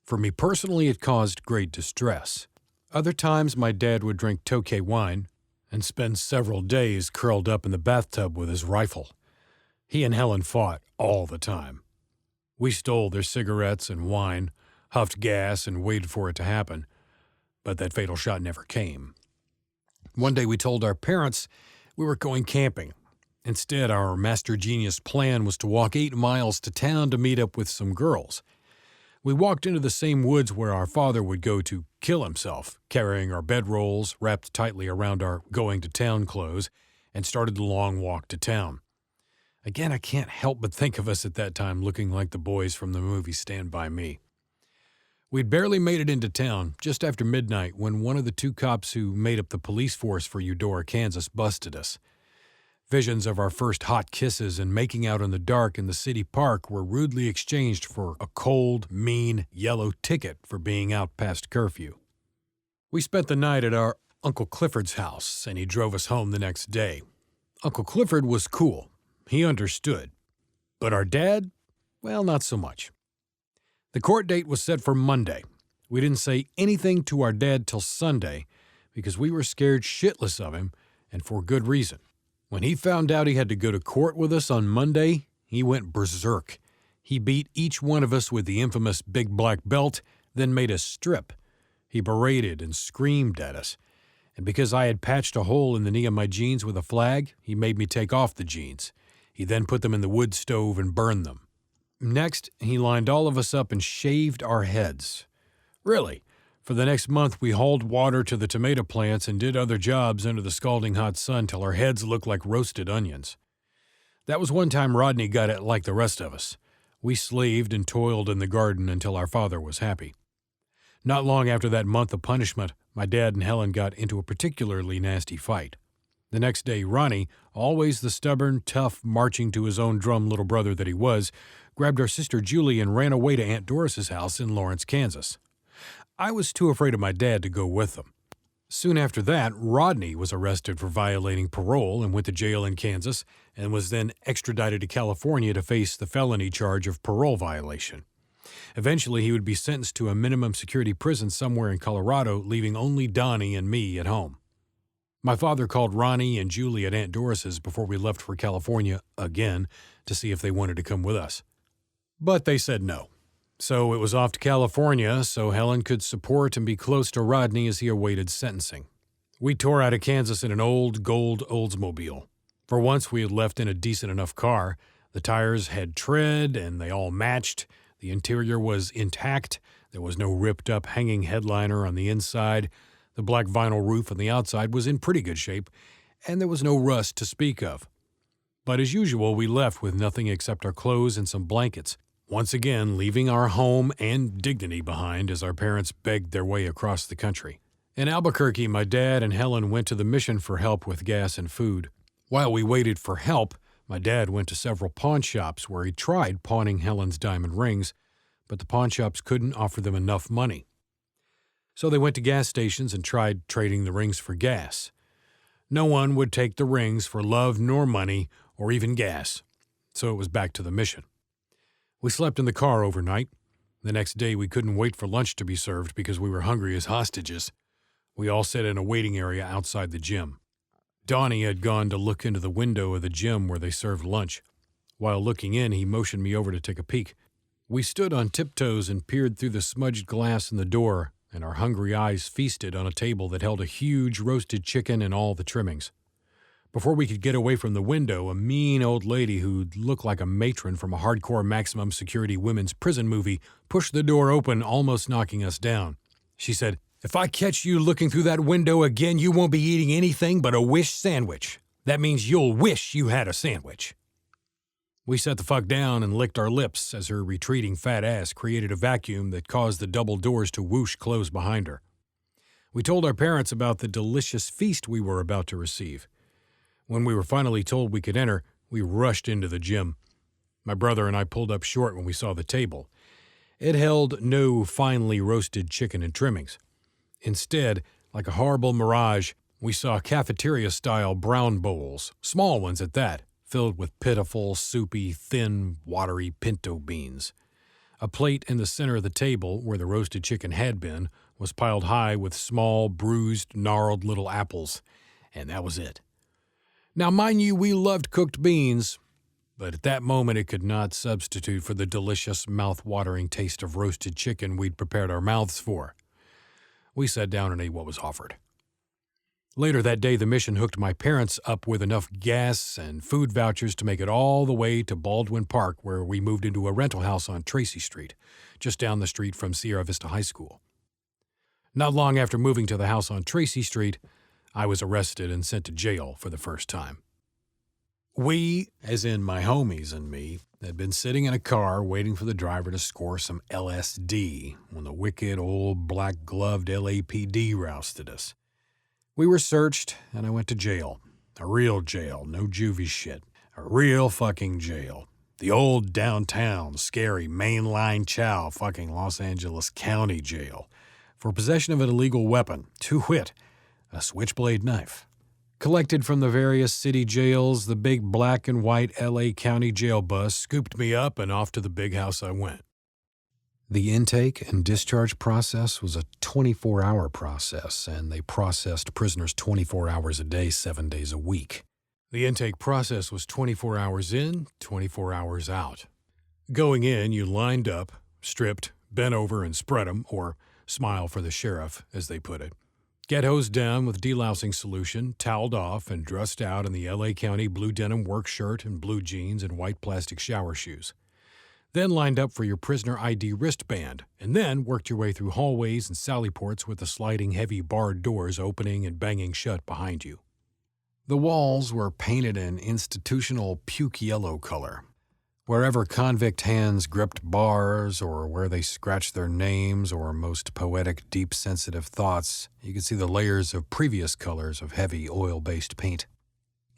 For me personally, it caused great distress. Other times, my dad would drink Tokay wine and spend several days curled up in the bathtub with his rifle. He and Helen fought all the time. We stole their cigarettes and wine, huffed gas, and waited for it to happen. But that fatal shot never came. One day we told our parents we were going camping. Instead, our master genius plan was to walk 8 miles to town to meet up with some girls. We walked into the same woods where our father would go to kill himself, carrying our bedrolls wrapped tightly around our going-to-town clothes, and started the long walk to town. Again, I can't help but think of us at that time looking like the boys from the movie Stand By Me. We'd barely made it into town, just after midnight, when one of the 2 cops who made up the police force for Eudora, Kansas, busted us. Visions of our first hot kisses and making out in the dark in the city park were rudely exchanged for a cold, mean, yellow ticket for being out past curfew. We spent the night at our Uncle Clifford's house, and he drove us home the next day. Uncle Clifford was cool. He understood. But our dad? Well, not so much. The court date was set for Monday. We didn't say anything to our dad till Sunday because we were scared shitless of him, and for good reason. When he found out he had to go to court with us on Monday, he went berserk. He beat each one of us with the infamous big black belt, then made us strip. He berated and screamed at us. And because I had patched a hole in the knee of my jeans with a flag, he made me take off the jeans. He then put them in the wood stove and burned them. Next, he lined all of us up and shaved our heads. Really, for the next month we hauled water to the tomato plants and did other jobs under the scalding hot sun till our heads looked like roasted onions. That was one time Rodney got it like the rest of us. We slaved and toiled in the garden until our father was happy. Not long after that month of punishment, my dad and Helen got into a particularly nasty fight. The next day, Ronnie, always the stubborn, tough, marching to his own drum little brother that he was, grabbed our sister Julie and ran away to Aunt Doris's house in Lawrence, Kansas. I was too afraid of my dad to go with them. Soon after that, Rodney was arrested for violating parole and went to jail in Kansas and was then extradited to California to face the felony charge of parole violation. Eventually, he would be sentenced to a minimum security prison somewhere in Colorado, leaving only Donnie and me at home. My father called Ronnie and Julie at Aunt Doris's before we left for California again to see if they wanted to come with us. But they said no. So it was off to California so Helen could support and be close to Rodney as he awaited sentencing. We tore out of Kansas in an old gold Oldsmobile. For once we had left in a decent enough car. The tires had tread and they all matched. The interior was intact. There was no ripped-up hanging headliner on the inside. The black vinyl roof on the outside was in pretty good shape, and there was no rust to speak of. But as usual, we left with nothing except our clothes and some blankets, once again leaving our home and dignity behind as our parents begged their way across the country. In Albuquerque, my dad and Helen went to the mission for help with gas and food. While we waited for help, my dad went to several pawn shops where he tried pawning Helen's diamond rings, but the pawn shops couldn't offer them enough money. So they went to gas stations and tried trading the rings for gas. No one would take the rings for love nor money or even gas, so it was back to the mission. We slept in the car overnight. The next day we couldn't wait for lunch to be served because we were hungry as hostages. We all sat in a waiting area outside the gym. Donnie had gone to look into the window of the gym where they served lunch. While looking in, he motioned me over to take a peek. We stood on tiptoes and peered through the smudged glass in the door, and our hungry eyes feasted on a table that held a huge roasted chicken and all the trimmings. Before we could get away from the window, a mean old lady who looked like a matron from a hardcore maximum security women's prison movie pushed the door open, almost knocking us down. She said, "If I catch you looking through that window again, you won't be eating anything but a Wish sandwich. That means you'll wish you had a sandwich." We sat the fuck down and licked our lips as her retreating fat ass created a vacuum that caused the double doors to whoosh close behind her. We told our parents about the delicious feast we were about to receive. When we were finally told we could enter, we rushed into the gym. My brother and I pulled up short when we saw the table. It held no finely roasted chicken and trimmings. Instead, like a horrible mirage, we saw cafeteria-style brown bowls, small ones at that, filled with pitiful, soupy, thin, watery pinto beans. A plate in the center of the table, where the roasted chicken had been, was piled high with small, bruised, gnarled little apples, and that was it. Now, mind you, we loved cooked beans, but at that moment it could not substitute for the delicious, mouth-watering taste of roasted chicken we'd prepared our mouths for. We sat down and ate what was offered. Later that day, the mission hooked my parents up with enough gas and food vouchers to make it all the way to Baldwin Park, where we moved into a rental house on Tracy Street, just down the street from Sierra Vista High School. Not long after moving to the house on Tracy Street, I was arrested and sent to jail for the first time. We, as in my homies and me, had been sitting in a car waiting for the driver to score some LSD when the wicked old black-gloved LAPD rousted us. We were searched, and I went to jail. A real jail, no juvie shit. A real fucking jail. The old downtown, scary, mainline chow fucking Los Angeles County jail. For possession of an illegal weapon, to wit, a switchblade knife. Collected from the various city jails, the big black and white LA County jail bus scooped me up and off to the big house I went. The intake and discharge process was a 24-hour process, and they processed prisoners 24 hours a day, 7 days a week. The intake process was 24 hours in, 24 hours out. Going in, you lined up, stripped, bent over and spread 'em, or smile for the sheriff, as they put it. Get hosed down with delousing solution, toweled off, and dressed out in the LA County blue denim work shirt and blue jeans and white plastic shower shoes. Then lined up for your prisoner ID wristband, and then worked your way through hallways and sally ports with the sliding heavy barred doors opening and banging shut behind you. The walls were painted an institutional puke yellow color. Wherever convict hands gripped bars or where they scratched their names or most poetic, deep, sensitive thoughts, you could see the layers of previous colors of heavy oil-based paint.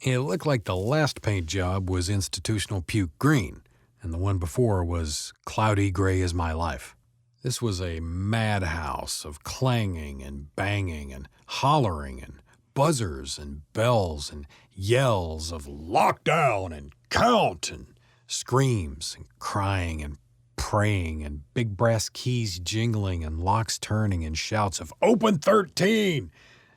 It looked like the last paint job was institutional puke green, and the one before was cloudy gray as my life. This was a madhouse of clanging and banging and hollering and buzzers and bells and yells of lockdown and count and screams and crying and praying and big brass keys jingling and locks turning and shouts of "Open 13!"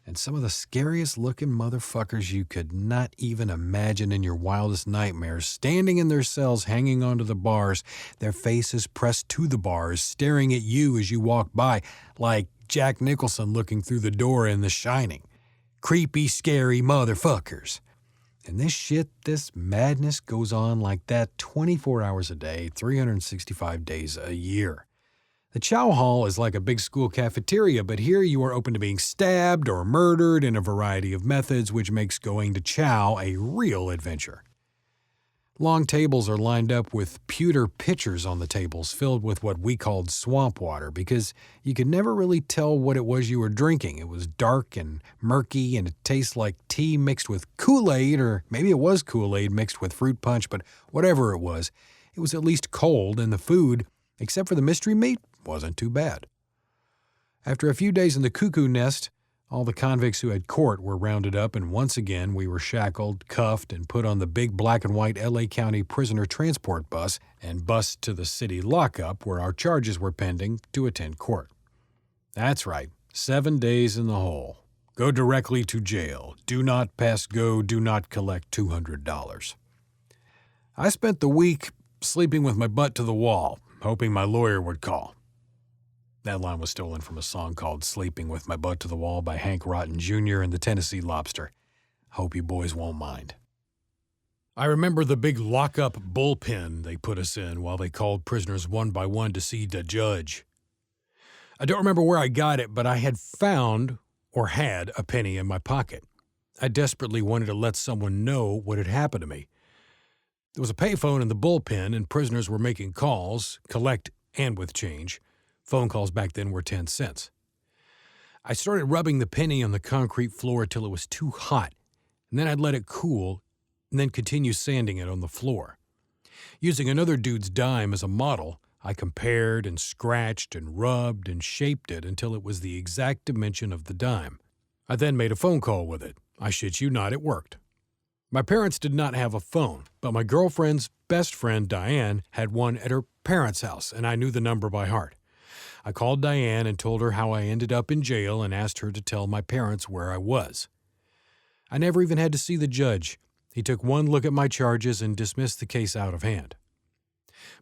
and some of the scariest looking motherfuckers you could not even imagine in your wildest nightmares, standing in their cells hanging onto the bars, their faces pressed to the bars, staring at you as you walk by, like Jack Nicholson looking through the door in The Shining. Creepy, scary motherfuckers. And this madness goes on like that 24 hours a day, 365 days a year. The Chow Hall is like a big school cafeteria, but here you are open to being stabbed or murdered in a variety of methods, which makes going to Chow a real adventure. Long tables are lined up with pewter pitchers on the tables filled with what we called swamp water because you could never really tell what it was you were drinking. It was dark and murky and it tastes like tea mixed with Kool-Aid, or maybe it was Kool-Aid mixed with fruit punch, but whatever it was at least cold, and the food, except for the mystery meat, wasn't too bad. After a few days in the cuckoo nest, all the convicts who had court were rounded up, and once again we were shackled, cuffed, and put on the big black and white L.A. County prisoner transport bus and bused to the city lockup where our charges were pending to attend court. That's right, 7 days in the hole. Go directly to jail. Do not pass go. Do not collect $200. I spent the week sleeping with my butt to the wall, hoping my lawyer would call. That line was stolen from a song called Sleeping with My Butt to the Wall by Hank Rotten Jr. and the Tennessee Lobster. Hope you boys won't mind. I remember the big lockup bullpen they put us in while they called prisoners one by one to see the judge. I don't remember where I got it, but I had found or had a penny in my pocket. I desperately wanted to let someone know what had happened to me. There was a payphone in the bullpen, and prisoners were making calls, collect and with change. Phone calls back then were 10 cents. I started rubbing the penny on the concrete floor till it was too hot, and then I'd let it cool, and then continue sanding it on the floor. Using another dude's dime as a model, I compared and scratched and rubbed and shaped it until it was the exact dimension of the dime. I then made a phone call with it. I shit you not, it worked. My parents did not have a phone, but my girlfriend's best friend, Diane, had one at her parents' house, and I knew the number by heart. I called Diane and told her how I ended up in jail and asked her to tell my parents where I was. I never even had to see the judge. He took one look at my charges and dismissed the case out of hand.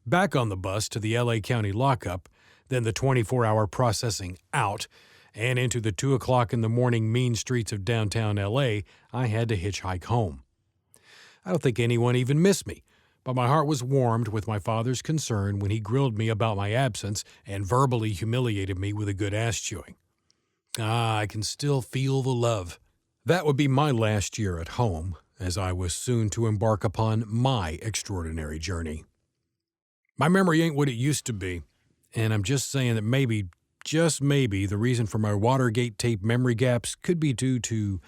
Back on the bus to the L.A. County lockup, then the 24-hour processing out, and into the 2 o'clock in the morning mean streets of downtown L.A., I had to hitchhike home. I don't think anyone even missed me, but my heart was warmed with my father's concern when he grilled me about my absence and verbally humiliated me with a good ass-chewing. I can still feel the love. That would be my last year at home, as I was soon to embark upon my extraordinary journey. My memory ain't what it used to be, and I'm just saying that maybe, just maybe, the reason for my Watergate tape memory gaps could be due to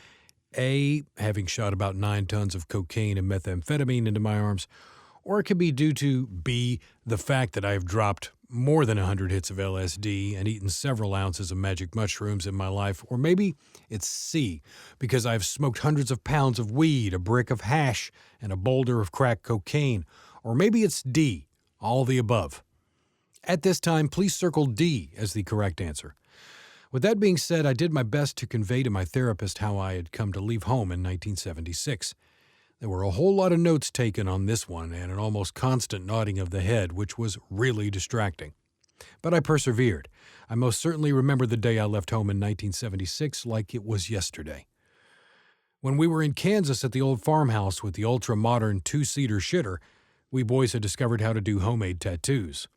A, having shot about 9 tons of cocaine and methamphetamine into my arms, or it could be due to B, the fact that I have dropped more than 100 hits of LSD and eaten several ounces of magic mushrooms in my life, or maybe it's C, because I've smoked hundreds of pounds of weed, a brick of hash, and a boulder of crack cocaine, or maybe it's D, all the above. At this time, please circle D as the correct answer. With that being said, I did my best to convey to my therapist how I had come to leave home in 1976. There were a whole lot of notes taken on this one and an almost constant nodding of the head, which was really distracting. But I persevered. I most certainly remember the day I left home in 1976 like it was yesterday. When we were in Kansas at the old farmhouse with the ultra-modern 2-seater shitter, we boys had discovered how to do homemade tattoos.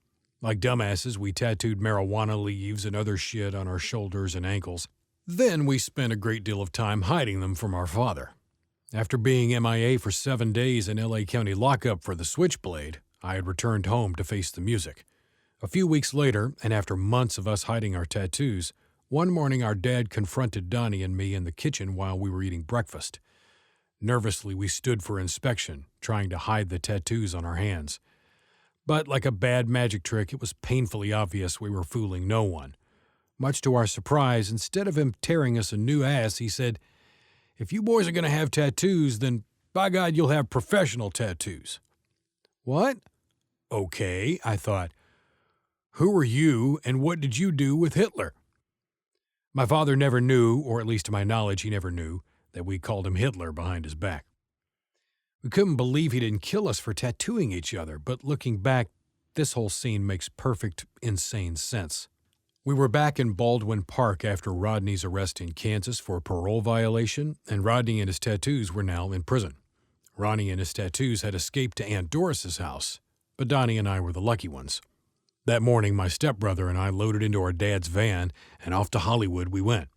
Like dumbasses, we tattooed marijuana leaves and other shit on our shoulders and ankles. Then we spent a great deal of time hiding them from our father. After being MIA for 7 days in L.A. County lockup for the Switchblade, I had returned home to face the music. A few weeks later, and after months of us hiding our tattoos, one morning our dad confronted Donnie and me in the kitchen while we were eating breakfast. Nervously, we stood for inspection, trying to hide the tattoos on our hands. But like a bad magic trick, it was painfully obvious we were fooling no one. Much to our surprise, instead of him tearing us a new ass, he said, "If you boys are going to have tattoos, then by God, you'll have professional tattoos." What? Okay, I thought. Who are you and what did you do with Hitler? My father never knew, or at least to my knowledge he never knew, that we called him Hitler behind his back. We couldn't believe he didn't kill us for tattooing each other, but looking back, this whole scene makes perfect, insane sense. We were back in Baldwin Park after Rodney's arrest in Kansas for a parole violation, and Rodney and his tattoos were now in prison. Ronnie and his tattoos had escaped to Aunt Doris's house, but Donnie and I were the lucky ones. That morning, my stepbrother and I loaded into our dad's van, and off to Hollywood we went.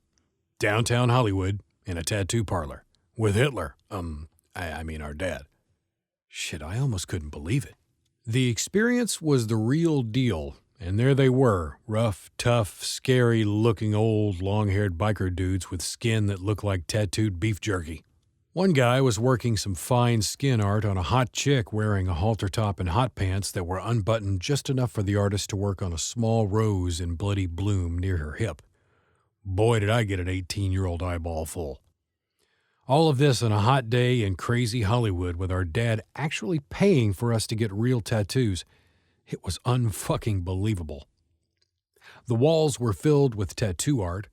Downtown Hollywood, in a tattoo parlor, with Hitler. I mean our dad. Shit, I almost couldn't believe it. The experience was the real deal, and there they were, rough, tough, scary-looking old, long-haired biker dudes with skin that looked like tattooed beef jerky. One guy was working some fine skin art on a hot chick wearing a halter top and hot pants that were unbuttoned just enough for the artist to work on a small rose in bloody bloom near her hip. Boy, did I get an 18-year-old eyeball full. All of this on a hot day in crazy Hollywood with our dad actually paying for us to get real tattoos. It was unfucking believable. The walls were filled with tattoo art.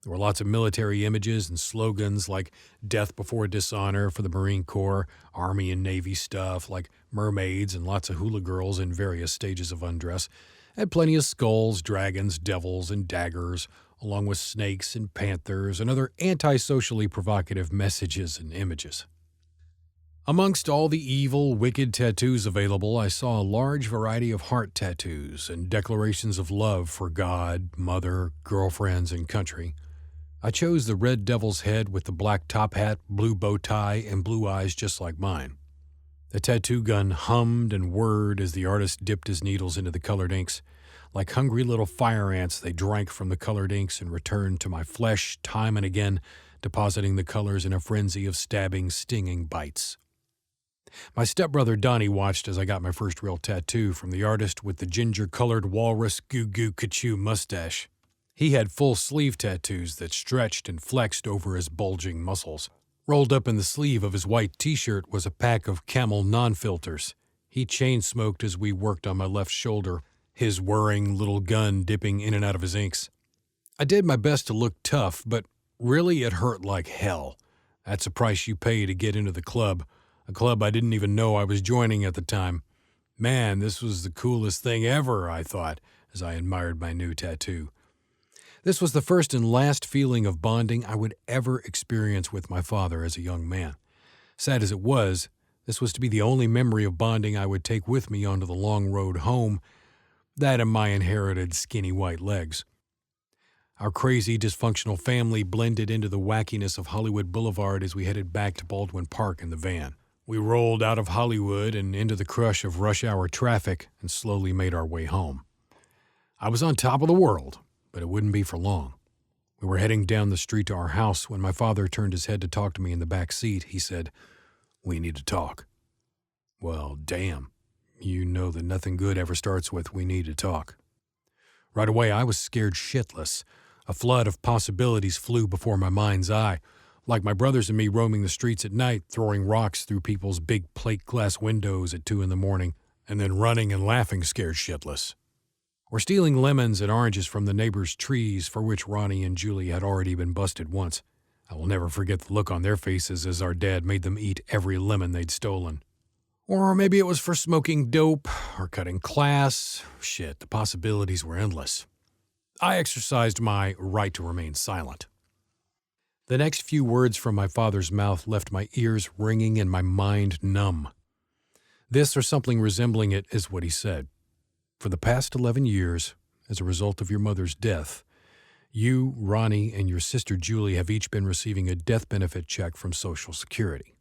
There were lots of military images and slogans like Death Before Dishonor for the Marine Corps, Army and Navy stuff like mermaids and lots of hula girls in various stages of undress, and plenty of skulls, dragons, devils, and daggers, along with snakes and panthers and other anti-socially provocative messages and images. Amongst all the evil, wicked tattoos available, I saw a large variety of heart tattoos and declarations of love for God, mother, girlfriends, and country. I chose the red devil's head with the black top hat, blue bow tie, and blue eyes just like mine. The tattoo gun hummed and whirred as the artist dipped his needles into the colored inks. Like hungry little fire ants, they drank from the colored inks and returned to my flesh time and again, depositing the colors in a frenzy of stabbing, stinging bites. My stepbrother Donnie watched as I got my first real tattoo from the artist with the ginger-colored walrus goo-goo-ka-choo mustache. He had full sleeve tattoos that stretched and flexed over his bulging muscles. Rolled up in the sleeve of his white t-shirt was a pack of Camel non-filters. He chain-smoked as we worked on my left shoulder, his whirring little gun dipping in and out of his inks. I did my best to look tough, but really it hurt like hell. That's the price you pay to get into the club, a club I didn't even know I was joining at the time. Man, this was the coolest thing ever, I thought, as I admired my new tattoo. This was the first and last feeling of bonding I would ever experience with my father as a young man. Sad as it was, this was to be the only memory of bonding I would take with me onto the long road home, that and my inherited skinny white legs. Our crazy, dysfunctional family blended into the wackiness of Hollywood Boulevard as we headed back to Baldwin Park in the van. We rolled out of Hollywood and into the crush of rush hour traffic and slowly made our way home. I was on top of the world, but it wouldn't be for long. We were heading down the street to our house when my father turned his head to talk to me in the back seat. He said, "We need to talk." Well, damn. You know that nothing good ever starts with, "We need to talk." Right away, I was scared shitless. A flood of possibilities flew before my mind's eye, like my brothers and me roaming the streets at night, throwing rocks through people's big plate glass windows at 2 a.m, and then running and laughing scared shitless. Or stealing lemons and oranges from the neighbors' trees for which Ronnie and Julie had already been busted once. I will never forget the look on their faces as our dad made them eat every lemon they'd stolen. Or maybe it was for smoking dope or cutting class. Shit, the possibilities were endless. I exercised my right to remain silent. The next few words from my father's mouth left my ears ringing and my mind numb. This or something resembling it is what he said. For the past 11 years, as a result of your mother's death, you, Ronnie, and your sister Julie have each been receiving a death benefit check from Social Security.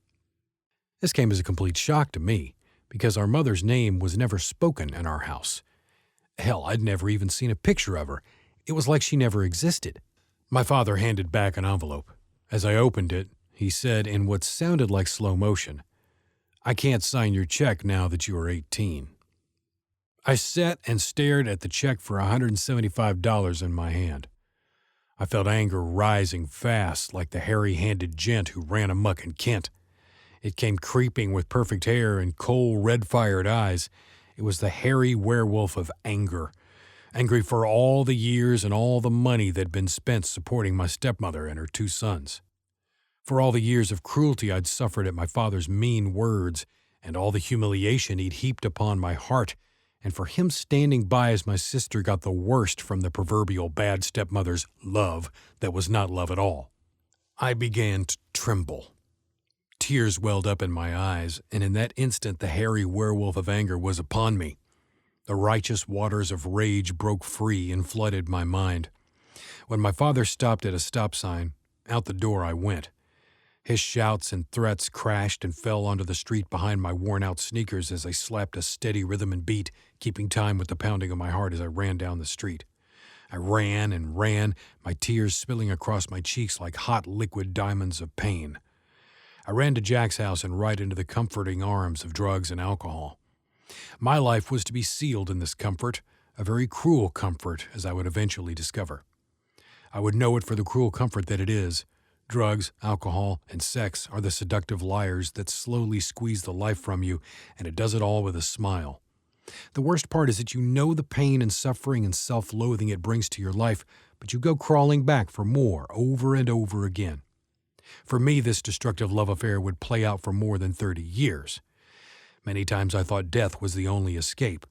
This came as a complete shock to me, because our mother's name was never spoken in our house. Hell, I'd never even seen a picture of her. It was like she never existed. My father handed back an envelope. As I opened it, he said in what sounded like slow motion, "I can't sign your check now that you are 18. I sat and stared at the check for $175 in my hand. I felt anger rising fast like the hairy-handed gent who ran amok in Kent. It came creeping with perfect hair and coal red-fired eyes. It was the hairy werewolf of anger. Angry for all the years and all the money that'd been spent supporting my stepmother and her 2 sons. For all the years of cruelty I'd suffered at my father's mean words, and all the humiliation he'd heaped upon my heart, and for him standing by as my sister got the worst from the proverbial bad stepmother's love that was not love at all. I began to tremble. Tears welled up in my eyes, and in that instant the hairy werewolf of anger was upon me. The righteous waters of rage broke free and flooded my mind. When my father stopped at a stop sign, out the door I went. His shouts and threats crashed and fell onto the street behind my worn-out sneakers as I slapped a steady rhythm and beat, keeping time with the pounding of my heart as I ran down the street. I ran and ran, my tears spilling across my cheeks like hot liquid diamonds of pain. I ran to Jack's house and right into the comforting arms of drugs and alcohol. My life was to be sealed in this comfort, a very cruel comfort, as I would eventually discover. I would know it for the cruel comfort that it is. Drugs, alcohol, and sex are the seductive liars that slowly squeeze the life from you, and it does it all with a smile. The worst part is that you know the pain and suffering and self-loathing it brings to your life, but you go crawling back for more over and over again. For me, this destructive love affair would play out for more than 30 years. Many times I thought death was the only escape,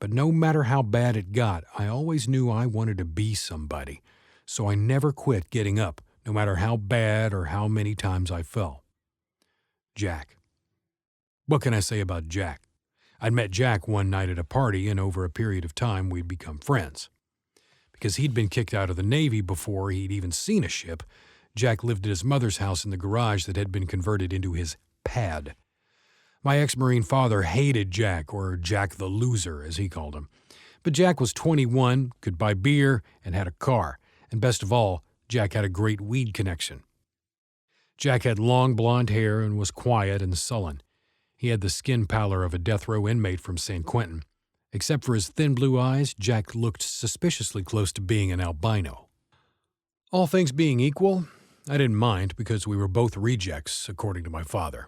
but no matter how bad it got, I always knew I wanted to be somebody, so I never quit getting up, no matter how bad or how many times I fell. Jack. What can I say about Jack? I'd met Jack one night at a party, and over a period of time we'd become friends. Because he'd been kicked out of the Navy before he'd even seen a ship, Jack lived at his mother's house in the garage that had been converted into his pad. My ex-Marine father hated Jack, or Jack the Loser, as he called him. But Jack was 21, could buy beer, and had a car. And best of all, Jack had a great weed connection. Jack had long blonde hair and was quiet and sullen. He had the skin pallor of a death row inmate from San Quentin. Except for his thin blue eyes, Jack looked suspiciously close to being an albino. All things being equal, I didn't mind because we were both rejects, according to my father.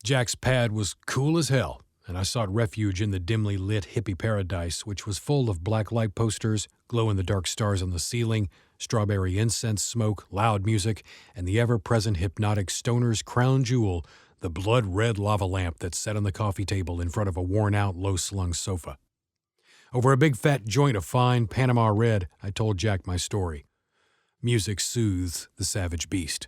Jack's pad was cool as hell, and I sought refuge in the dimly lit hippie paradise, which was full of black light posters, glow-in-the-dark stars on the ceiling, strawberry incense smoke, loud music, and the ever-present hypnotic stoner's crown jewel, the blood-red lava lamp that sat on the coffee table in front of a worn-out, low-slung sofa. Over a big fat joint of fine Panama red, I told Jack my story. Music soothes the savage beast.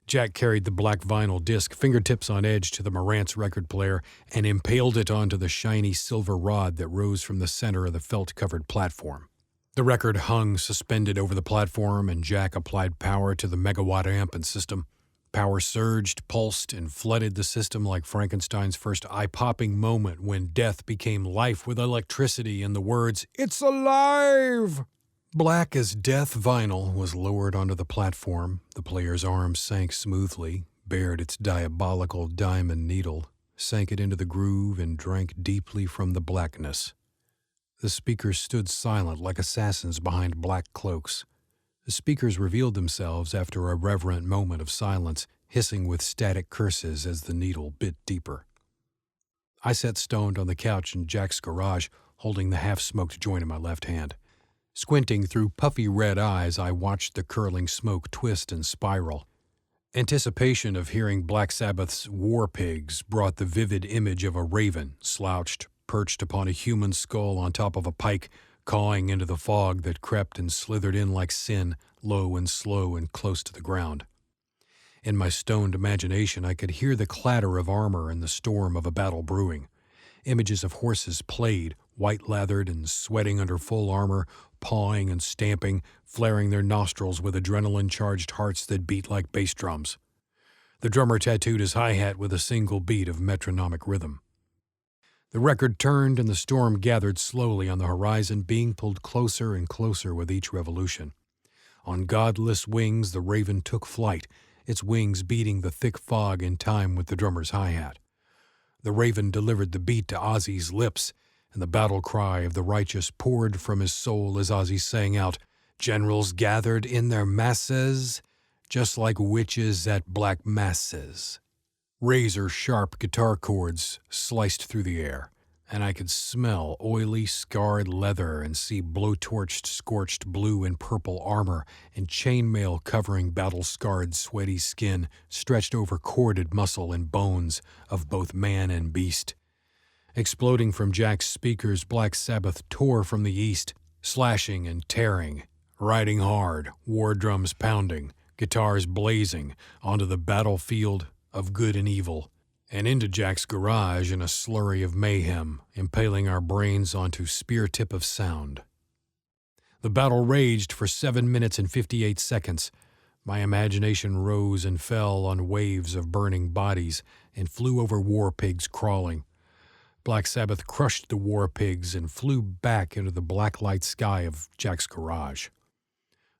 Jack carried the black vinyl disc, fingertips on edge, to the Marantz record player and impaled it onto the shiny silver rod that rose from the center of the felt-covered platform. The record hung suspended over the platform, and Jack applied power to the megawatt amp and system. Power surged, pulsed, and flooded the system like Frankenstein's first eye-popping moment when death became life with electricity and the words, "It's alive!" Black as death vinyl was lowered onto the platform. The player's arm sank smoothly, bared its diabolical diamond needle, sank it into the groove, and drank deeply from the blackness. The speakers stood silent like assassins behind black cloaks. The speakers revealed themselves after a reverent moment of silence, hissing with static curses as the needle bit deeper. I sat stoned on the couch in Jack's garage, holding the half-smoked joint in my left hand. Squinting through puffy red eyes, I watched the curling smoke twist and spiral. Anticipation of hearing Black Sabbath's War Pigs brought the vivid image of a raven, slouched, perched upon a human skull on top of a pike, cawing into the fog that crept and slithered in like sin, low and slow and close to the ground. In my stoned imagination, I could hear the clatter of armor and the storm of a battle brewing. Images of horses played, white-lathered and sweating under full armor, pawing and stamping, flaring their nostrils with adrenaline-charged hearts that beat like bass drums. The drummer tattooed his hi-hat with a single beat of metronomic rhythm. The record turned and the storm gathered slowly on the horizon, being pulled closer and closer with each revolution. On godless wings, the raven took flight, its wings beating the thick fog in time with the drummer's hi-hat. The raven delivered the beat to Ozzy's lips, and the battle cry of the righteous poured from his soul as Ozzy sang out, "Generals gathered in their masses, just like witches at black masses." Razor-sharp guitar chords sliced through the air, and I could smell oily, scarred leather and see blowtorched, scorched blue and purple armor and chainmail covering battle-scarred, sweaty skin stretched over corded muscle and bones of both man and beast. Exploding from Jack's speakers, Black Sabbath tore from the east, slashing and tearing, riding hard, war drums pounding, guitars blazing, onto the battlefield of good and evil, and into Jack's garage in a slurry of mayhem, impaling our brains onto spear tip of sound. The battle raged for 7 minutes and 58 seconds. My imagination rose and fell on waves of burning bodies and flew over war pigs crawling. Black Sabbath crushed the war pigs and flew back into the black-light sky of Jack's garage.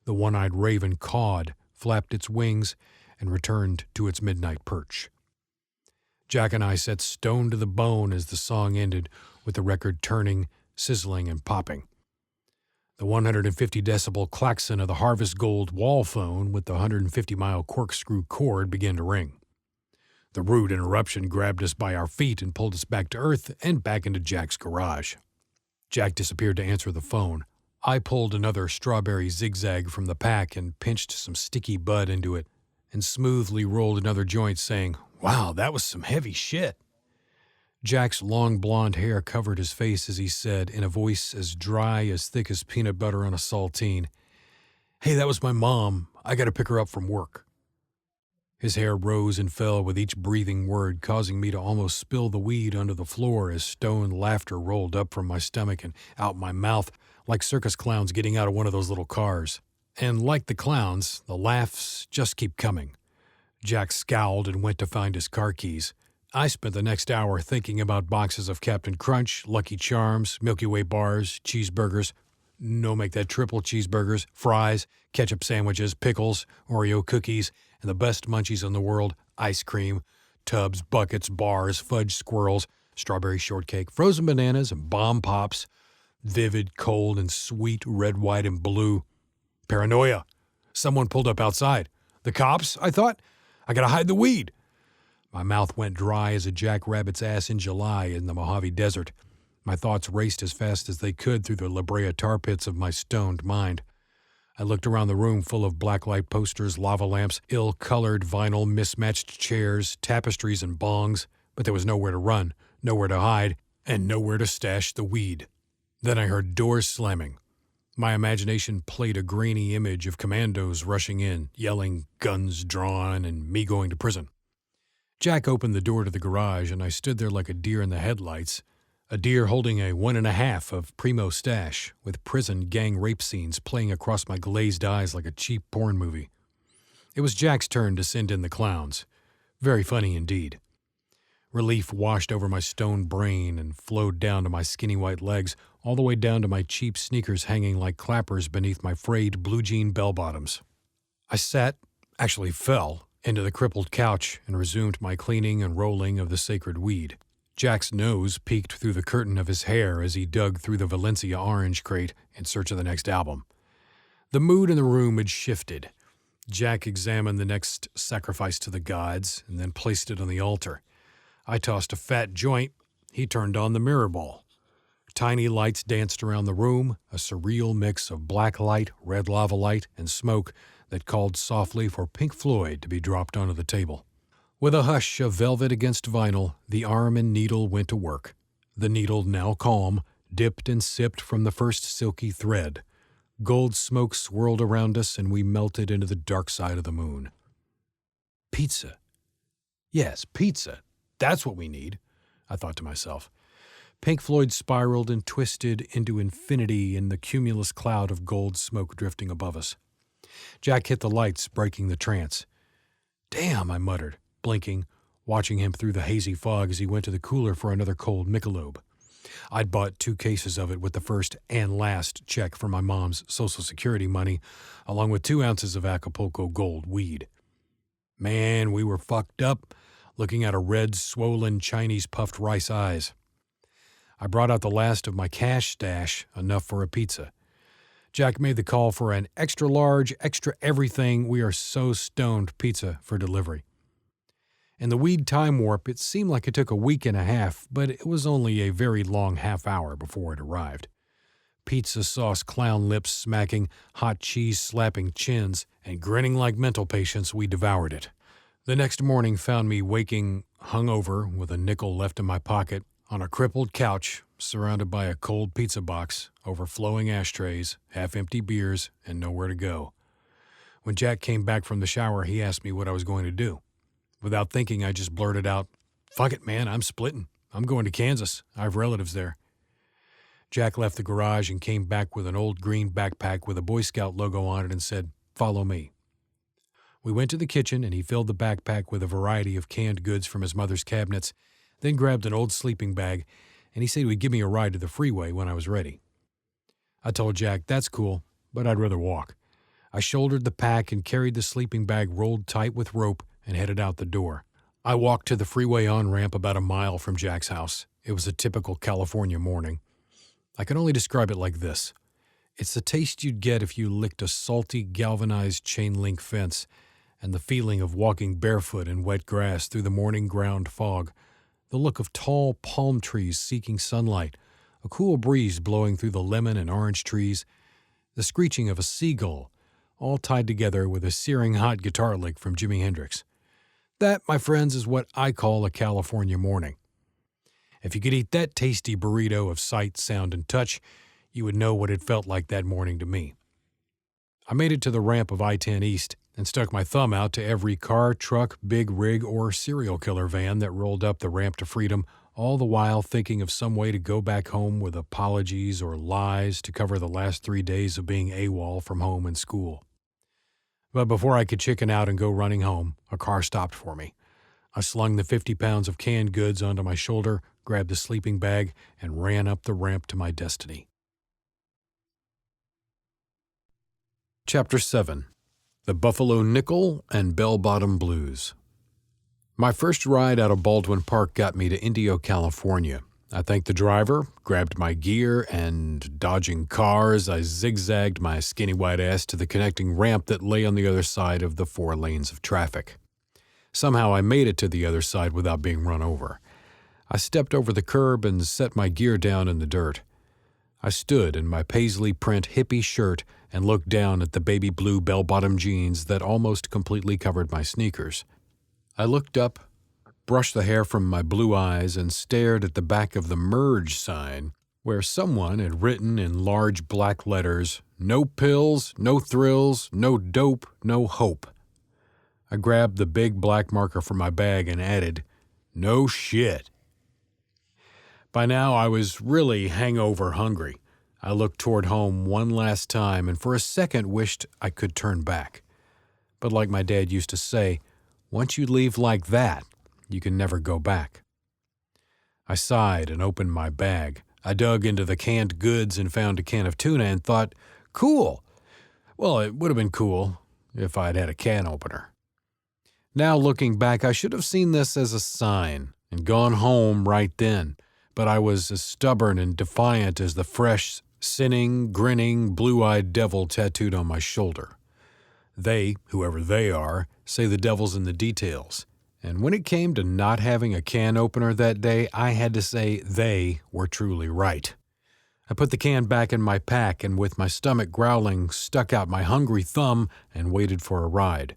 The one-eyed raven cawed, flapped its wings, and returned to its midnight perch. Jack and I sat stoned to the bone as the song ended, with the record turning, sizzling, and popping. The 150-decibel klaxon of the Harvest Gold wall phone with the 150-mile corkscrew cord began to ring. The rude interruption grabbed us by our feet and pulled us back to earth and back into Jack's garage. Jack disappeared to answer the phone. I pulled another strawberry zigzag from the pack and pinched some sticky bud into it and smoothly rolled another joint, saying, "Wow, that was some heavy shit." Jack's long blonde hair covered his face as he said, in a voice as dry as thick as peanut butter on a saltine, "Hey, that was my mom. I got to pick her up from work." His hair rose and fell with each breathing word, causing me to almost spill the weed onto the floor as stone laughter rolled up from my stomach and out my mouth like circus clowns getting out of one of those little cars. And like the clowns, the laughs just keep coming. Jack scowled and went to find his car keys. I spent the next hour thinking about boxes of Captain Crunch, Lucky Charms, Milky Way bars, cheeseburgers, no make that triple cheeseburgers, fries, ketchup sandwiches, pickles, Oreo cookies, and the best munchies in the world, ice cream, tubs, buckets, bars, fudge squirrels, strawberry shortcake, frozen bananas, and bomb pops, vivid, cold, and sweet, red, white, and blue. Paranoia. Someone pulled up outside. The cops, I thought. I gotta hide the weed. My mouth went dry as a jackrabbit's ass in July in the Mojave Desert. My thoughts raced as fast as they could through the La Brea tar pits of my stoned mind. I looked around the room full of blacklight posters, lava lamps, ill-colored vinyl, mismatched chairs, tapestries, and bongs, but there was nowhere to run, nowhere to hide, and nowhere to stash the weed. Then I heard doors slamming. My imagination played a grainy image of commandos rushing in, yelling, guns drawn, and me going to prison. Jack opened the door to the garage, and I stood there like a deer in the headlights, a deer holding a 1.5 of Primo stash, with prison gang rape scenes playing across my glazed eyes like a cheap porn movie. It was Jack's turn to send in the clowns. Very funny indeed. Relief washed over my stone brain and flowed down to my skinny white legs, all the way down to my cheap sneakers hanging like clappers beneath my frayed blue jean bell-bottoms. I actually fell, into the crippled couch and resumed my cleaning and rolling of the sacred weed. Jack's nose peeked through the curtain of his hair as he dug through the Valencia orange crate in search of the next album. The mood in the room had shifted. Jack examined the next sacrifice to the gods and then placed it on the altar. I tossed a fat joint. He turned on the mirror ball. Tiny lights danced around the room, a surreal mix of black light, red lava light, and smoke that called softly for Pink Floyd to be dropped onto the table. With a hush of velvet against vinyl, the arm and needle went to work. The needle, now calm, dipped and sipped from the first silky thread. Gold smoke swirled around us, and we melted into the dark side of the moon. Pizza. Yes, pizza. That's what we need, I thought to myself. Pink Floyd spiraled and twisted into infinity in the cumulus cloud of gold smoke drifting above us. Jack hit the lights, breaking the trance. "Damn," I muttered, blinking, watching him through the hazy fog as he went to the cooler for another cold Michelob. I'd bought 2 cases of it with the first and last check for my mom's Social Security money, along with 2 ounces of Acapulco Gold weed. Man, we were fucked up, looking at a red, swollen Chinese puffed rice eyes. I brought out the last of my cash stash, enough for a pizza. Jack made the call for an extra large, extra everything, we are so stoned pizza for delivery. In the weed time warp, it seemed like it took a week and a half, but it was only a very long half hour before it arrived. Pizza sauce clown lips smacking, hot cheese slapping chins, and grinning like mental patients, we devoured it. The next morning found me waking hungover with a nickel left in my pocket on a crippled couch surrounded by a cold pizza box, overflowing ashtrays, half-empty beers, and nowhere to go. When Jack came back from the shower, he asked me what I was going to do. Without thinking, I just blurted out, "Fuck it, man, I'm splitting. I'm going to Kansas. I have relatives there." Jack left the garage and came back with an old green backpack with a Boy Scout logo on it and said, "Follow me." We went to the kitchen and he filled the backpack with a variety of canned goods from his mother's cabinets, then grabbed an old sleeping bag, and he said he would give me a ride to the freeway when I was ready. I told Jack, "That's cool, but I'd rather walk." I shouldered the pack and carried the sleeping bag rolled tight with rope and headed out the door. I walked to the freeway on-ramp about a mile from Jack's house. It was a typical California morning. I can only describe it like this. It's the taste you'd get if you licked a salty, galvanized chain-link fence, and the feeling of walking barefoot in wet grass through the morning ground fog, the look of tall palm trees seeking sunlight, a cool breeze blowing through the lemon and orange trees, the screeching of a seagull, all tied together with a searing hot guitar lick from Jimi Hendrix. That, my friends, is what I call a California morning. If you could eat that tasty burrito of sight, sound, and touch, you would know what it felt like that morning to me. I made it to the ramp of I-10 East and stuck my thumb out to every car, truck, big rig, or serial killer van that rolled up the ramp to freedom, all the while thinking of some way to go back home with apologies or lies to cover the last 3 days of being AWOL from home and school. But before I could chicken out and go running home, a car stopped for me. I slung the 50 pounds of canned goods onto my shoulder, grabbed the sleeping bag, and ran up the ramp to my destiny. Chapter 7. The Buffalo Nickel and Bell-Bottom Blues. My first ride out of Baldwin Park got me to Indio, California. I thanked the driver, grabbed my gear, and, dodging cars, I zigzagged my skinny white ass to the connecting ramp that lay on the other side of the 4 lanes of traffic. Somehow I made it to the other side without being run over. I stepped over the curb and set my gear down in the dirt. I stood in my paisley print hippie shirt and looked down at the baby blue bell-bottom jeans that almost completely covered my sneakers. I looked up, brushed the hair from my blue eyes, and stared at the back of the merge sign, where someone had written in large black letters, "No pills, no thrills, no dope, no hope." I grabbed the big black marker from my bag and added, "No shit." By now I was really hangover hungry. I looked toward home one last time and for a second wished I could turn back. But like my dad used to say, once you leave like that, you can never go back. I sighed and opened my bag. I dug into the canned goods and found a can of tuna and thought, cool. Well, it would have been cool if I'd had a can opener. Now looking back, I should have seen this as a sign and gone home right then, but I was as stubborn and defiant as the fresh, sinning, grinning, blue-eyed devil tattooed on my shoulder. They, whoever they are, say the devil's in the details. And when it came to not having a can opener that day, I had to say they were truly right. I put the can back in my pack and with my stomach growling, stuck out my hungry thumb and waited for a ride.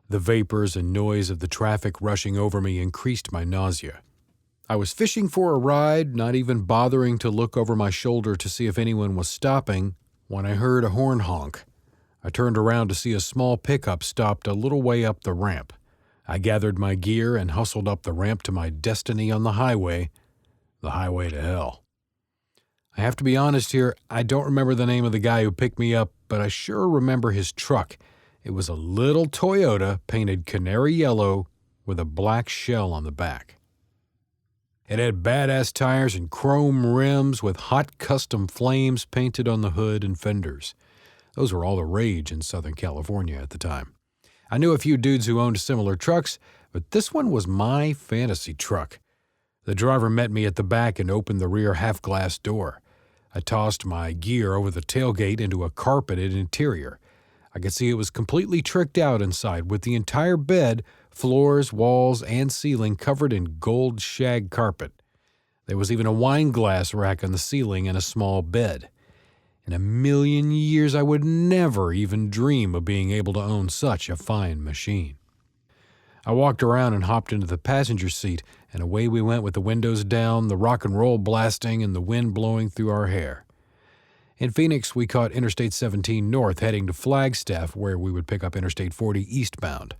The vapors and noise of the traffic rushing over me increased my nausea. I was fishing for a ride, not even bothering to look over my shoulder to see if anyone was stopping, when I heard a horn honk. I turned around to see a small pickup stopped a little way up the ramp. I gathered my gear and hustled up the ramp to my destiny on the highway to hell. I have to be honest here, I don't remember the name of the guy who picked me up, but I sure remember his truck. It was a little Toyota painted canary yellow with a black shell on the back. It had badass tires and chrome rims with hot custom flames painted on the hood and fenders. Those were all the rage in Southern California at the time. I knew a few dudes who owned similar trucks, but this one was my fantasy truck. The driver met me at the back and opened the rear half-glass door. I tossed my gear over the tailgate into a carpeted interior. I could see it was completely tricked out inside, with the entire bed, floors, walls, and ceiling covered in gold shag carpet. There was even a wine glass rack on the ceiling and a small bed. In a million years, I would never even dream of being able to own such a fine machine. I walked around and hopped into the passenger seat, and away we went with the windows down, the rock and roll blasting, and the wind blowing through our hair. In Phoenix, we caught Interstate 17 north, heading to Flagstaff, where we would pick up Interstate 40 eastbound.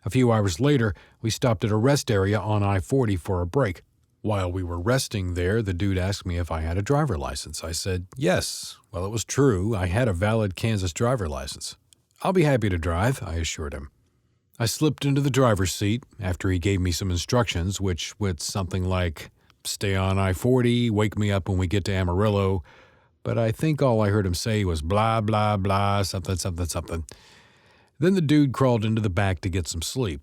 A few hours later, we stopped at a rest area on I-40 for a break. While we were resting there, the dude asked me if I had a driver license. I said yes. Well, it was true. I had a valid Kansas driver license. "I'll be happy to drive," I assured him. I slipped into the driver's seat after he gave me some instructions, which went something like, "Stay on I-40, wake me up when we get to Amarillo." But I think all I heard him say was blah, blah, blah, something, something, something. Then the dude crawled into the back to get some sleep.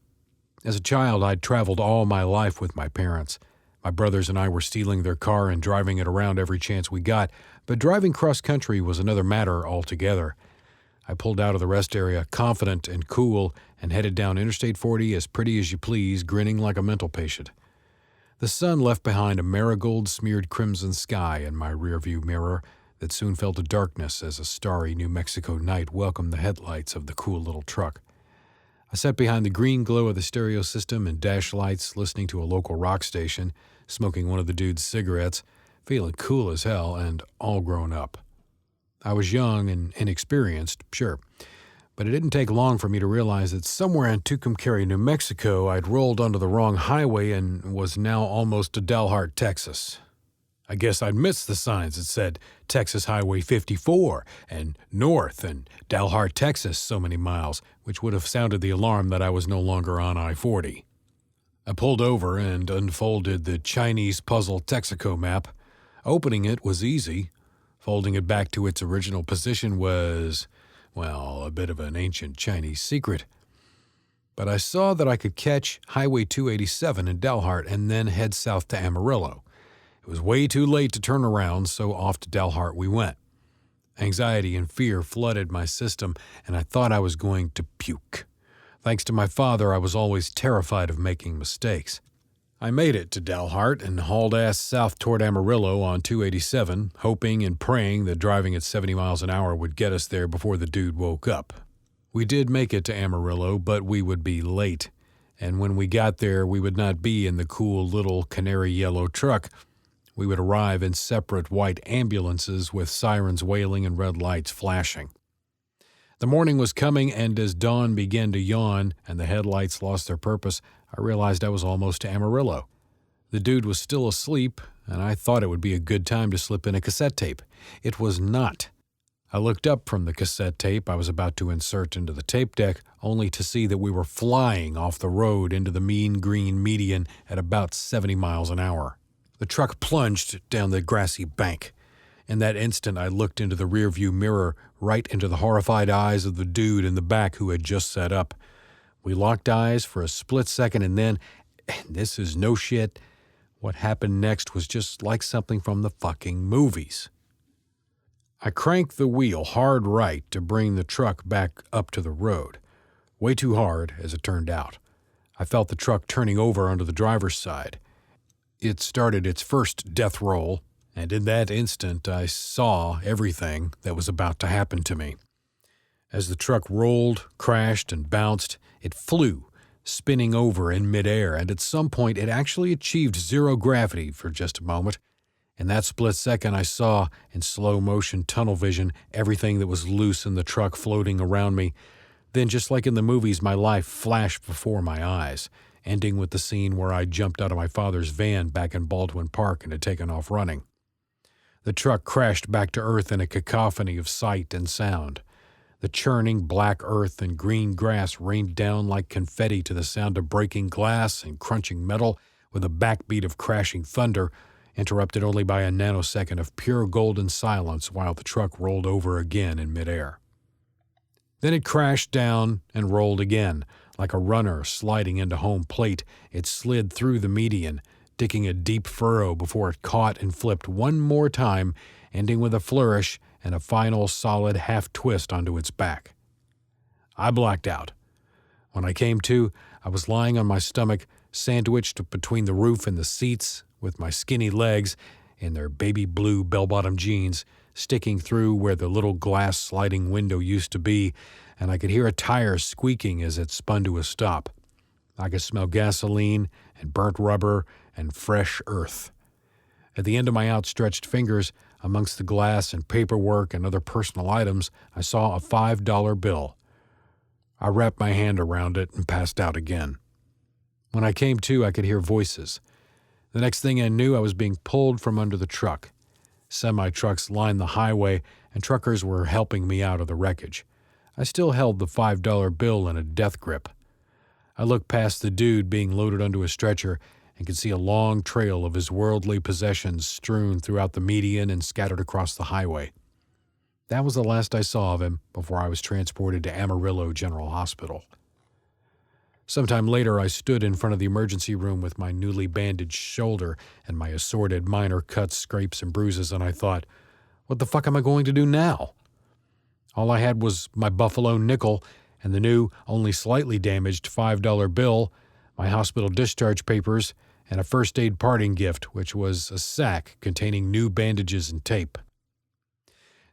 As a child, I'd traveled all my life with my parents. My brothers and I were stealing their car and driving it around every chance we got, but driving cross-country was another matter altogether. I pulled out of the rest area, confident and cool, and headed down Interstate 40 as pretty as you please, grinning like a mental patient. The sun left behind a marigold-smeared crimson sky in my rearview mirror that soon fell to darkness as a starry New Mexico night welcomed the headlights of the cool little truck. I sat behind the green glow of the stereo system and dash lights, listening to a local rock station, smoking one of the dude's cigarettes, feeling cool as hell and all grown up. I was young and inexperienced, sure, but it didn't take long for me to realize that somewhere in Tucumcari, New Mexico, I'd rolled onto the wrong highway and was now almost to Dalhart, Texas. I guess I'd missed the signs that said Texas Highway 54 and North and Dalhart, Texas, so many miles, which would have sounded the alarm that I was no longer on I-40. I pulled over and unfolded the Chinese puzzle Texaco map. Opening it was easy. Folding it back to its original position was, well, a bit of an ancient Chinese secret. But I saw that I could catch Highway 287 in Dalhart and then head south to Amarillo. It was way too late to turn around, so off to Dalhart we went. Anxiety and fear flooded my system, and I thought I was going to puke. Thanks to my father, I was always terrified of making mistakes. I made it to Dalhart and hauled ass south toward Amarillo on 287, hoping and praying that driving at 70 miles an hour would get us there before the dude woke up. We did make it to Amarillo, but we would be late, and when we got there, we would not be in the cool little canary yellow truck. We would arrive in separate white ambulances with sirens wailing and red lights flashing. The morning was coming, and as dawn began to yawn and the headlights lost their purpose, I realized I was almost to Amarillo. The dude was still asleep, and I thought it would be a good time to slip in a cassette tape. It was not. I looked up from the cassette tape I was about to insert into the tape deck, only to see that we were flying off the road into the mean green median at about 70 miles an hour. The truck plunged down the grassy bank. In that instant, I looked into the rearview mirror, right into the horrified eyes of the dude in the back who had just set up. We locked eyes for a split second, and then, this is no shit, what happened next was just like something from the fucking movies. I cranked the wheel hard right to bring the truck back up to the road. Way too hard, as it turned out. I felt the truck turning over onto the driver's side. It started its first death roll, and in that instant I saw everything that was about to happen to me. As the truck rolled, crashed, and bounced, it flew, spinning over in midair, and at some point it actually achieved zero gravity for just a moment. In that split second, I saw, in slow-motion tunnel vision, everything that was loose in the truck floating around me. Then, just like in the movies, my life flashed before my eyes, ending with the scene where I jumped out of my father's van back in Baldwin Park and had taken off running. The truck crashed back to earth in a cacophony of sight and sound. The churning black earth and green grass rained down like confetti to the sound of breaking glass and crunching metal with a backbeat of crashing thunder, interrupted only by a nanosecond of pure golden silence while the truck rolled over again in midair. Then it crashed down and rolled again. Like a runner sliding into home plate, it slid through the median, digging a deep furrow before it caught and flipped one more time, ending with a flourish and a final solid half-twist onto its back. I blacked out. When I came to, I was lying on my stomach, sandwiched between the roof and the seats, with my skinny legs, in their baby blue bell-bottom jeans, sticking through where the little glass sliding window used to be, and I could hear a tire squeaking as it spun to a stop. I could smell gasoline and burnt rubber and fresh earth. At the end of my outstretched fingers, amongst the glass and paperwork and other personal items, I saw a $5 bill. I wrapped my hand around it and passed out again. When I came to, I could hear voices. The next thing I knew, I was being pulled from under the truck. Semi-trucks lined the highway, and truckers were helping me out of the wreckage. I still held the $5 bill in a death grip. I looked past the dude being loaded onto a stretcher and could see a long trail of his worldly possessions strewn throughout the median and scattered across the highway. That was the last I saw of him before I was transported to Amarillo General Hospital. Sometime later, I stood in front of the emergency room with my newly bandaged shoulder and my assorted minor cuts, scrapes, and bruises, and I thought, what the fuck am I going to do now? All I had was my buffalo nickel and the new, only slightly damaged $5 bill, my hospital discharge papers, and a first aid parting gift, which was a sack containing new bandages and tape.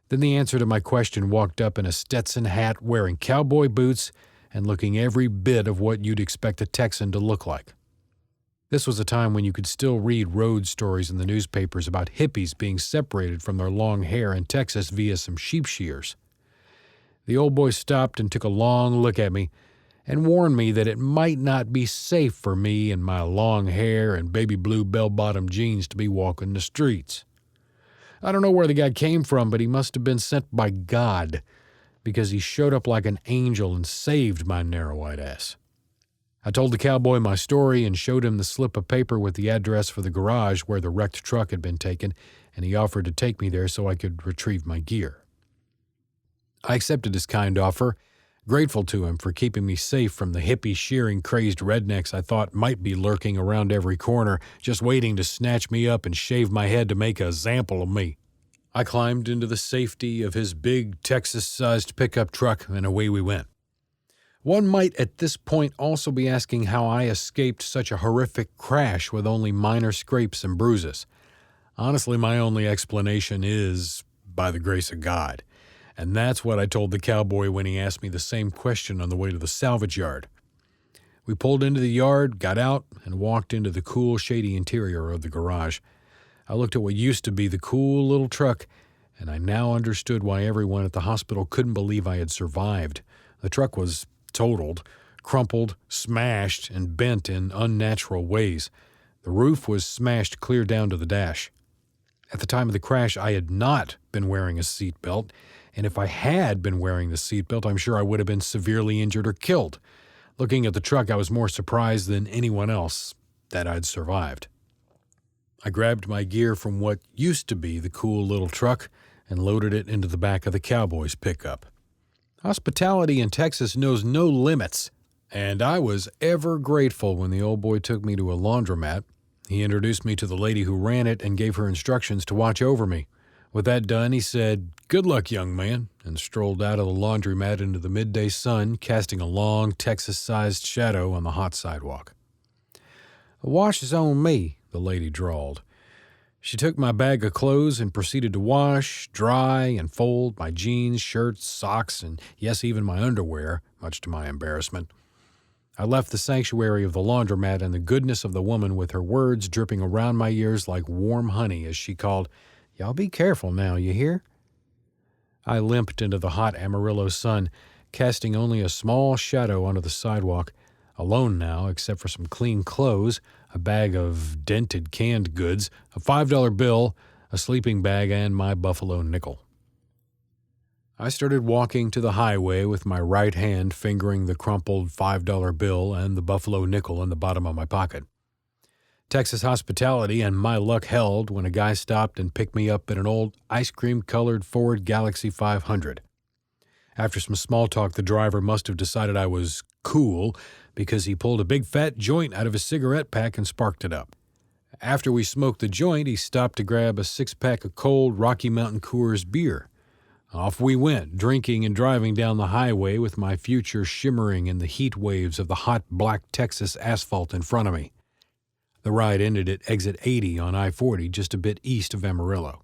Then the answer to my question walked up in a Stetson hat, wearing cowboy boots, and looking every bit of what you'd expect a Texan to look like. This was a time when you could still read road stories in the newspapers about hippies being separated from their long hair in Texas via some sheep shears. The old boy stopped and took a long look at me and warned me that it might not be safe for me and my long hair and baby blue bell-bottom jeans to be walking the streets. I don't know where the guy came from, but he must have been sent by God, because he showed up like an angel and saved my narrow-eyed ass. I told the cowboy my story and showed him the slip of paper with the address for the garage where the wrecked truck had been taken, and he offered to take me there so I could retrieve my gear. I accepted his kind offer, grateful to him for keeping me safe from the hippie shearing crazed rednecks I thought might be lurking around every corner, just waiting to snatch me up and shave my head to make a sample of me. I climbed into the safety of his big Texas-sized pickup truck, and away we went. One might at this point also be asking how I escaped such a horrific crash with only minor scrapes and bruises. Honestly, my only explanation is, by the grace of God. And that's what I told the cowboy when he asked me the same question on the way to the salvage yard. We pulled into the yard, got out, and walked into the cool, shady interior of the garage. I looked at what used to be the cool little truck, and I now understood why everyone at the hospital couldn't believe I had survived. The truck was totaled, crumpled, smashed, and bent in unnatural ways. The roof was smashed clear down to the dash. At the time of the crash, I had not been wearing a seatbelt, and if I had been wearing the seatbelt, I'm sure I would have been severely injured or killed. Looking at the truck, I was more surprised than anyone else that I'd survived. I grabbed my gear from what used to be the cool little truck and loaded it into the back of the cowboy's pickup. Hospitality in Texas knows no limits, and I was ever grateful when the old boy took me to a laundromat. He introduced me to the lady who ran it and gave her instructions to watch over me. With that done, he said, "Good luck, young man," and strolled out of the laundromat into the midday sun, casting a long Texas-sized shadow on the hot sidewalk. "The wash is on me," the lady drawled. She took my bag of clothes and proceeded to wash, dry, and fold my jeans, shirts, socks, and yes, even my underwear, much to my embarrassment. I left the sanctuary of the laundromat in the goodness of the woman with her words dripping around my ears like warm honey as she called, "Y'all be careful now, you hear?" I limped into the hot Amarillo sun, casting only a small shadow onto the sidewalk, alone now except for some clean clothes, a bag of dented canned goods, a $5 bill, a sleeping bag, and my buffalo nickel. I started walking to the highway with my right hand fingering the crumpled $5 bill and the buffalo nickel in the bottom of my pocket. Texas hospitality and my luck held when a guy stopped and picked me up in an old ice-cream-colored Ford Galaxy 500. After some small talk, the driver must have decided I was cool because he pulled a big fat joint out of his cigarette pack and sparked it up. After we smoked the joint, he stopped to grab a six-pack of cold Rocky Mountain Coors beer. Off we went, drinking and driving down the highway with my future shimmering in the heat waves of the hot black Texas asphalt in front of me. The ride ended at exit 80 on I-40, just a bit east of Amarillo.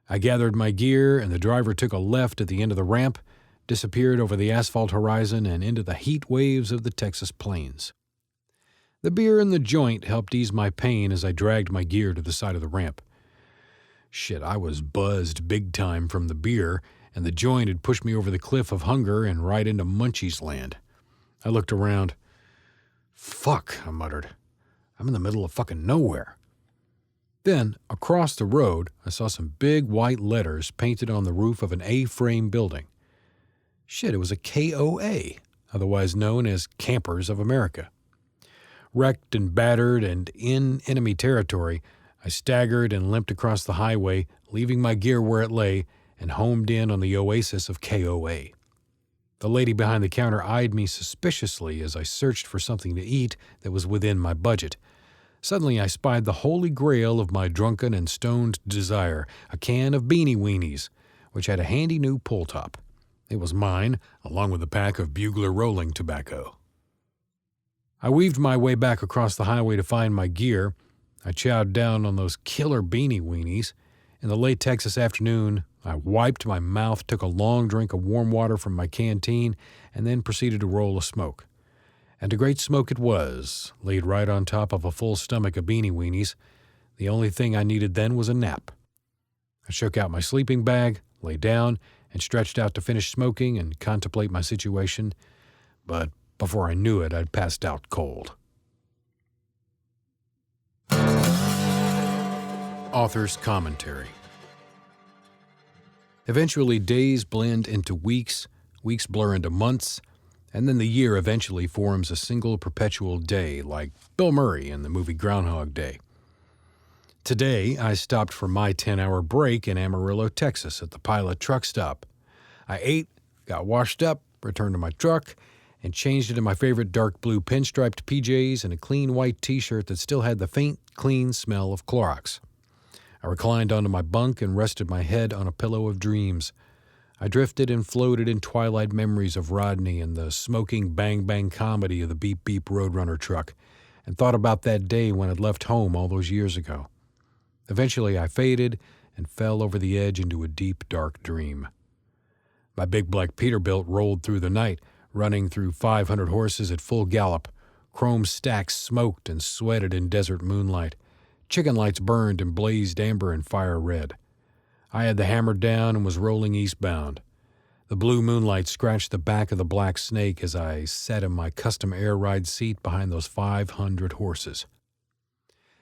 I gathered my gear, and the driver took a left at the end of the ramp, disappeared over the asphalt horizon and into the heat waves of the Texas plains. The beer and the joint helped ease my pain as I dragged my gear to the side of the ramp. Shit, I was buzzed big time from the beer, and the joint had pushed me over the cliff of hunger and right into Munchies land. I looked around. Fuck, I muttered. I'm in the middle of fucking nowhere. Then, across the road, I saw some big white letters painted on the roof of an A-frame building. Shit, it was a KOA, otherwise known as Campers of America. Wrecked and battered and in enemy territory, I staggered and limped across the highway, leaving my gear where it lay, and homed in on the oasis of KOA. The lady behind the counter eyed me suspiciously as I searched for something to eat that was within my budget. Suddenly I spied the holy grail of my drunken and stoned desire, a can of Beanie Weenies, which had a handy new pull top. It was mine, along with a pack of Bugler rolling tobacco. I weaved my way back across the highway to find my gear. I chowed down on those killer Beanie Weenies. In the late Texas afternoon, I wiped my mouth, took a long drink of warm water from my canteen, and then proceeded to roll a smoke. And a great smoke it was, laid right on top of a full stomach of Beanie Weenies. The only thing I needed then was a nap. I shook out my sleeping bag, lay down, and stretched out to finish smoking and contemplate my situation. But before I knew it, I'd passed out cold. Author's Commentary. Eventually, days blend into weeks, weeks blur into months, and then the year eventually forms a single perpetual day, like Bill Murray in the movie Groundhog Day. Today, I stopped for my 10-hour break in Amarillo, Texas, at the Pilot truck stop. I ate, got washed up, returned to my truck, and changed into my favorite dark blue pinstriped PJs and a clean white t-shirt that still had the faint, clean smell of Clorox. I reclined onto my bunk and rested my head on a pillow of dreams. I drifted and floated in twilight memories of Rodney and the smoking bang-bang comedy of the beep-beep Roadrunner truck, and thought about that day when I'd left home all those years ago. Eventually I faded and fell over the edge into a deep, dark dream. My big black Peterbilt rolled through the night, running through 500 horses at full gallop. Chrome stacks smoked and sweated in desert moonlight. Chicken lights burned and blazed amber and fire red. I had the hammer down and was rolling eastbound. The blue moonlight scratched the back of the black snake as I sat in my custom air ride seat behind those 500 horses.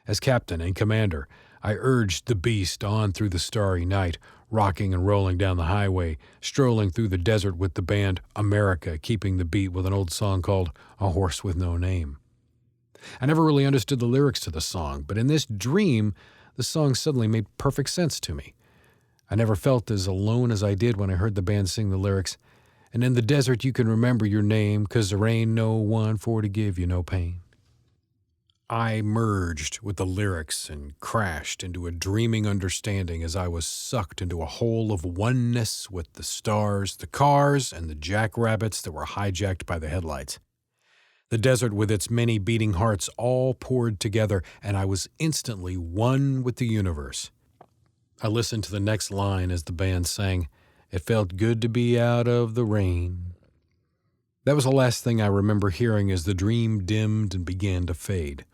As captain and commander, I urged the beast on through the starry night, rocking and rolling down the highway, strolling through the desert with the band America keeping the beat with an old song called A Horse with No Name. I never really understood the lyrics to the song, but in this dream, the song suddenly made perfect sense to me. I never felt as alone as I did when I heard the band sing the lyrics, and in the desert you can remember your name, 'cause there ain't no one for to give you no pain. I merged with the lyrics and crashed into a dreaming understanding as I was sucked into a hole of oneness with the stars, the cars, and the jackrabbits that were hijacked by the headlights. The desert with its many beating hearts all poured together, and I was instantly one with the universe. I listened to the next line as the band sang, "It felt good to be out of the rain." That was the last thing I remember hearing as the dream dimmed and began to fade.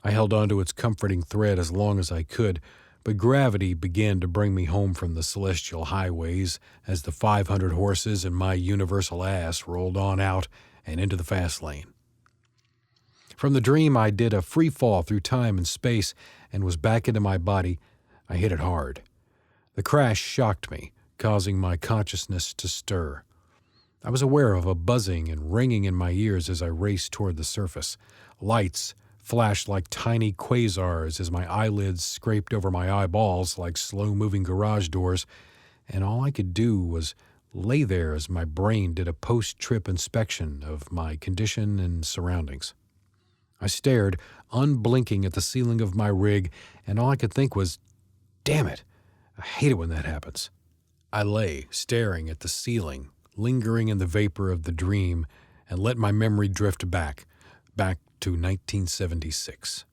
I held on to its comforting thread as long as I could, but gravity began to bring me home from the celestial highways as the 500 horses and my universal ass rolled on out and into the fast lane. From the dream, I did a free fall through time and space and was back into my body. I hit it hard. The crash shocked me, causing my consciousness to stir. I was aware of a buzzing and ringing in my ears as I raced toward the surface. Lights flashed like tiny quasars as my eyelids scraped over my eyeballs like slow-moving garage doors, and all I could do was lay there as my brain did a post-trip inspection of my condition and surroundings. I stared, unblinking, at the ceiling of my rig, and all I could think was, damn it, I hate it when that happens. I lay, staring at the ceiling, lingering in the vapor of the dream, and let my memory drift back to 1976.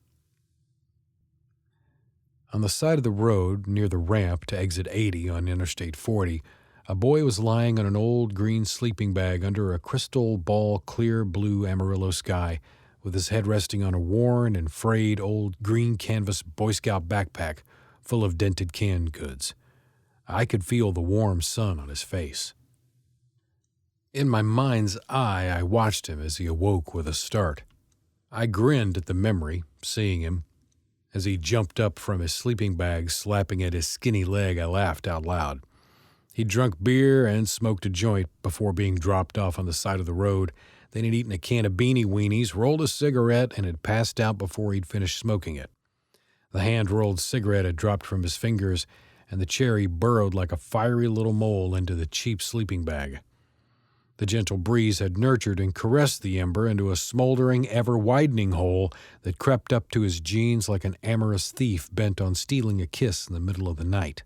On the side of the road, near the ramp to exit 80 on Interstate 40, a boy was lying on an old green sleeping bag under a crystal ball clear blue Amarillo sky, with his head resting on a worn and frayed old green canvas Boy Scout backpack full of dented canned goods. I could feel the warm sun on his face. In my mind's eye, I watched him as he awoke with a start. I grinned at the memory, seeing him. As he jumped up from his sleeping bag, slapping at his skinny leg, I laughed out loud. He'd drunk beer and smoked a joint before being dropped off on the side of the road. Then he'd eaten a can of Beanie Weenies, rolled a cigarette, and had passed out before he'd finished smoking it. The hand-rolled cigarette had dropped from his fingers, and the cherry burrowed like a fiery little mole into the cheap sleeping bag. The gentle breeze had nurtured and caressed the ember into a smoldering, ever-widening hole that crept up to his jeans like an amorous thief bent on stealing a kiss in the middle of the night.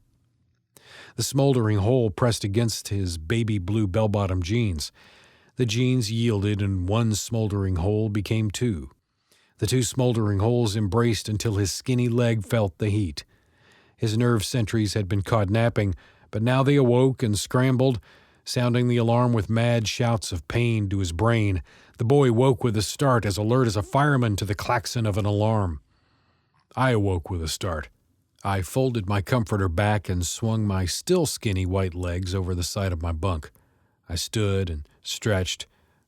The smoldering hole pressed against his baby blue bell-bottom jeans. The jeans yielded, and one smoldering hole became two. The two smoldering holes embraced until his skinny leg felt the heat. His nerve sentries had been caught napping, but now they awoke and scrambled, sounding the alarm with mad shouts of pain to his brain. The boy woke with a start, as alert as a fireman to the klaxon of an alarm. I awoke with a start. I folded my comforter back and swung my still skinny white legs over the side of my bunk. I stood and stretched.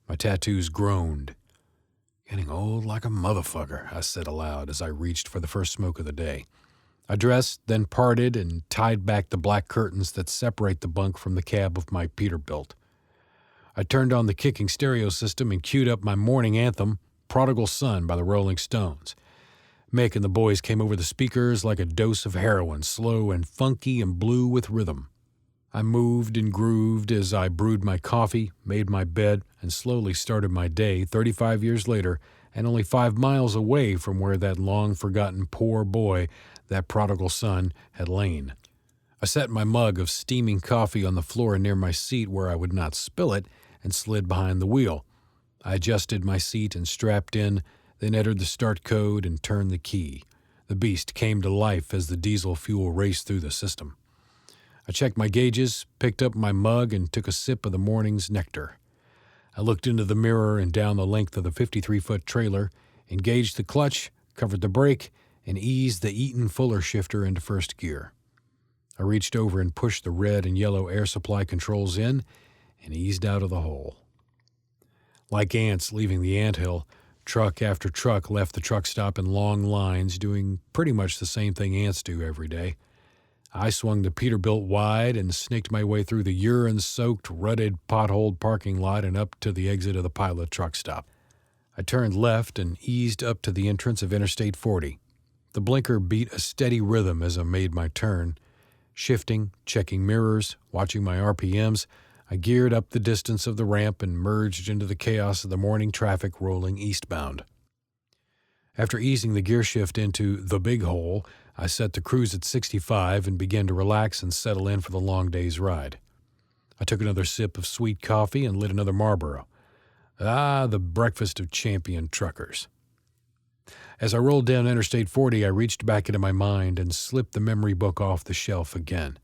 My tattoos groaned. "Getting old like a motherfucker," I said aloud as I reached for the first smoke of the day. I dressed, then parted and tied back the black curtains that separate the bunk from the cab of my Peterbilt. I turned on the kicking stereo system and queued up my morning anthem, "Prodigal Son" by the Rolling Stones. Mick and the boys came over the speakers like a dose of heroin, slow and funky and blue with rhythm. I moved and grooved as I brewed my coffee, made my bed, and slowly started my day 35 years later, and only 5 miles away from where that long-forgotten poor boy, that prodigal son, had lain. I set my mug of steaming coffee on the floor near my seat where I would not spill it, and slid behind the wheel. I adjusted my seat and strapped in, then entered the start code and turned the key. The beast came to life as the diesel fuel raced through the system. I checked my gauges, picked up my mug, and took a sip of the morning's nectar. I looked into the mirror and down the length of the 53-foot trailer, engaged the clutch, covered the brake, and eased the Eaton Fuller shifter into first gear. I reached over and pushed the red and yellow air supply controls in and eased out of the hole. Like ants leaving the anthill, truck after truck left the truck stop in long lines, doing pretty much the same thing ants do every day. I swung the Peterbilt wide and snaked my way through the urine-soaked, rutted, potholed parking lot and up to the exit of the Pilot truck stop. I turned left and eased up to the entrance of Interstate 40. The blinker beat a steady rhythm as I made my turn. Shifting, checking mirrors, watching my RPMs, I geared up the distance of the ramp and merged into the chaos of the morning traffic rolling eastbound. After easing the gear shift into the big hole, I set the cruise at 65 and began to relax and settle in for the long day's ride. I took another sip of sweet coffee and lit another Marlboro. The breakfast of champion truckers. As I rolled down Interstate 40, I reached back into my mind and slipped the memory book off the shelf again.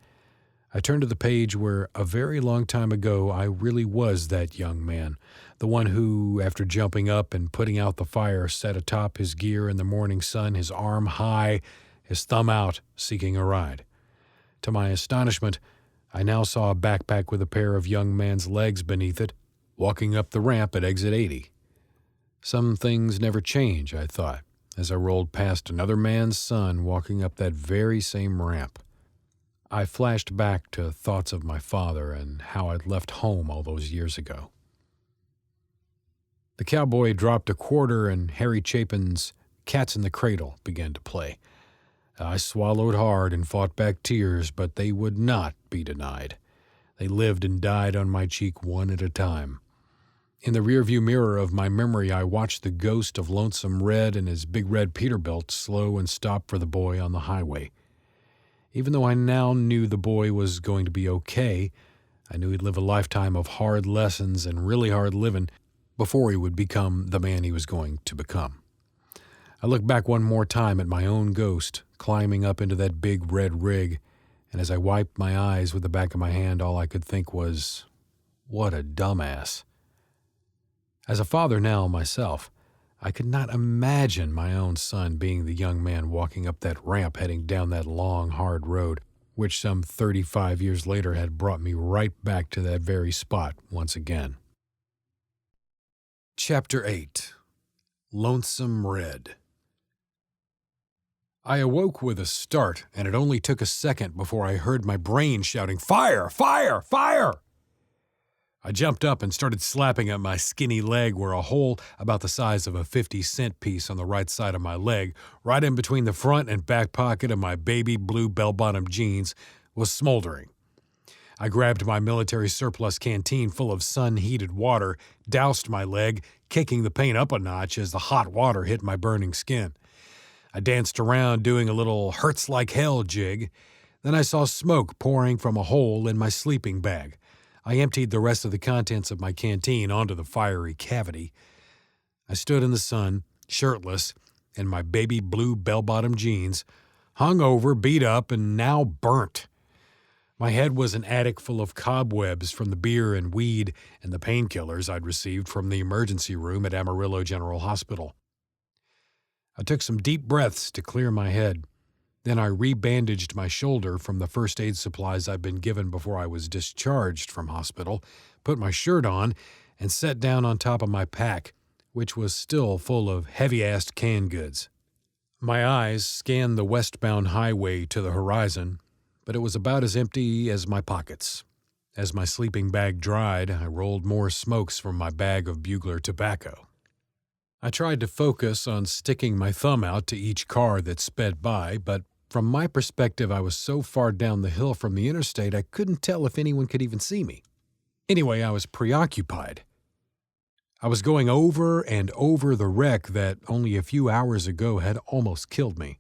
I turned to the page where, a very long time ago, I really was that young man, the one who, after jumping up and putting out the fire, sat atop his gear in the morning sun, his arm high, his thumb out, seeking a ride. To my astonishment, I now saw a backpack with a pair of young man's legs beneath it, walking up the ramp at exit 80. Some things never change, I thought, as I rolled past another man's son walking up that very same ramp. I flashed back to thoughts of my father and how I'd left home all those years ago. The cowboy dropped a quarter and Harry Chapin's Cats in the Cradle began to play. I swallowed hard and fought back tears, but they would not be denied. They lived and died on my cheek one at a time. In the rearview mirror of my memory, I watched the ghost of Lonesome Red and his big red Peterbilt slow and stop for the boy on the highway. Even though I now knew the boy was going to be okay, I knew he'd live a lifetime of hard lessons and really hard living before he would become the man he was going to become. I looked back one more time at my own ghost climbing up into that big red rig, and as I wiped my eyes with the back of my hand, all I could think was, what a dumbass. As a father now myself, I could not imagine my own son being the young man walking up that ramp heading down that long, hard road, which some 35 years later had brought me right back to that very spot once again. Chapter 8. Lonesome Red. I awoke with a start, and it only took a second before I heard my brain shouting, "Fire! Fire! Fire!" I jumped up and started slapping at my skinny leg where a hole about the size of a 50-cent piece on the right side of my leg, right in between the front and back pocket of my baby blue bell-bottom jeans, was smoldering. I grabbed my military surplus canteen full of sun-heated water, doused my leg, kicking the paint up a notch as the hot water hit my burning skin. I danced around doing a little hurts like hell jig. Then I saw smoke pouring from a hole in my sleeping bag. I emptied the rest of the contents of my canteen onto the fiery cavity. I stood in the sun, shirtless, in my baby blue bell-bottom jeans, hungover, beat up, and now burnt. My head was an attic full of cobwebs from the beer and weed and the painkillers I'd received from the emergency room at Amarillo General Hospital. I took some deep breaths to clear my head. Then I rebandaged my shoulder from the first aid supplies I'd been given before I was discharged from hospital, put my shirt on, and sat down on top of my pack, which was still full of heavy-assed canned goods. My eyes scanned the westbound highway to the horizon, but it was about as empty as my pockets. As my sleeping bag dried, I rolled more smokes from my bag of bugler tobacco. I tried to focus on sticking my thumb out to each car that sped by, but from my perspective, I was so far down the hill from the interstate I couldn't tell if anyone could even see me. Anyway, I was preoccupied. I was going over and over the wreck that only a few hours ago had almost killed me.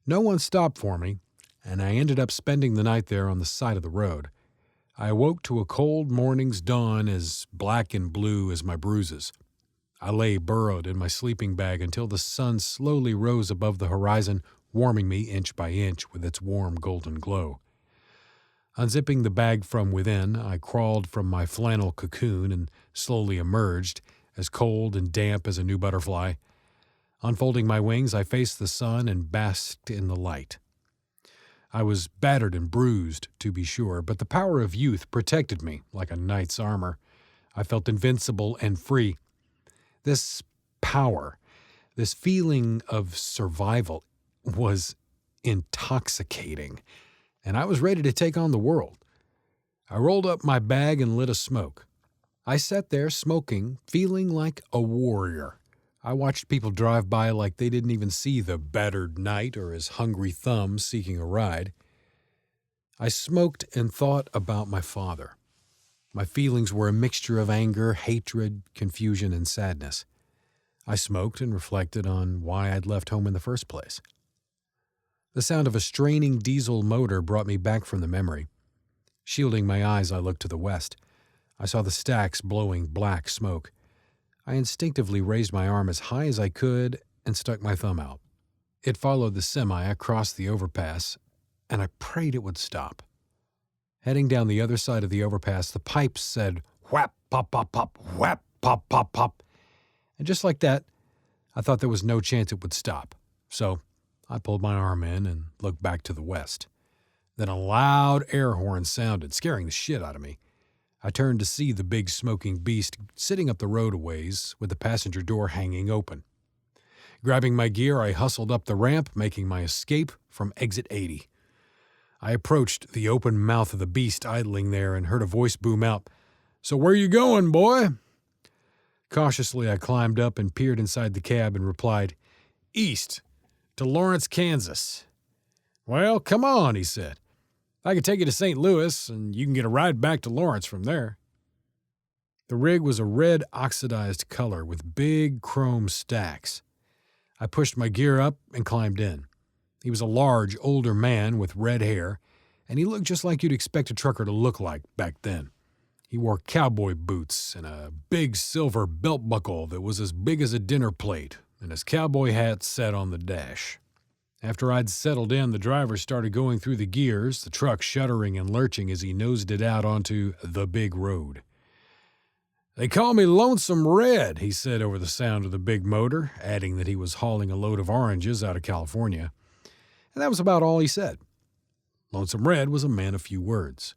No one stopped for me, and I ended up spending the night there on the side of the road. I awoke to a cold morning's dawn as black and blue as my bruises. I lay burrowed in my sleeping bag until the sun slowly rose above the horizon, warming me inch by inch with its warm golden glow. Unzipping the bag from within, I crawled from my flannel cocoon and slowly emerged, as cold and damp as a new butterfly. Unfolding my wings, I faced the sun and basked in the light. I was battered and bruised, to be sure, but the power of youth protected me like a knight's armor. I felt invincible and free. This power, this feeling of survival, was intoxicating, and I was ready to take on the world. I rolled up my bag and lit a smoke. I sat there smoking, feeling like a warrior. I watched people drive by like they didn't even see the battered knight or his hungry thumb seeking a ride. I smoked and thought about my father. My feelings were a mixture of anger, hatred, confusion, and sadness. I smoked and reflected on why I'd left home in the first place. The sound of a straining diesel motor brought me back from the memory. Shielding my eyes, I looked to the west. I saw the stacks blowing black smoke. I instinctively raised my arm as high as I could and stuck my thumb out. It followed the semi across the overpass, and I prayed it would stop. Heading down the other side of the overpass, the pipes said, "Whap, pop, pop, pop, whap, pop, pop, pop." And just like that, I thought there was no chance it would stop. So I pulled my arm in and looked back to the west. Then a loud air horn sounded, scaring the shit out of me. I turned to see the big smoking beast sitting up the road a ways with the passenger door hanging open. Grabbing my gear, I hustled up the ramp, making my escape from exit 80. I approached the open mouth of the beast idling there and heard a voice boom out, "So where you going, boy?" Cautiously, I climbed up and peered inside the cab and replied, "East, to Lawrence, Kansas." "Well, come on," he said. "I can take you to St. Louis, and you can get a ride back to Lawrence from there." The rig was a red oxidized color with big chrome stacks. I pushed my gear up and climbed in. He was a large, older man with red hair, and he looked just like you'd expect a trucker to look like back then. He wore cowboy boots and a big silver belt buckle that was as big as a dinner plate, and his cowboy hat sat on the dash. After I'd settled in, the driver started going through the gears, the truck shuddering and lurching as he nosed it out onto the big road. "They call me Lonesome Red," he said over the sound of the big motor, adding that he was hauling a load of oranges out of California. And that was about all he said. Lonesome Red was a man of few words.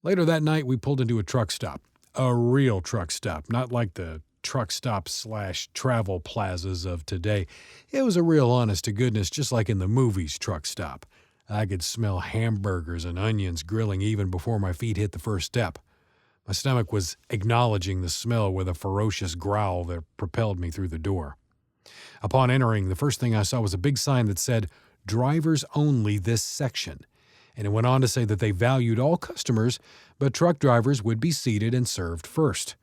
Later that night, we pulled into a truck stop. A real truck stop, not like the truck stop / travel plazas of today. It was a real honest-to-goodness, just like in the movies truck stop. I could smell hamburgers and onions grilling even before my feet hit the first step. My stomach was acknowledging the smell with a ferocious growl that propelled me through the door. Upon entering, the first thing I saw was a big sign that said, "Drivers only this section," and it went on to say that they valued all customers, but truck drivers would be seated and served first.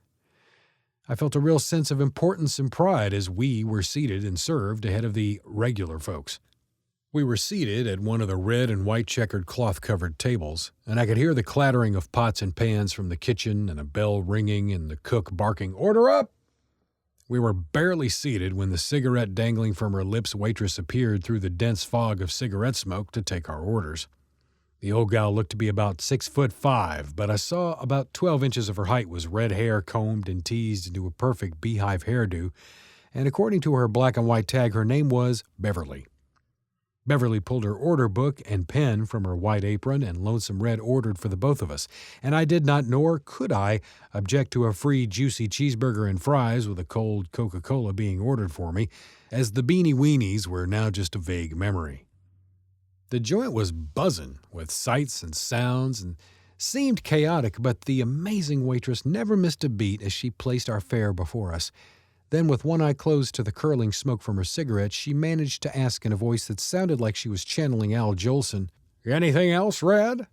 I felt a real sense of importance and pride as we were seated and served ahead of the regular folks. We were seated at one of the red and white checkered cloth-covered tables, and I could hear the clattering of pots and pans from the kitchen and a bell ringing and the cook barking, "Order up!" We were barely seated when the cigarette dangling from her lips waitress appeared through the dense fog of cigarette smoke to take our orders. The old gal looked to be about 6'5", but I saw about 12 inches of her height was red hair combed and teased into a perfect beehive hairdo, and according to her black and white tag, her name was Beverly. Beverly pulled her order book and pen from her white apron, and Lonesome Red ordered for the both of us, and I did not, nor could I, object to a free juicy cheeseburger and fries with a cold Coca-Cola being ordered for me, as the beanie weenies were now just a vague memory. The joint was buzzing with sights and sounds and seemed chaotic, but the amazing waitress never missed a beat as she placed our fare before us. Then, with one eye closed to the curling smoke from her cigarette, she managed to ask in a voice that sounded like she was channeling Al Jolson, "Anything else, Red?"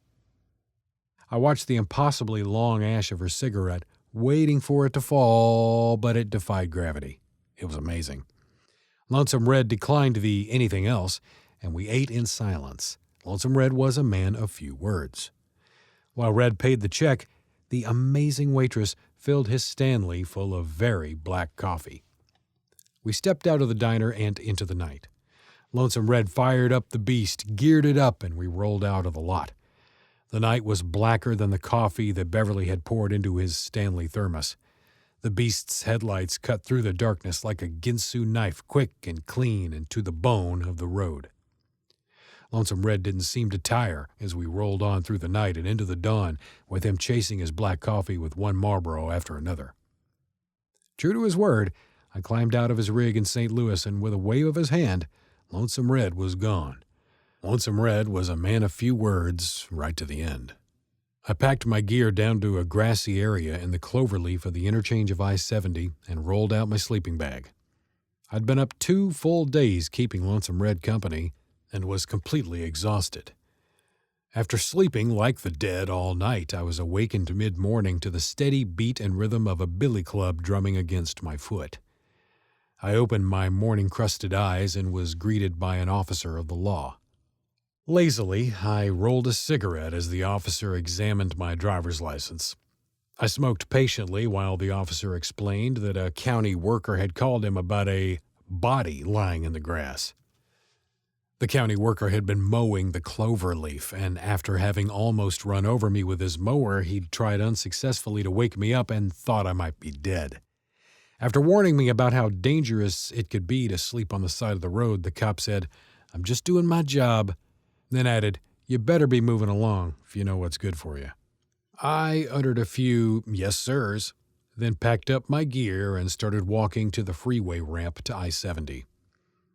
I watched the impossibly long ash of her cigarette, waiting for it to fall, but it defied gravity. It was amazing. Lonesome Red declined the anything else, and we ate in silence. Lonesome Red was a man of few words. While Red paid the check, the amazing waitress filled his Stanley full of very black coffee. We stepped out of the diner and into the night. Lonesome Red fired up the beast, geared it up, and we rolled out of the lot. The night was blacker than the coffee that Beverly had poured into his Stanley thermos. The beast's headlights cut through the darkness like a Ginsu knife, quick and clean and to the bone of the road. Lonesome Red didn't seem to tire as we rolled on through the night and into the dawn, with him chasing his black coffee with one Marlboro after another. True to his word, I climbed out of his rig in St. Louis, and with a wave of his hand, Lonesome Red was gone. Lonesome Red was a man of few words right to the end. I packed my gear down to a grassy area in the cloverleaf of the interchange of I-70 and rolled out my sleeping bag. I'd been up 2 full days keeping Lonesome Red company, and was completely exhausted. After sleeping like the dead all night, I was awakened mid-morning to the steady beat and rhythm of a billy club drumming against my foot. I opened my morning-crusted eyes and was greeted by an officer of the law. Lazily, I rolled a cigarette as the officer examined my driver's license. I smoked patiently while the officer explained that a county worker had called him about a body lying in the grass. The county worker had been mowing the clover leaf, and after having almost run over me with his mower, he'd tried unsuccessfully to wake me up and thought I might be dead. After warning me about how dangerous it could be to sleep on the side of the road, the cop said, "I'm just doing my job," then added, "You better be moving along if you know what's good for you." I uttered a few "yes, sirs," then packed up my gear and started walking to the freeway ramp to I-70.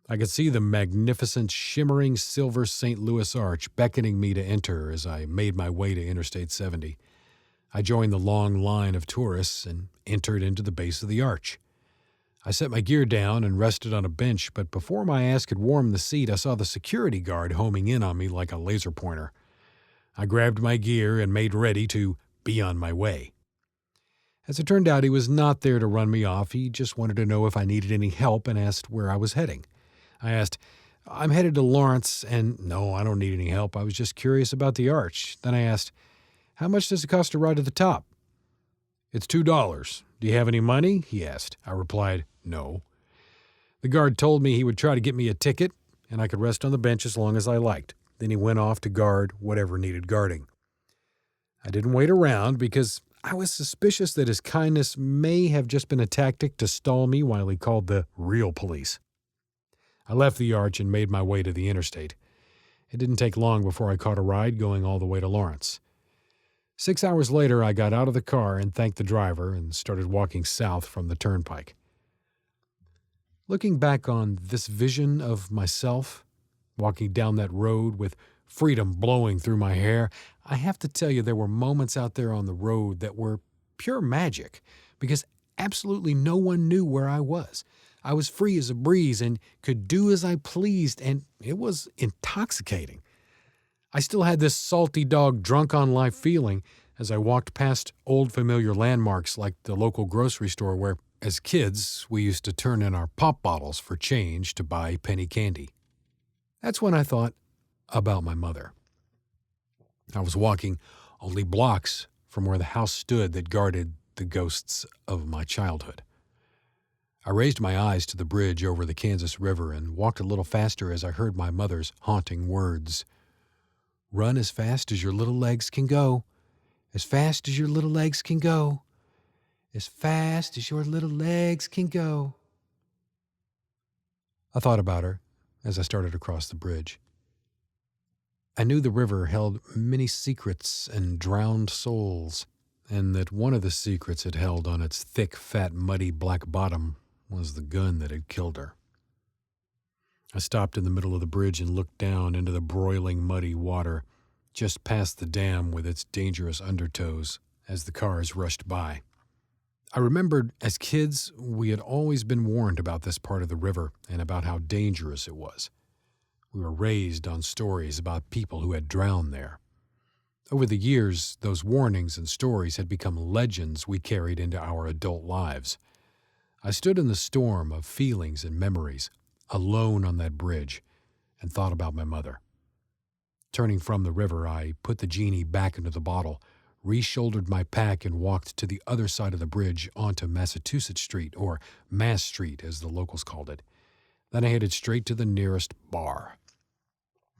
I could see the magnificent, shimmering silver St. Louis Arch beckoning me to enter as I made my way to Interstate 70. I joined the long line of tourists and entered into the base of the arch. I set my gear down and rested on a bench, but before my ass could warm the seat, I saw the security guard homing in on me like a laser pointer. I grabbed my gear and made ready to be on my way. As it turned out, he was not there to run me off. He just wanted to know if I needed any help and asked where I was heading. I asked, I'm headed to Lawrence, and no, I don't need any help. I was just curious about the arch. Then I asked, how much does it cost to ride to the top? It's $2. Do you have any money? He asked. I replied, no. The guard told me he would try to get me a ticket, and I could rest on the bench as long as I liked. Then he went off to guard whatever needed guarding. I didn't wait around because I was suspicious that his kindness may have just been a tactic to stall me while he called the real police. I left the arch and made my way to the interstate. It didn't take long before I caught a ride going all the way to Lawrence. 6 hours later, I got out of the car and thanked the driver and started walking south from the turnpike. Looking back on this vision of myself, walking down that road with freedom blowing through my hair, I have to tell you there were moments out there on the road that were pure magic because absolutely no one knew where I was. I was free as a breeze and could do as I pleased, and it was intoxicating. I still had this salty dog drunk on life feeling as I walked past old familiar landmarks like the local grocery store where, as kids, we used to turn in our pop bottles for change to buy penny candy. That's when I thought about my mother. I was walking only blocks from where the house stood that guarded the ghosts of my childhood. I raised my eyes to the bridge over the Kansas River and walked a little faster as I heard my mother's haunting words. Run as fast as your little legs can go. As fast as your little legs can go. As fast as your little legs can go. I thought about her as I started across the bridge. I knew the river held many secrets and drowned souls, and that one of the secrets it held on its thick, fat, muddy black bottom was the gun that had killed her. I stopped in the middle of the bridge and looked down into the broiling, muddy water, just past the dam with its dangerous undertows as the cars rushed by. I remembered as kids we had always been warned about this part of the river and about how dangerous it was. We were raised on stories about people who had drowned there. Over the years, those warnings and stories had become legends we carried into our adult lives. I stood in the storm of feelings and memories, alone on that bridge, and thought about my mother. Turning from the river, I put the genie back into the bottle, re-shouldered my pack, and walked to the other side of the bridge onto Massachusetts Street, or Mass Street as the locals called it. Then I headed straight to the nearest bar.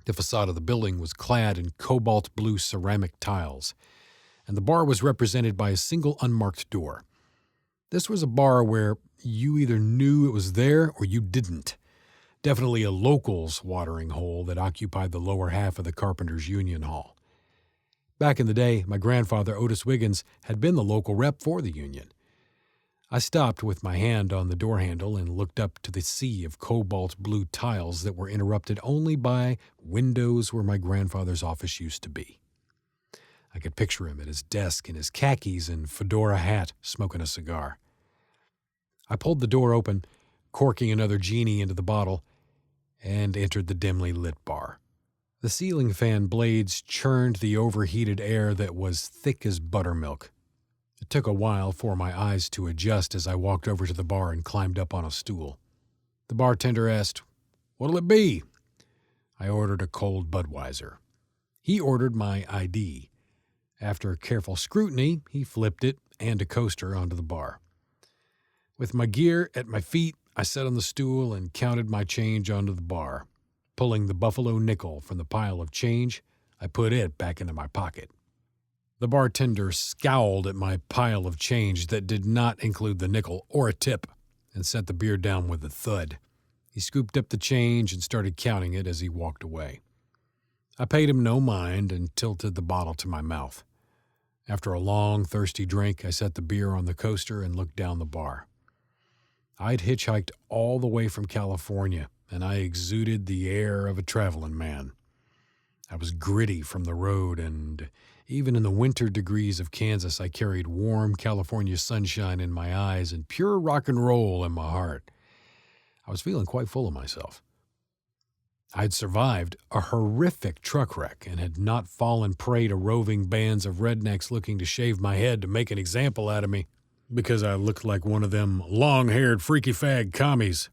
The facade of the building was clad in cobalt blue ceramic tiles, and the bar was represented by a single unmarked door. This was a bar where you either knew it was there or you didn't. Definitely a locals' watering hole that occupied the lower half of the Carpenters' Union Hall. Back in the day, my grandfather, Otis Wiggins, had been the local rep for the union. I stopped with my hand on the door handle and looked up to the sea of cobalt blue tiles that were interrupted only by windows where my grandfather's office used to be. I could picture him at his desk in his khakis and fedora hat, smoking a cigar. I pulled the door open, corking another genie into the bottle, and entered the dimly lit bar. The ceiling fan blades churned the overheated air that was thick as buttermilk. It took a while for my eyes to adjust as I walked over to the bar and climbed up on a stool. The bartender asked, "What'll it be?" I ordered a cold Budweiser. He ordered my ID. After careful scrutiny, he flipped it and a coaster onto the bar. With my gear at my feet, I sat on the stool and counted my change onto the bar. Pulling the buffalo nickel from the pile of change, I put it back into my pocket. The bartender scowled at my pile of change that did not include the nickel or a tip and set the beer down with a thud. He scooped up the change and started counting it as he walked away. I paid him no mind and tilted the bottle to my mouth. After a long, thirsty drink, I set the beer on the coaster and looked down the bar. I'd hitchhiked all the way from California, and I exuded the air of a traveling man. I was gritty from the road, and even in the winter degrees of Kansas, I carried warm California sunshine in my eyes and pure rock and roll in my heart. I was feeling quite full of myself. I'd survived a horrific truck wreck and had not fallen prey to roving bands of rednecks looking to shave my head to make an example out of me because I looked like one of them long-haired freaky fag commies.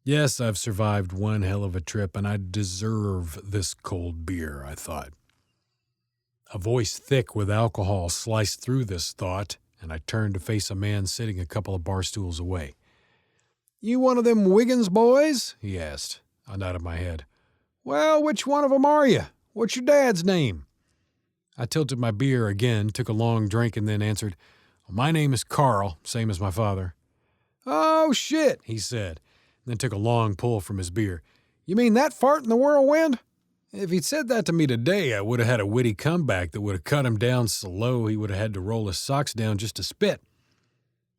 Yes, I've survived one hell of a trip, and I deserve this cold beer, I thought. A voice thick with alcohol sliced through this thought, and I turned to face a man sitting a couple of bar stools away. "You one of them Wiggins boys?" he asked. I nodded my head. "Well, which one of 'em are you? What's your dad's name?" I tilted my beer again, took a long drink, and then answered, "My name is Carl, same as my father." "Oh, shit," he said, and then took a long pull from his beer. "You mean that fart in the whirlwind?" If he'd said that to me today, I would have had a witty comeback that would have cut him down so low he would have had to roll his socks down just to spit.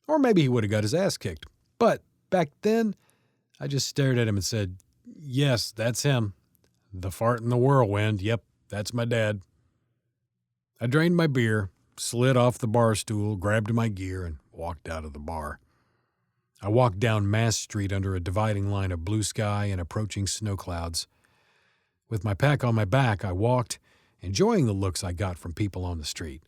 Or maybe he would have got his ass kicked. But back then, I just stared at him and said, "Yes, that's him. The fart in the whirlwind. Yep, that's my dad." I drained my beer, slid off the bar stool, grabbed my gear, and walked out of the bar. I walked down Mass Street under a dividing line of blue sky and approaching snow clouds. With my pack on my back, I walked, enjoying the looks I got from people on the street.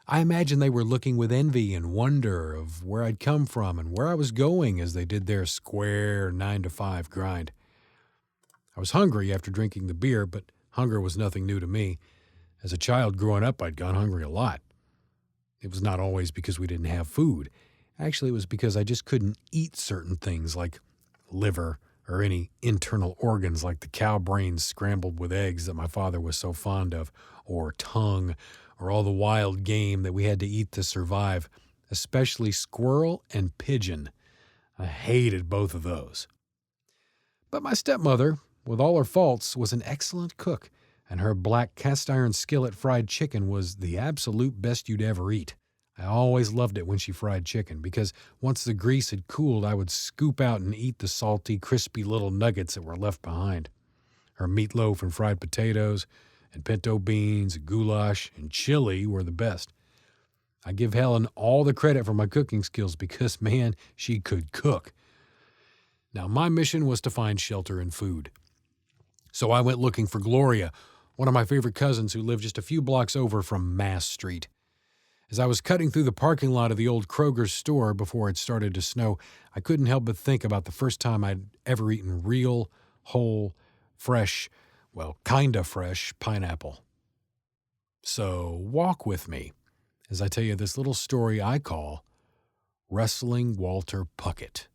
I imagined they were looking with envy and wonder of where I'd come from and where I was going as they did their square 9-to-5 grind. I was hungry after drinking the beer, but hunger was nothing new to me. As a child growing up, I'd gone hungry a lot. It was not always because we didn't have food. Actually, it was because I just couldn't eat certain things like liver or any internal organs like the cow brains scrambled with eggs that my father was so fond of, or tongue, or all the wild game that we had to eat to survive, especially squirrel and pigeon. I hated both of those. But my stepmother, with all her faults, was an excellent cook, and her black cast-iron skillet fried chicken was the absolute best you'd ever eat. I always loved it when she fried chicken because once the grease had cooled, I would scoop out and eat the salty, crispy little nuggets that were left behind. Her meatloaf and fried potatoes and pinto beans, goulash, and chili were the best. I give Helen all the credit for my cooking skills because, man, she could cook. Now, my mission was to find shelter and food. So I went looking for Gloria, one of my favorite cousins who lived just a few blocks over from Mass Street. As I was cutting through the parking lot of the old Kroger's store before it started to snow, I couldn't help but think about the first time I'd ever eaten real, whole, fresh, well, kinda fresh pineapple. So walk with me as I tell you this little story I call Wrestling Walter Puckett.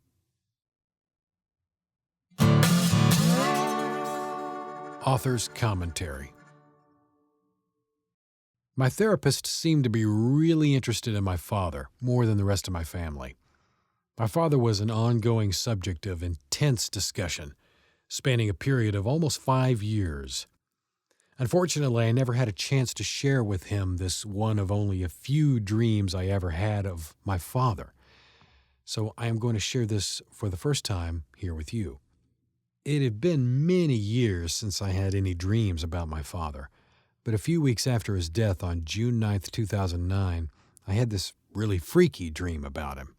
Author's Commentary. My therapist seemed to be really interested in my father, more than the rest of my family. My father was an ongoing subject of intense discussion, spanning a period of almost 5 years. Unfortunately, I never had a chance to share with him this one of only a few dreams I ever had of my father. So I am going to share this for the first time here with you. It had been many years since I had any dreams about my father. But a few weeks after his death on June 9th, 2009, I had this really freaky dream about him.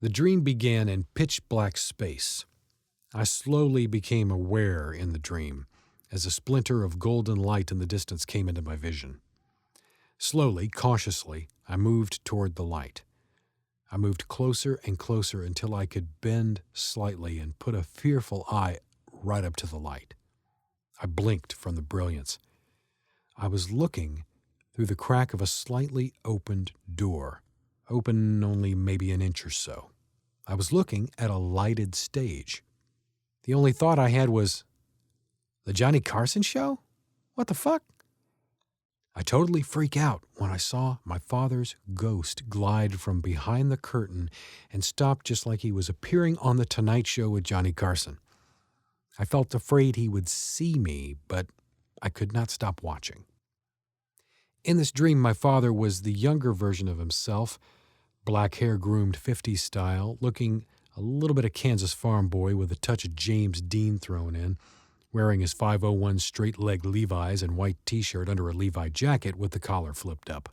The dream began in pitch-black space. I slowly became aware in the dream as a splinter of golden light in the distance came into my vision. Slowly, cautiously, I moved toward the light. I moved closer and closer until I could bend slightly and put a fearful eye right up to the light. I blinked from the brilliance. I was looking through the crack of a slightly opened door, open only maybe an inch or so. I was looking at a lighted stage. The only thought I had was, the Johnny Carson show? What the fuck? I totally freak out when I saw my father's ghost glide from behind the curtain and stop just like he was appearing on The Tonight Show with Johnny Carson. I felt afraid he would see me, but I could not stop watching. In this dream, my father was the younger version of himself, black hair groomed 50s style, looking a little bit of Kansas farm boy with a touch of James Dean thrown in, wearing his 501 straight-leg Levi's and white T-shirt under a Levi jacket with the collar flipped up.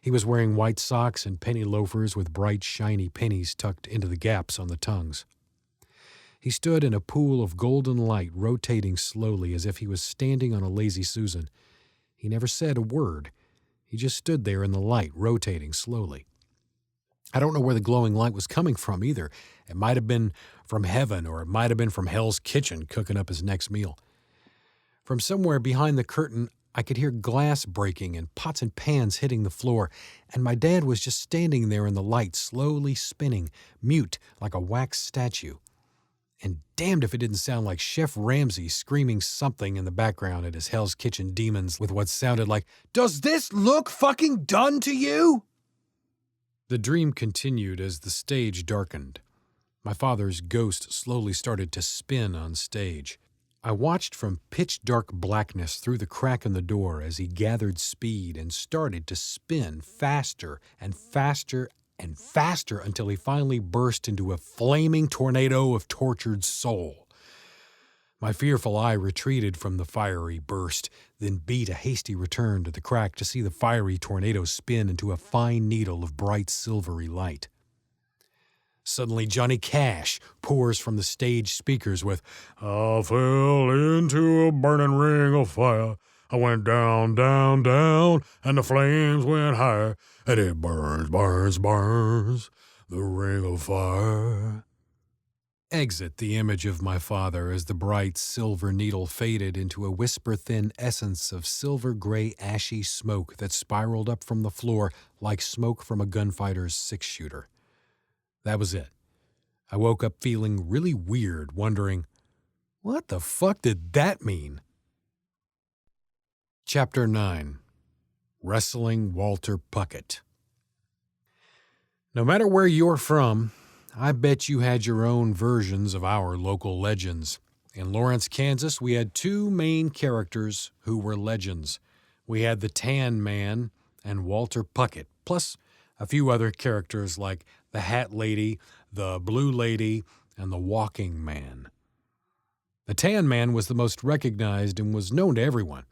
He was wearing white socks and penny loafers with bright, shiny pennies tucked into the gaps on the tongues. He stood in a pool of golden light, rotating slowly as if he was standing on a lazy Susan. He never said a word. He just stood there in the light, rotating slowly. I don't know where the glowing light was coming from either. It might have been from heaven, or it might have been from Hell's Kitchen cooking up his next meal. From somewhere behind the curtain, I could hear glass breaking and pots and pans hitting the floor, and my dad was just standing there in the light, slowly spinning, mute like a wax statue. And damned if it didn't sound like Chef Ramsay screaming something in the background at his Hell's Kitchen demons with what sounded like, "Does this look fucking done to you?" The dream continued as the stage darkened. My father's ghost slowly started to spin on stage. I watched from pitch-dark blackness through the crack in the door as he gathered speed and started to spin faster and faster and faster until he finally burst into a flaming tornado of tortured soul. My fearful eye retreated from the fiery burst, then beat a hasty return to the crack to see the fiery tornado spin into a fine needle of bright silvery light. Suddenly Johnny Cash pours from the stage speakers with, "I fell into a burning ring of fire. I went down, down, down, and the flames went higher. And it burns, burns, burns, the ring of fire." Exit the image of my father as the bright silver needle faded into a whisper-thin essence of silver-gray ashy smoke that spiraled up from the floor like smoke from a gunfighter's six-shooter. That was it. I woke up feeling really weird, wondering, what the fuck did that mean? Chapter 9. Wrestling Walter Puckett. No matter where you're from, I bet you had your own versions of our local legends. In Lawrence, Kansas, we had two main characters who were legends. We had the Tan Man and Walter Puckett, plus a few other characters like the Hat Lady, the Blue Lady, and the Walking Man. The Tan Man was the most recognized and was known to everyone.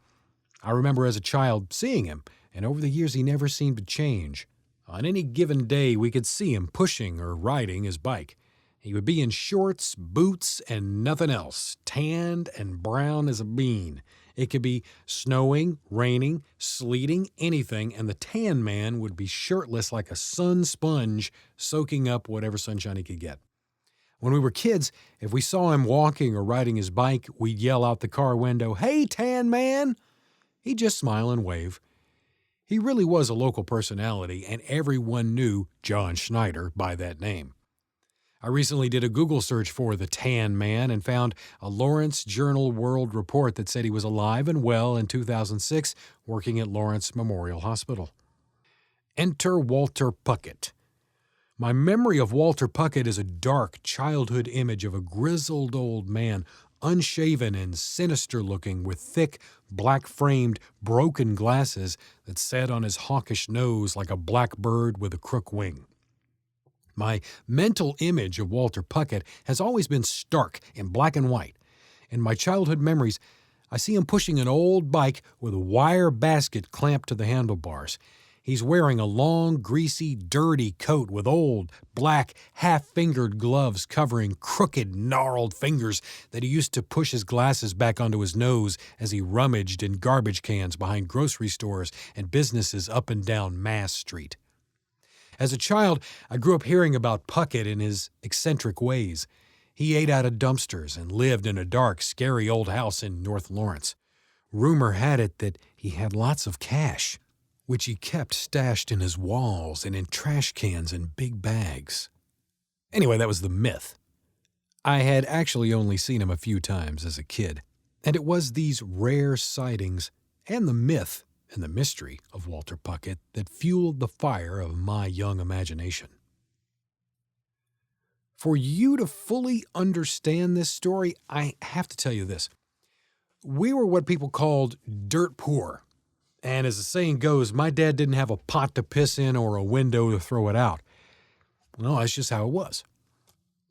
I remember as a child seeing him, and over the years he never seemed to change. On any given day, we could see him pushing or riding his bike. He would be in shorts, boots, and nothing else, tanned and brown as a bean. It could be snowing, raining, sleeting, anything, and the Tan Man would be shirtless like a sun sponge, soaking up whatever sunshine he could get. When we were kids, if we saw him walking or riding his bike, we'd yell out the car window, "Hey, Tan Man!" He'd just smile and wave. He really was a local personality, and everyone knew John Schneider by that name. I recently did a Google search for the Tan Man and found a Lawrence Journal-World report that said he was alive and well in 2006, working at Lawrence Memorial Hospital. Enter Walter Puckett. My memory of Walter Puckett is a dark childhood image of a grizzled old man, unshaven and sinister-looking, with thick, black-framed, broken glasses that sat on his hawkish nose like a black bird with a crook wing. My mental image of Walter Puckett has always been stark in black and white. In my childhood memories, I see him pushing an old bike with a wire basket clamped to the handlebars. He's wearing a long, greasy, dirty coat with old, black, half-fingered gloves covering crooked, gnarled fingers that he used to push his glasses back onto his nose as he rummaged in garbage cans behind grocery stores and businesses up and down Mass Street. As a child, I grew up hearing about Puckett and his eccentric ways. He ate out of dumpsters and lived in a dark, scary old house in North Lawrence. Rumor had it that he had lots of cash, which he kept stashed in his walls and in trash cans and big bags. Anyway, that was the myth. I had actually only seen him a few times as a kid, and it was these rare sightings and the myth and the mystery of Walter Puckett that fueled the fire of my young imagination. For you to fully understand this story, I have to tell you this. We were what people called dirt poor. And as the saying goes, my dad didn't have a pot to piss in or a window to throw it out. No, that's just how it was.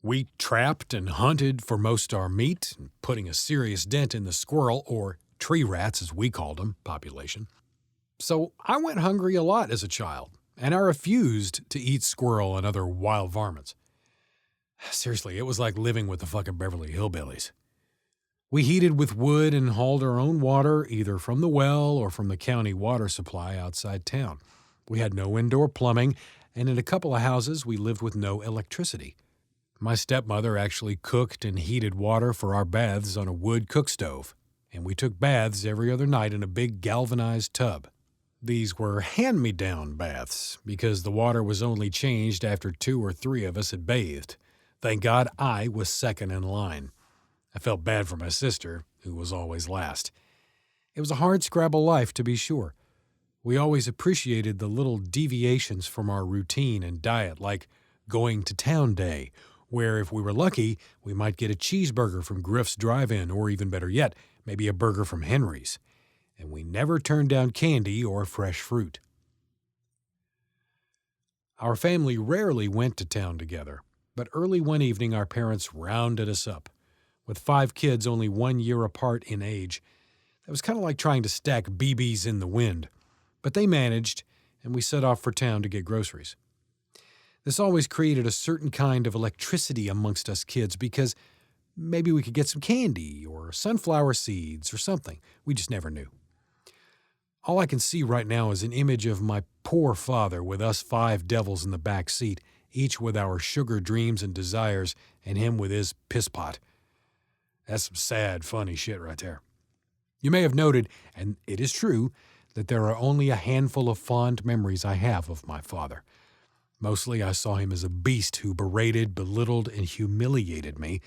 We trapped and hunted for most our meat, putting a serious dent in the squirrel, or tree rats as we called them, population. So I went hungry a lot as a child, and I refused to eat squirrel and other wild varmints. Seriously, it was like living with the fucking Beverly Hillbillies. We heated with wood and hauled our own water, either from the well or from the county water supply outside town. We had no indoor plumbing, and in a couple of houses we lived with no electricity. My stepmother actually cooked and heated water for our baths on a wood cook stove, and we took baths every other night in a big galvanized tub. These were hand-me-down baths because the water was only changed after 2 or 3 of us had bathed. Thank God I was second in line. I felt bad for my sister, who was always last. It was a hard-scrabble life, to be sure. We always appreciated the little deviations from our routine and diet, like going to town day, where if we were lucky, we might get a cheeseburger from Griff's Drive-In, or even better yet, maybe a burger from Henry's. And we never turned down candy or fresh fruit. Our family rarely went to town together, but early one evening our parents rounded us up. With 5 kids only 1 year apart in age, it was kind of like trying to stack BBs in the wind. But they managed, and we set off for town to get groceries. This always created a certain kind of electricity amongst us kids because maybe we could get some candy or sunflower seeds or something. We just never knew. All I can see right now is an image of my poor father with us 5 devils in the back seat, each with our sugar dreams and desires, and him with his piss pot. That's some sad, funny shit right there. You may have noted, and it is true, that there are only a handful of fond memories I have of my father. Mostly I saw him as a beast who berated, belittled, and humiliated me,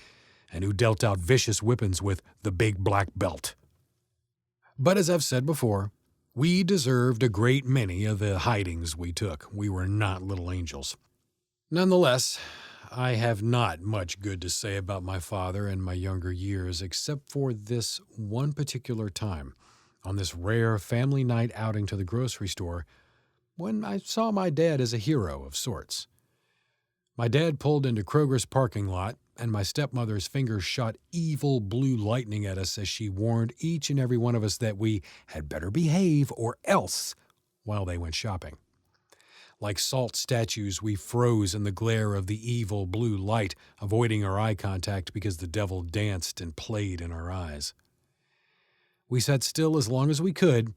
and who dealt out vicious whippings with the big black belt. But as I've said before, we deserved a great many of the hidings we took. We were not little angels. Nonetheless, I have not much good to say about my father in my younger years, except for this one particular time, on this rare family night outing to the grocery store, when I saw my dad as a hero of sorts. My dad pulled into Kroger's parking lot, and my stepmother's fingers shot evil blue lightning at us as she warned each and every one of us that we had better behave or else while they went shopping. Like salt statues, we froze in the glare of the evil blue light, avoiding our eye contact because the devil danced and played in our eyes. We sat still as long as we could,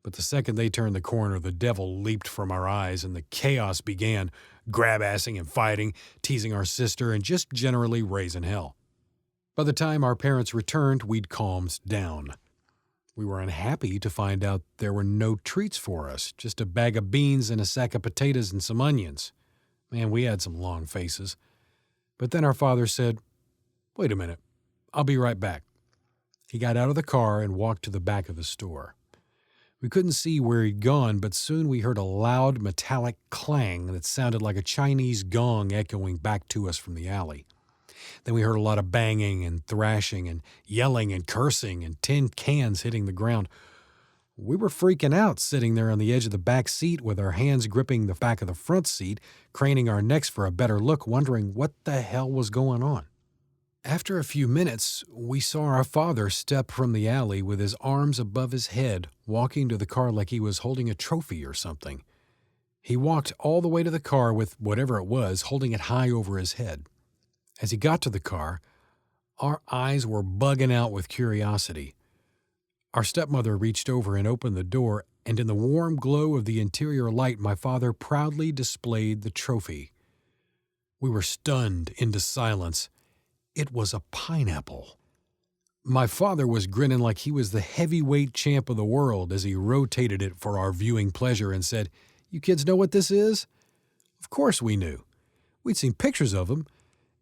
but the second they turned the corner, the devil leaped from our eyes and the chaos began, grab-assing and fighting, teasing our sister, and just generally raising hell. By the time our parents returned, we'd calmed down. We were unhappy to find out there were no treats for us, just a bag of beans and a sack of potatoes and some onions. Man, we had some long faces. But then our father said, "Wait a minute, I'll be right back." He got out of the car and walked to the back of the store. We couldn't see where he'd gone, but soon we heard a loud metallic clang that sounded like a Chinese gong echoing back to us from the alley. Then we heard a lot of banging and thrashing and yelling and cursing and tin cans hitting the ground. We were freaking out, sitting there on the edge of the back seat with our hands gripping the back of the front seat, craning our necks for a better look, wondering what the hell was going on. After a few minutes, we saw our father step from the alley with his arms above his head, walking to the car like he was holding a trophy or something. He walked all the way to the car with whatever it was, holding it high over his head. As he got to the car, our eyes were bugging out with curiosity. Our stepmother reached over and opened the door, and in the warm glow of the interior light, my father proudly displayed the trophy. We were stunned into silence. It was a pineapple. My father was grinning like he was the heavyweight champ of the world as he rotated it for our viewing pleasure and said, "You kids know what this is?" Of course we knew. We'd seen pictures of them,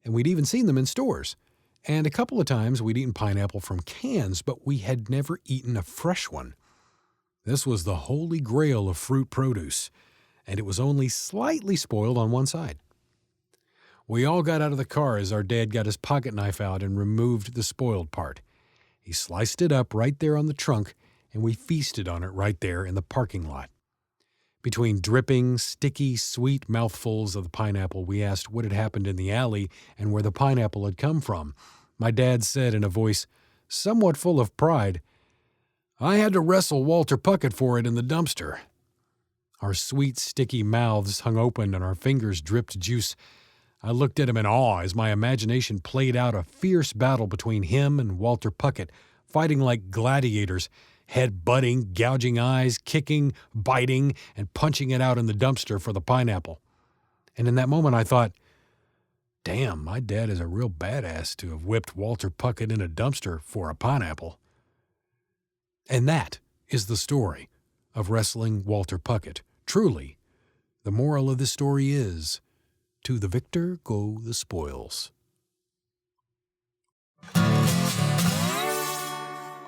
and we'd even seen them in stores. And a couple of times we'd eaten pineapple from cans, but we had never eaten a fresh one. This was the holy grail of fruit produce, and it was only slightly spoiled on one side. We all got out of the car as our dad got his pocket knife out and removed the spoiled part. He sliced it up right there on the trunk, and we feasted on it right there in the parking lot. Between dripping, sticky, sweet mouthfuls of the pineapple, we asked what had happened in the alley and where the pineapple had come from. My dad said in a voice somewhat full of pride, "I had to wrestle Walter Puckett for it in the dumpster." Our sweet, sticky mouths hung open and our fingers dripped juice. I looked at him in awe as my imagination played out a fierce battle between him and Walter Puckett, fighting like gladiators, head butting, gouging eyes, kicking, biting, and punching it out in the dumpster for the pineapple. And in that moment, I thought, damn, my dad is a real badass to have whipped Walter Puckett in a dumpster for a pineapple. And that is the story of wrestling Walter Puckett. Truly, the moral of this story is, to the victor go the spoils.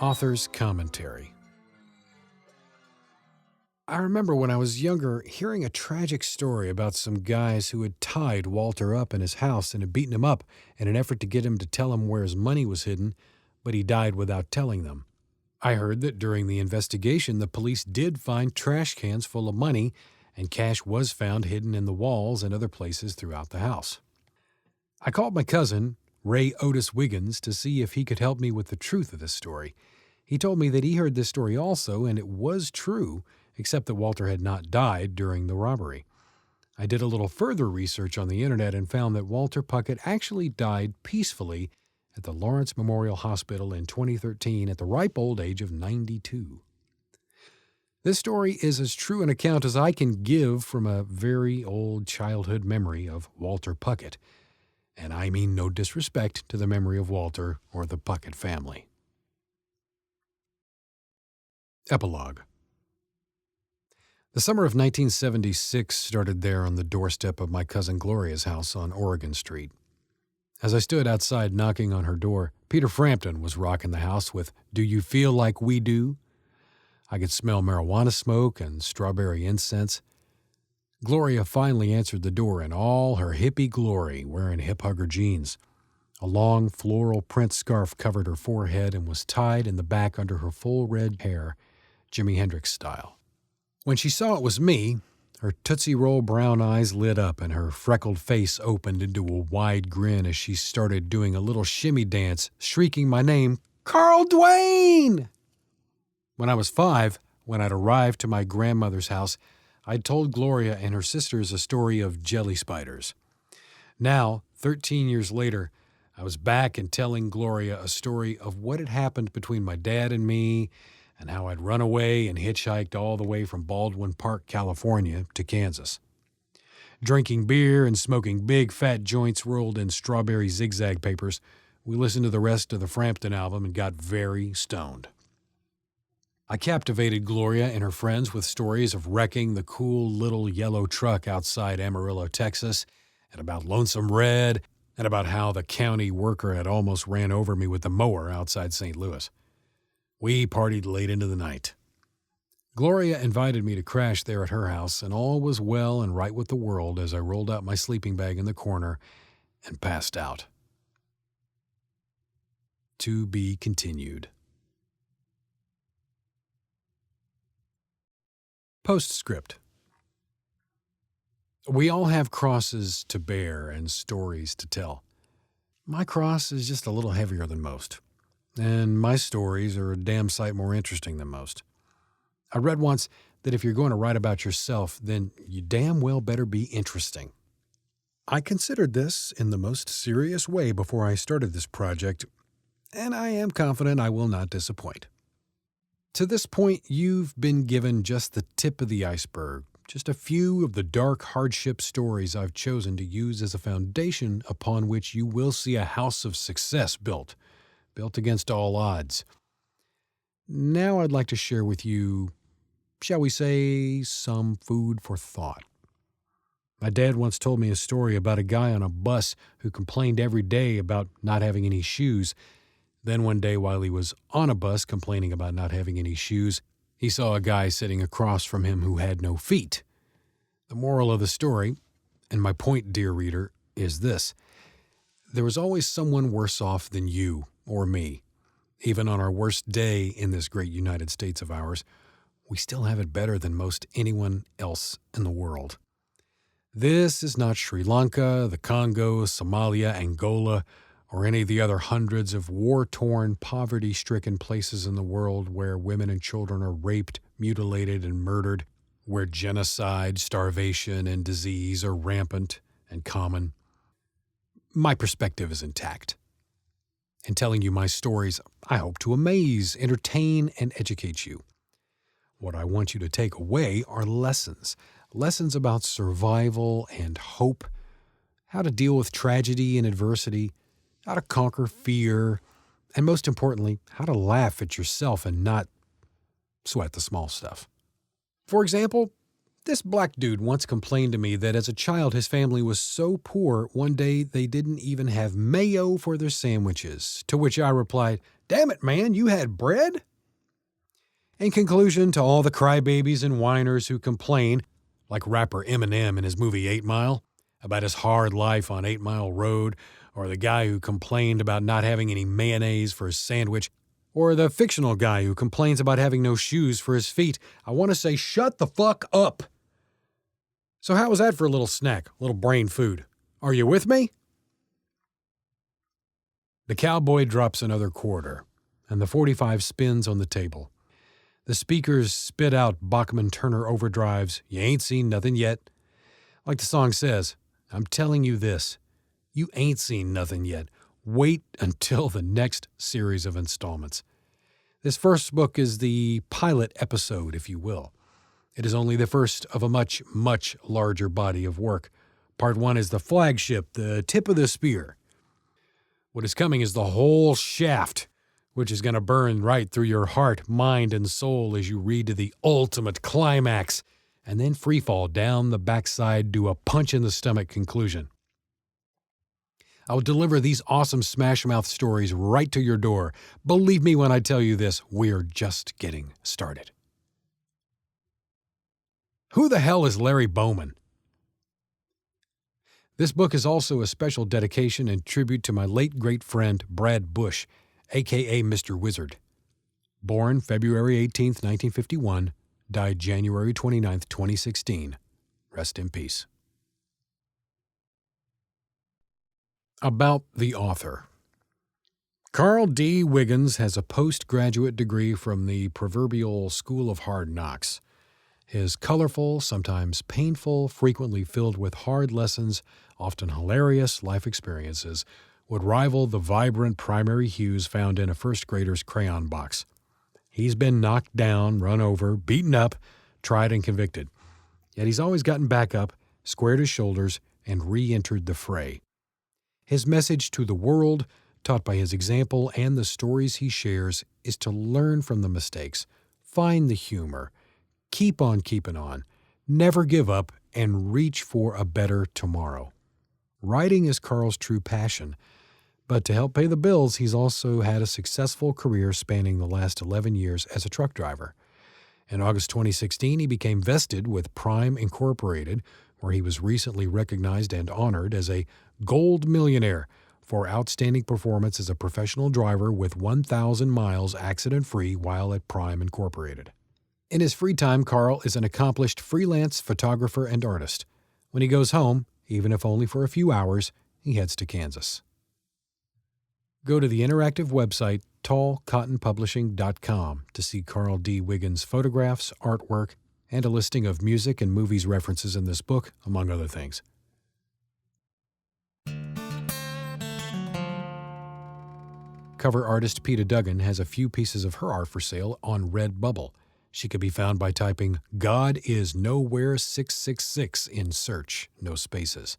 Author's Commentary. I remember when I was younger hearing a tragic story about some guys who had tied Walter up in his house and had beaten him up in an effort to get him to tell him where his money was hidden, but he died without telling them. I heard that during the investigation, the police did find trash cans full of money, and cash was found hidden in the walls and other places throughout the house. I called my cousin, Ray Otis Wiggins, to see if he could help me with the truth of this story. He told me that he heard this story also, and it was true, except that Walter had not died during the robbery. I did a little further research on the internet and found that Walter Puckett actually died peacefully at the Lawrence Memorial Hospital in 2013 at the ripe old age of 92. This story is as true an account as I can give from a very old childhood memory of Walter Puckett, and I mean no disrespect to the memory of Walter or the Puckett family. Epilogue. The summer of 1976 started there on the doorstep of my cousin Gloria's house on Oregon Street. As I stood outside knocking on her door, Peter Frampton was rocking the house with "Do You Feel Like We Do?" I could smell marijuana smoke and strawberry incense. Gloria finally answered the door in all her hippie glory, wearing hip-hugger jeans. A long floral print scarf covered her forehead and was tied in the back under her full red hair, Jimi Hendrix style. When she saw it was me, her Tootsie Roll brown eyes lit up and her freckled face opened into a wide grin as she started doing a little shimmy dance, shrieking my name, "Carl Dwayne!" When I was 5, when I'd arrived to my grandmother's house, I'd told Gloria and her sisters a story of jelly spiders. Now, 13 years later, I was back and telling Gloria a story of what had happened between my dad and me, and how I'd run away and hitchhiked all the way from Baldwin Park, California, to Kansas. Drinking beer and smoking big fat joints rolled in strawberry zigzag papers, we listened to the rest of the Frampton album and got very stoned. I captivated Gloria and her friends with stories of wrecking the cool little yellow truck outside Amarillo, Texas, and about Lonesome Red, and about how the county worker had almost ran over me with the mower outside St. Louis. We partied late into the night. Gloria invited me to crash there at her house, and all was well and right with the world as I rolled out my sleeping bag in the corner and passed out. To be continued. Postscript. We all have crosses to bear and stories to tell. My cross is just a little heavier than most, and my stories are a damn sight more interesting than most. I read once that if you're going to write about yourself, then you damn well better be interesting. I considered this in the most serious way before I started this project, and I am confident I will not disappoint. To this point, you've been given just the tip of the iceberg, just a few of the dark hardship stories I've chosen to use as a foundation upon which you will see a house of success built against all odds. Now I'd like to share with you, shall we say, some food for thought. My dad once told me a story about a guy on a bus who complained every day about not having any shoes. Then one day while he was on a bus complaining about not having any shoes, he saw a guy sitting across from him who had no feet. The moral of the story, and my point, dear reader, is this: there is always someone worse off than you or me. Even on our worst day in this great United States of ours, we still have it better than most anyone else in the world. This is not Sri Lanka, the Congo, Somalia, Angola, or any of the other hundreds of war-torn, poverty-stricken places in the world where women and children are raped, mutilated, and murdered, where genocide, starvation, and disease are rampant and common. My perspective is intact. In telling you my stories, I hope to amaze, entertain, and educate you. What I want you to take away are lessons lessons about survival and hope, how to deal with tragedy and adversity, how to conquer fear, and most importantly, how to laugh at yourself and not sweat the small stuff. For example, this black dude once complained to me that as a child his family was so poor one day they didn't even have mayo for their sandwiches, to which I replied, "Damn it, man, you had bread?" In conclusion, to all the crybabies and whiners who complain, like rapper Eminem in his movie 8 Mile, about his hard life on 8 Mile Road, or the guy who complained about not having any mayonnaise for his sandwich, or the fictional guy who complains about having no shoes for his feet, I want to say shut the fuck up. So how was that for a little snack, a little brain food? Are you with me? The cowboy drops another quarter, and the 45 spins on the table. The speakers spit out Bachman-Turner overdrives, "You ain't seen nothing yet." Like the song says, I'm telling you this, you ain't seen nothing yet. Wait until the next series of installments. This first book is the pilot episode, if you will. It is only the first of a much, much larger body of work. Part 1 is the flagship, the tip of the spear. What is coming is the whole shaft, which is going to burn right through your heart, mind, and soul as you read to the ultimate climax, and then freefall down the backside to a punch-in-the-stomach conclusion. I will deliver these awesome smash-mouth stories right to your door. Believe me when I tell you this, we're just getting started. Who the hell is Larry Bowman? This book is also a special dedication and tribute to my late great friend Brad Bush, a.k.a. Mr. Wizard. Born February 18, 1951, died January 29, 2016. Rest in peace. About the author. Carl D. Wiggins has a postgraduate degree from the proverbial School of Hard Knocks. His colorful, sometimes painful, frequently filled with hard lessons, often hilarious life experiences would rival the vibrant primary hues found in a first grader's crayon box. He's been knocked down, run over, beaten up, tried and convicted. Yet he's always gotten back up, squared his shoulders, and re-entered the fray. His message to the world, taught by his example and the stories he shares, is to learn from the mistakes, find the humor, keep on keeping on, never give up, and reach for a better tomorrow. Writing is Carl's true passion, but to help pay the bills, he's also had a successful career spanning the last 11 years as a truck driver. In August 2016, he became vested with Prime Incorporated, where he was recently recognized and honored as a Gold Millionaire for outstanding performance as a professional driver with 1,000 miles accident-free while at Prime Incorporated. In his free time, Carl is an accomplished freelance photographer and artist. When he goes home, even if only for a few hours, he heads to Kansas. Go to the interactive website tallcottonpublishing.com to see Carl D. Wiggins' photographs, artwork, and a listing of music and movies references in this book, among other things. Cover artist Peta Duggan has a few pieces of her art for sale on Redbubble. She can be found by typing "God is Nowhere 666" in search, no spaces.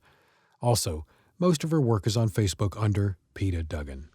Also, most of her work is on Facebook under Peta Duggan.